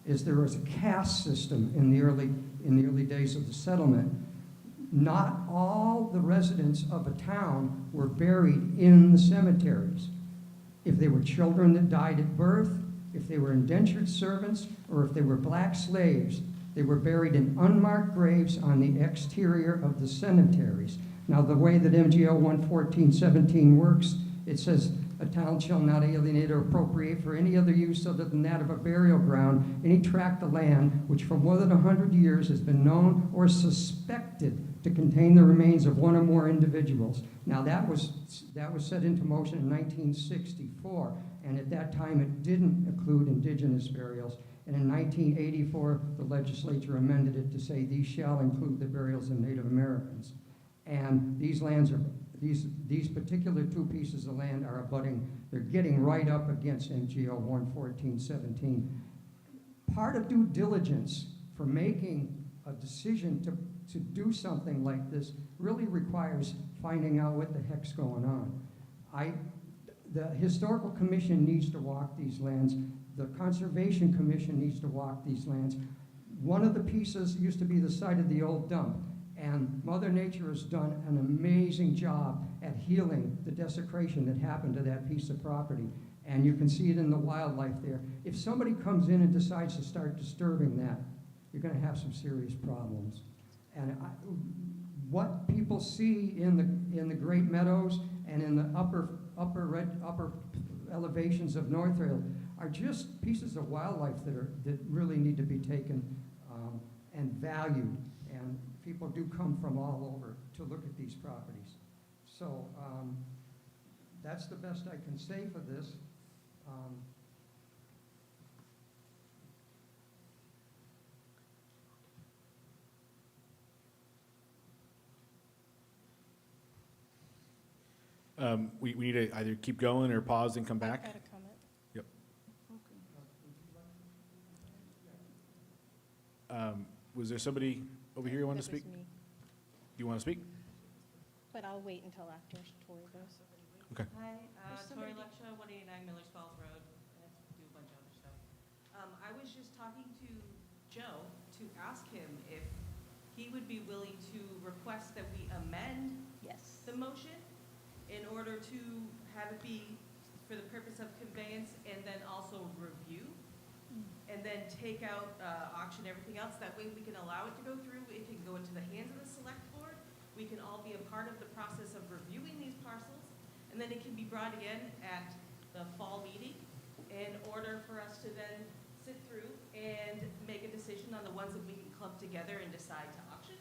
is there was a caste system in the early days of the settlement. Not all the residents of a town were buried in the cemeteries. If they were children that died at birth, if they were indentured servants, or if they were black slaves, they were buried in unmarked graves on the exterior of the cemeteries. Now, the way that MGL 11417 works, it says, a town shall not alienate or appropriate for any other use other than that of a burial ground any tract of land which for more than 100 years has been known or suspected to contain the remains of one or more individuals. Now, that was set into motion in 1964, and at that time it didn't include indigenous burials. And in 1984, the legislature amended it to say these shall include the burials of Native Americans. And these lands are, these particular two pieces of land are abutting, they're getting right up against MGL 11417. Part of due diligence for making a decision to do something like this really requires finding out what the heck's going on. The Historical Commission needs to walk these lands. The Conservation Commission needs to walk these lands. One of the pieces used to be the site of the old dump, and Mother Nature has done an amazing job at healing the desecration that happened to that piece of property. And you can see it in the wildlife there. If somebody comes in and decides to start disturbing that, you're going to have some serious problems. And what people see in the Great Meadows and in the upper elevations of Northfield are just pieces of wildlife that really need to be taken and valued. And people do come from all over to look at these properties. So that's the best I can say for this. We need to either keep going or pause and come back. I've got a comment. Yep. Was there somebody over here you wanted to speak? That was me, Do you want to speak? but I'll wait until after Tori goes. Okay. Hi, There's Tori somebody- Leccia, 189 Millers Falls Road. I have to do a bunch of other stuff. I was just talking to Joe to ask him if he would be willing to request that we amend Yes. the motion in order to have it be for the purpose of conveyance and then also review, and then take out, auction, everything else. That way we can allow it to go through, it can go into the hands of the select board. We can all be a part of the process of reviewing these parcels, and then it can be brought again at the fall meeting in order for us to then sit through and make a decision on the ones that we can clump together and decide to auction,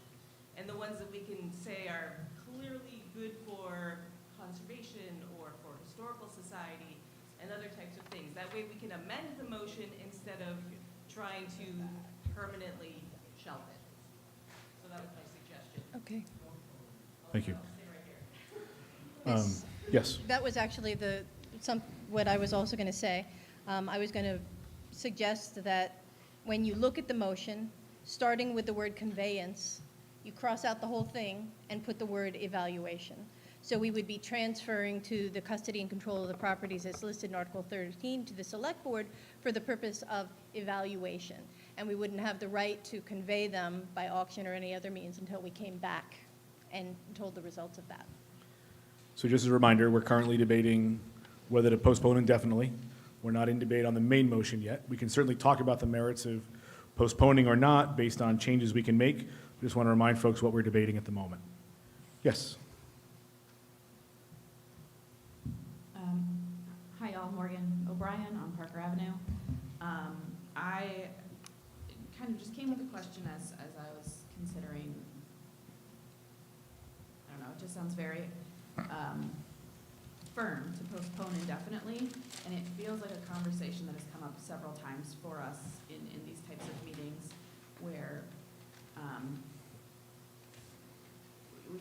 and the ones that we can say are clearly good for conservation or for historical society and other types of things. That way we can amend the motion instead of trying to permanently shelve it. So that was my suggestion. Okay. Thank you. Stay right here. Yes. That was actually what I was also going to say. I was going to suggest that when you look at the motion, starting with the word conveyance, you cross out the whole thing and put the word evaluation. So we would be transferring to the custody and control of the properties as listed in Article 13 to the Select Board for the purpose of evaluation. And we wouldn't have the right to convey them by auction or any other means until we came back and told the results of that. So just as a reminder, we're currently debating whether to postpone indefinitely We're not in debate on the main motion yet. We can certainly talk about the merits of postponing or not based on changes we can make. I just want to remind folks what we're debating at the moment. Yes. Hi, y'all. Morgan O'Brien on Parker Avenue. I kind of just came with a question as I was considering, I don't know, it just sounds very firm to postpone indefinitely, and it feels like a conversation that has come up several times for us in these types of meetings where,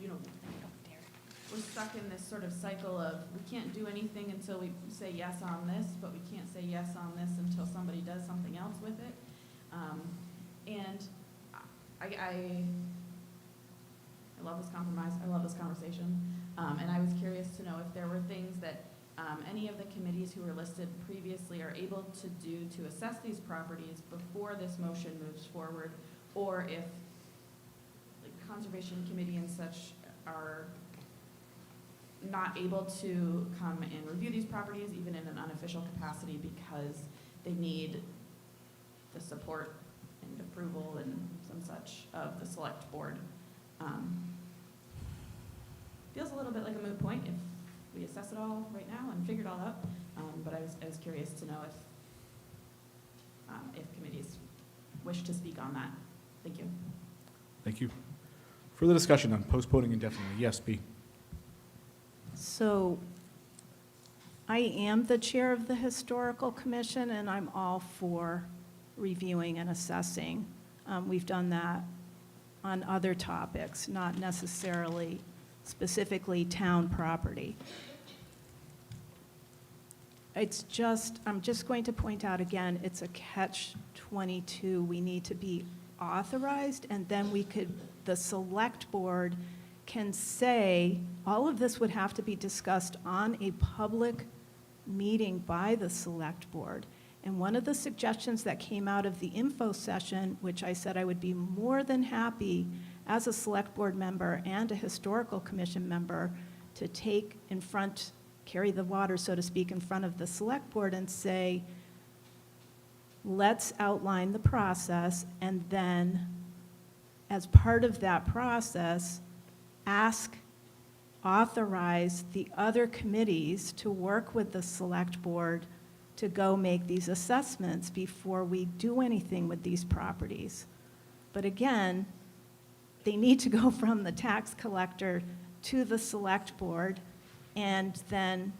you know, we're stuck in this sort of cycle of we can't do anything until we say yes on this, but we can't say yes on this until somebody does something else with it. And I love this compromise. I love this conversation. And I was curious to know if there were things that any of the committees who were listed previously are able to do to assess these properties before this motion moves forward, or if the Conservation Committee and such are not able to come and review these properties even in an unofficial capacity because they need the support and approval and some such of the select board. Feels a little bit like a moot point if we assess it all right now and figure it all out, but I was curious to know if committees wish to speak on that. Thank you. Thank you. Further discussion on postponing indefinitely. Yes, B. So I am the chair of the Historical Commission, and I'm all for reviewing and assessing. We've done that on other topics, not necessarily specifically town property. It's just, I'm just going to point out again, it's a catch-22. We need to be authorized, and then the select board can say, all of this would have to be discussed on a public meeting by the select board. And one of the suggestions that came out of the info session, which I said I would be more than happy as a select board member and a historical commission member to take carry the water, so to speak, in front of the select board and say, let's outline the process, and then as part of that process, authorize the other committees to work with the select board to go make these assessments before we do anything with these properties. But again, they need to go from the tax collector to the select board and then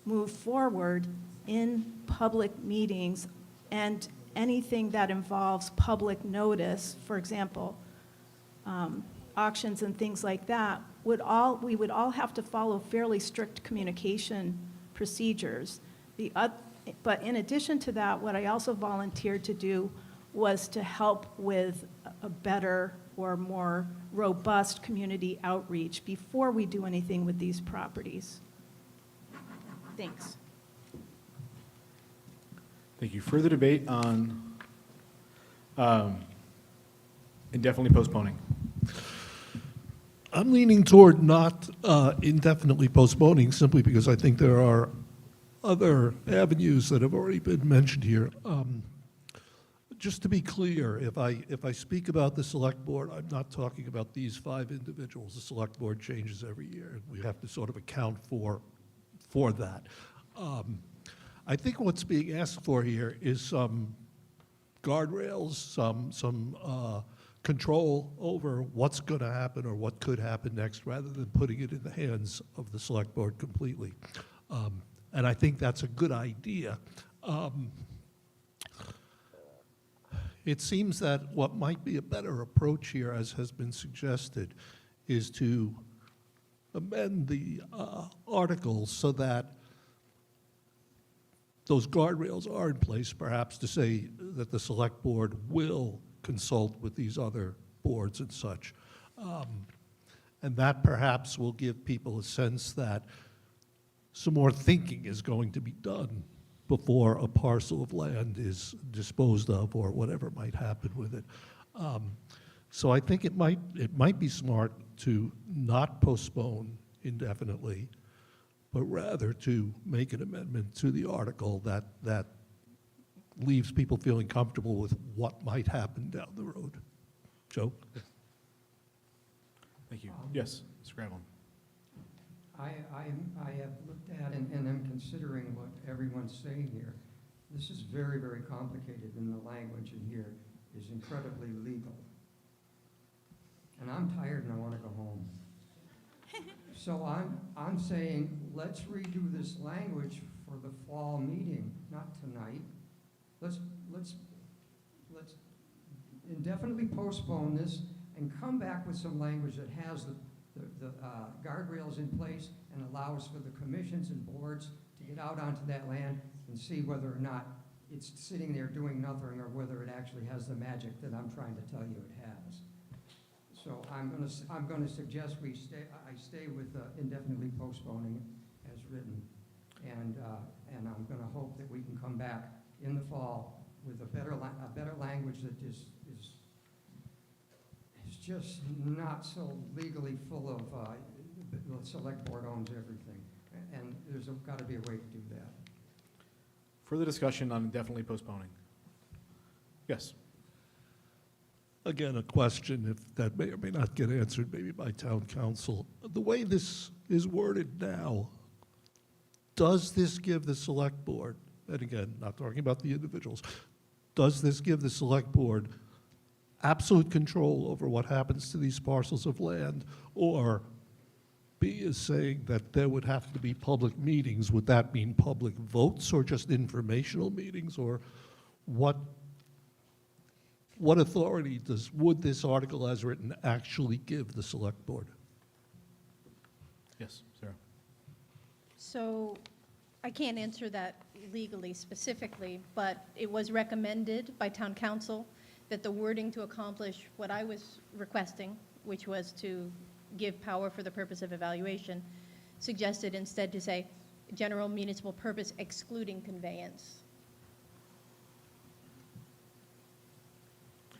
move forward in public meetings, and anything that involves public notice, for example, auctions and things like that, we would all have to follow fairly strict communication procedures. But in addition to that, what I also volunteered to do was to help with a better or more robust community outreach before we do anything with these properties. Thanks. Thank you. Further debate on indefinitely postponing. I'm leaning toward not indefinitely postponing, simply because I think there are other avenues that have already been mentioned here. Just to be clear, if I speak about the select board, I'm not talking about these 5 individuals. The select board changes every year, and we have to sort of account for that. I think what's being asked for here is some guardrails, some control over what's going to happen or what could happen next, rather than putting it in the hands of the select board completely. And I think that's a good idea. It seems that what might be a better approach here, as has been suggested, is to amend the articles so that those guardrails are in place, perhaps to say that the select board will consult with these other boards and such. And that perhaps will give people a sense that some more thinking is going to be done before a parcel of land is disposed of or whatever might happen with it. So I think it might be smart to not postpone indefinitely, but rather to make an amendment to the article that leaves people feeling comfortable with what might happen down the road. Joe? Thank you. Yes, Mr. Gravlin. I have looked at and am considering what everyone's saying here. This is very, very complicated, and the language in here is incredibly legal. And I'm tired and I want to go home. So I'm saying, let's redo this language for the fall meeting, not tonight. Let's indefinitely postpone this and come back with some language that has the guardrails in place and allows for the commissions and boards to get out onto that land and see whether or not it's sitting there doing nothing or whether it actually has the magic that I'm trying to tell you it has. So I'm going to suggest I stay with indefinitely postponing as written, and I'm going to hope that we can come back in the fall with a better language that is just not so legally full of the select board owns everything, and there's got to be a way to do that. Further discussion on indefinitely postponing? Yes. Again, a question if that may or may not get answered, maybe by town council. The way this is worded now, does this give the select board, and again, not talking about the individuals, does this give the select board absolute control over what happens to these parcels of land? Or B is saying that there would have to be public meetings. Would that mean public votes or just informational meetings? Or what authority would this article as written actually give the select board? Yes, Sarah. So I can't answer that legally specifically, but it was recommended by town council that the wording to accomplish what I was requesting, which was to give power for the purpose of evaluation, suggested instead to say general municipal purpose excluding conveyance.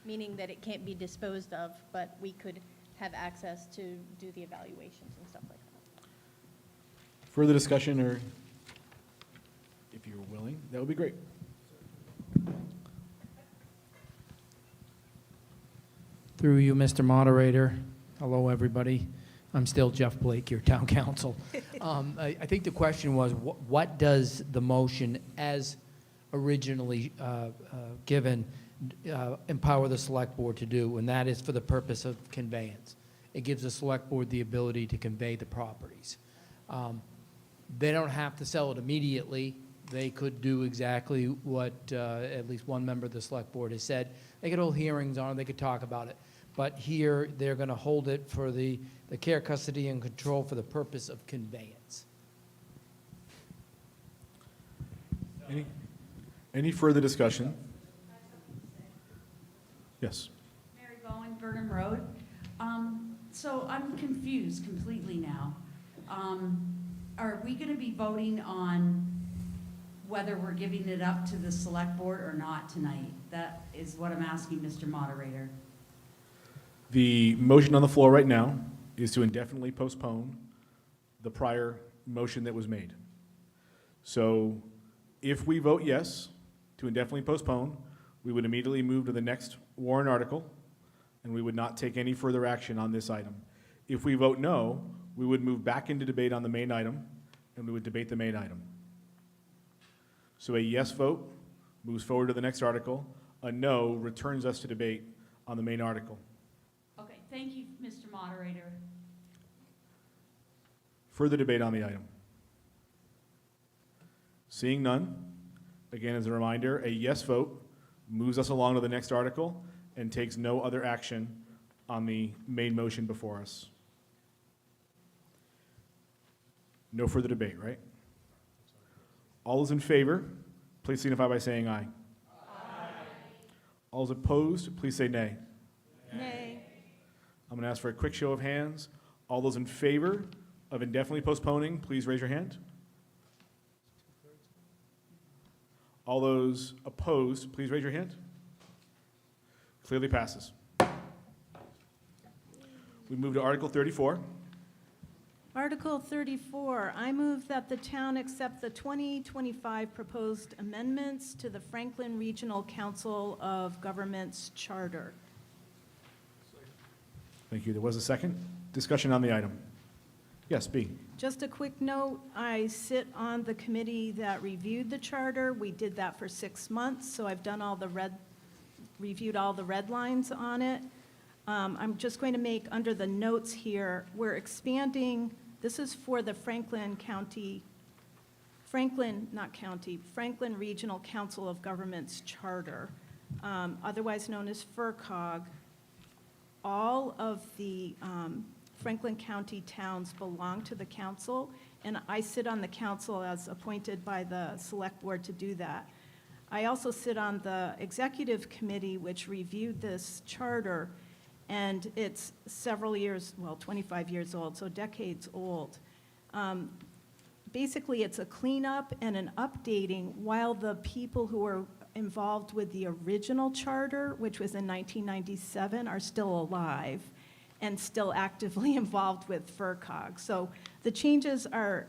Meaning that it can't be disposed of, but we could have access to do the evaluations and stuff like that. Further discussion, or if you're willing, that would be great. Through you, Mr. Moderator. Hello, everybody. I'm still Jeff Blake, your town council. I think the question was, what does the motion as originally given empower the select board to do? And that is for the purpose of conveyance. It gives the select board the ability to convey the properties. They don't have to sell it immediately. They could do exactly what at least one member of the select board has said. They could hold hearings on it, they could talk about it. But here, they're going to hold it for the care, custody, and control for the purpose of conveyance. Any further discussion? Yes. Mary Bowen, Burnham Road. So I'm confused completely now. Are we going to be voting on whether we're giving it up to the select board or not tonight? That is what I'm asking, Mr. Moderator. The motion on the floor right now is to indefinitely postpone the prior motion that was made. So if we vote yes to indefinitely postpone, we would immediately move to the next warrant article, and we would not take any further action on this item. If we vote no, we would move back into debate on the main item, and we would debate the main item. So a yes vote moves forward to the next article. A no returns us to debate on the main article. Okay, thank you, Mr. Moderator. Further debate on the item? Seeing none, again as a reminder, a yes vote moves us along to the next article and takes no other action on the main motion before us. No further debate, right? All those in favor, please signify by saying aye. Aye. All those opposed, please say nay. Nay. I'm going to ask for a quick show of hands. All those in favor of indefinitely postponing, please raise your hand. All those opposed, please raise your hand. Clearly passes. We move to Article 34. Article 34, I move that the town accept the 2025 proposed amendments to the Franklin Regional Council of Governments Charter. Thank you. There was a second. Discussion on the item. Yes, B. Just a quick note, I sit on the committee that reviewed the charter. We did that for 6 months, so I've done reviewed all the red lines on it. I'm just going to make, under the notes here, we're expanding, this is for the Franklin Regional Council of Governments Charter, otherwise known as FRCOG. All of the Franklin County towns belong to the council, and I sit on the council as appointed by the select board to do that. I also sit on the executive committee, which reviewed this charter, and it's several years, well, 25 years old, so decades old. Basically, it's a cleanup and an updating while the people who are involved with the original charter, which was in 1997, are still alive and still actively involved with FRCOG. So the changes are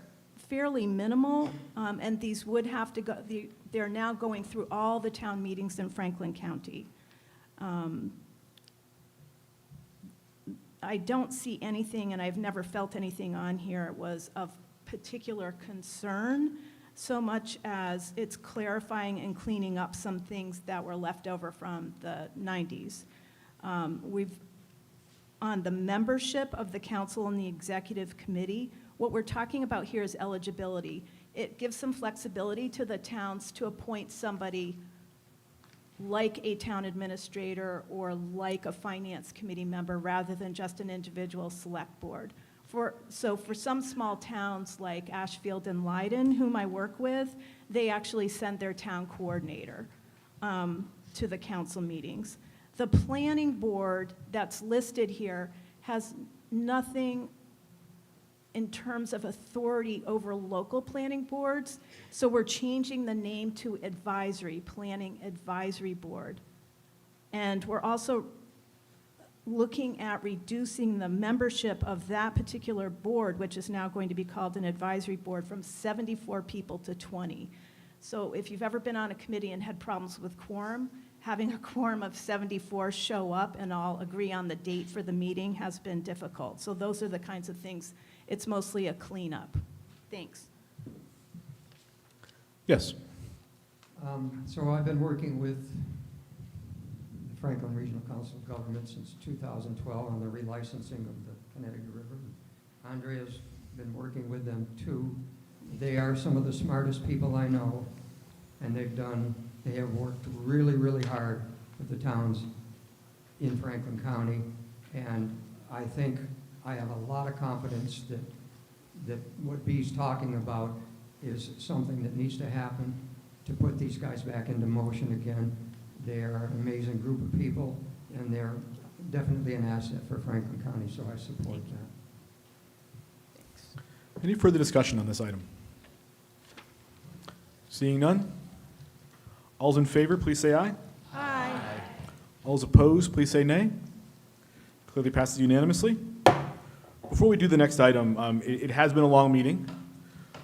fairly minimal, and these would have to go, they're now going through all the town meetings in Franklin County. I don't see anything, and I've never felt anything on here was of particular concern, so much as it's clarifying and cleaning up some things that were left over from the 90s. On the membership of the council and the executive committee, what we're talking about here is eligibility. It gives some flexibility to the towns to appoint somebody like a town administrator or like a finance committee member rather than just an individual select board. So for some small towns like Ashfield and Leiden, whom I work with, they actually send their town coordinator to the council meetings. The planning board that's listed here has nothing in terms of authority over local planning boards, so we're changing the name to Planning Advisory Board. And we're also looking at reducing the membership of that particular board, which is now going to be called an advisory board, from 74 people to 20. So if you've ever been on a committee and had problems with quorum, having a quorum of 74 show up and all agree on the date for the meeting has been difficult. So those are the kinds of things. It's mostly a cleanup. Thanks. Yes. So I've been working with the Franklin Regional Council of Governments since 2012 on the relicensing of the Connecticut River. Andrea's been working with them too. They are some of the smartest people I know, and they have worked really, really hard with the towns in Franklin County, and I think I have a lot of confidence that what Bee's talking about is something that needs to happen to put these guys back into motion again. They are an amazing group of people, and they're definitely an asset for Franklin County, so I support that. Any further discussion on this item? Seeing none? All's in favor, please say aye. Aye. All's opposed, please say nay. Clearly passes unanimously. Before we do the next item, it has been a long meeting.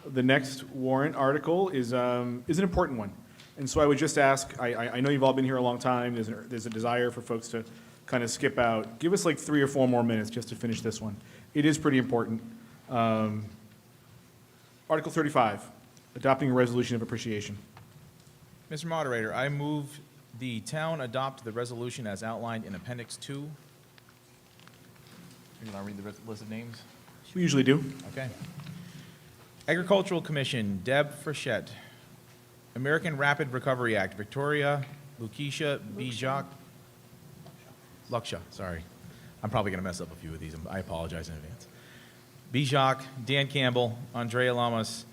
The next warrant article is an important one. And so I would just ask, I know you've all been here a long time, there's a desire for folks to kind of skip out. Give us like 3 or 4 more minutes just to finish this one. It is pretty important. Article 35, adopting a resolution of appreciation. Mr. Moderator, I move the town adopt the resolution as outlined in Appendix 2. You're going to read the list of names? We usually do. Okay. Agricultural Commission, Deb Frechette. American Rapid Recovery Act, Victoria Lukeisha Bijak. Luksha, sorry. I'm probably going to mess up a few of these. I apologize in advance. Bijak, Dan Campbell, Andrea Lamas,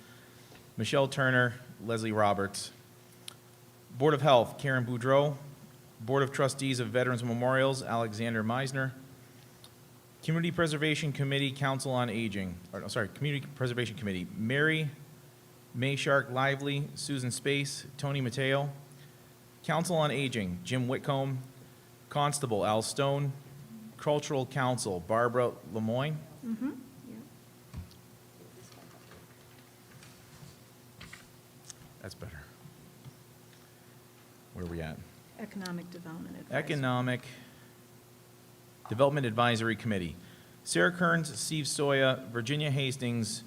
Michelle Turner, Leslie Roberts. Board of Health, Karen Boudreau. Board of Trustees of Veterans Memorials, Alexander Meisner. Community Preservation Committee, Council on Aging, Community Preservation Committee, Mary Mayshark Lively, Susan Space, Tony Mateo. Council on Aging, Jim Whitcomb. Constable, Al Stone. Cultural Council, Barbara Lemoyne. That's better. Where are we at? Economic Development Advisory. Economic Development Advisory Committee. Sarah Kearns, Steve Soya, Virginia Hastings,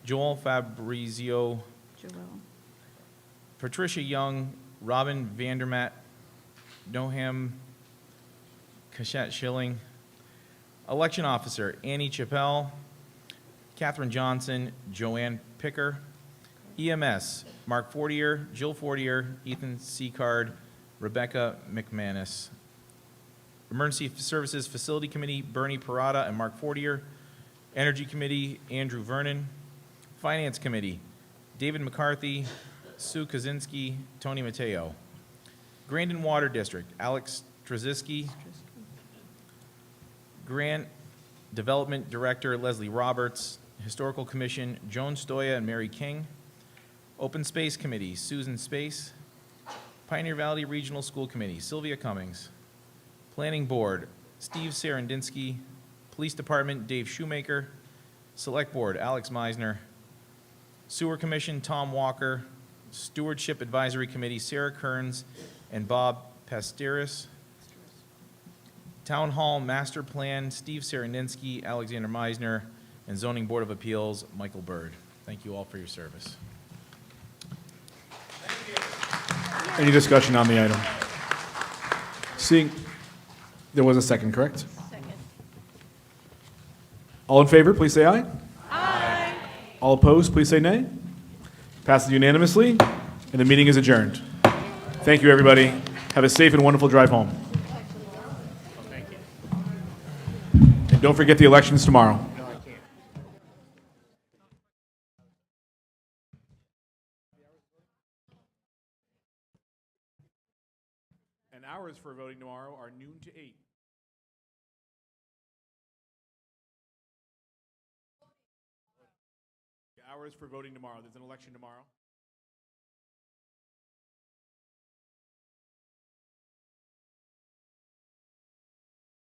Joel Fabrizio, Joel. Patricia Young, Robin Vandermatt, Noham Kashat Schilling. Election Officer, Annie Chappell, Catherine Johnson, Joanne Picker. EMS, Mark Fortier, Jill Fortier, Ethan Seacard, Rebecca McManus. Emergency Services Facility Committee, Bernie Parada and Mark Fortier. Energy Committee, Andrew Vernon. Finance Committee, David McCarthy, Sue Kaczynski, Tony Mateo. Grandin Water District, Alex Trzaski. Grant Development Director, Leslie Roberts. Historical Commission, Joan Stoya and Mary King. Open Space Committee, Susan Space. Pioneer Valley Regional School Committee, Sylvia Cummings. Planning Board, Steve Sarandinsky. Police Department, Dave Shoemaker. Select Board, Alex Meisner. Sewer Commission, Tom Walker. Stewardship Advisory Committee, Sarah Kearns and Bob Pasteris. Town Hall Master Plan, Steve Sarandinsky, Alexander Meisner, and Zoning Board of Appeals, Michael Bird. Thank you all for your service. Any discussion on the item? Seeing, there was a second, correct? Second. All in favor, please say aye. Aye. All opposed, please say nay. Passes unanimously, and the meeting is adjourned. Thank you, everybody. Have a safe and wonderful drive home. And don't forget the elections tomorrow. And hours for voting tomorrow are noon to 8. Hours for voting tomorrow. There's an election tomorrow.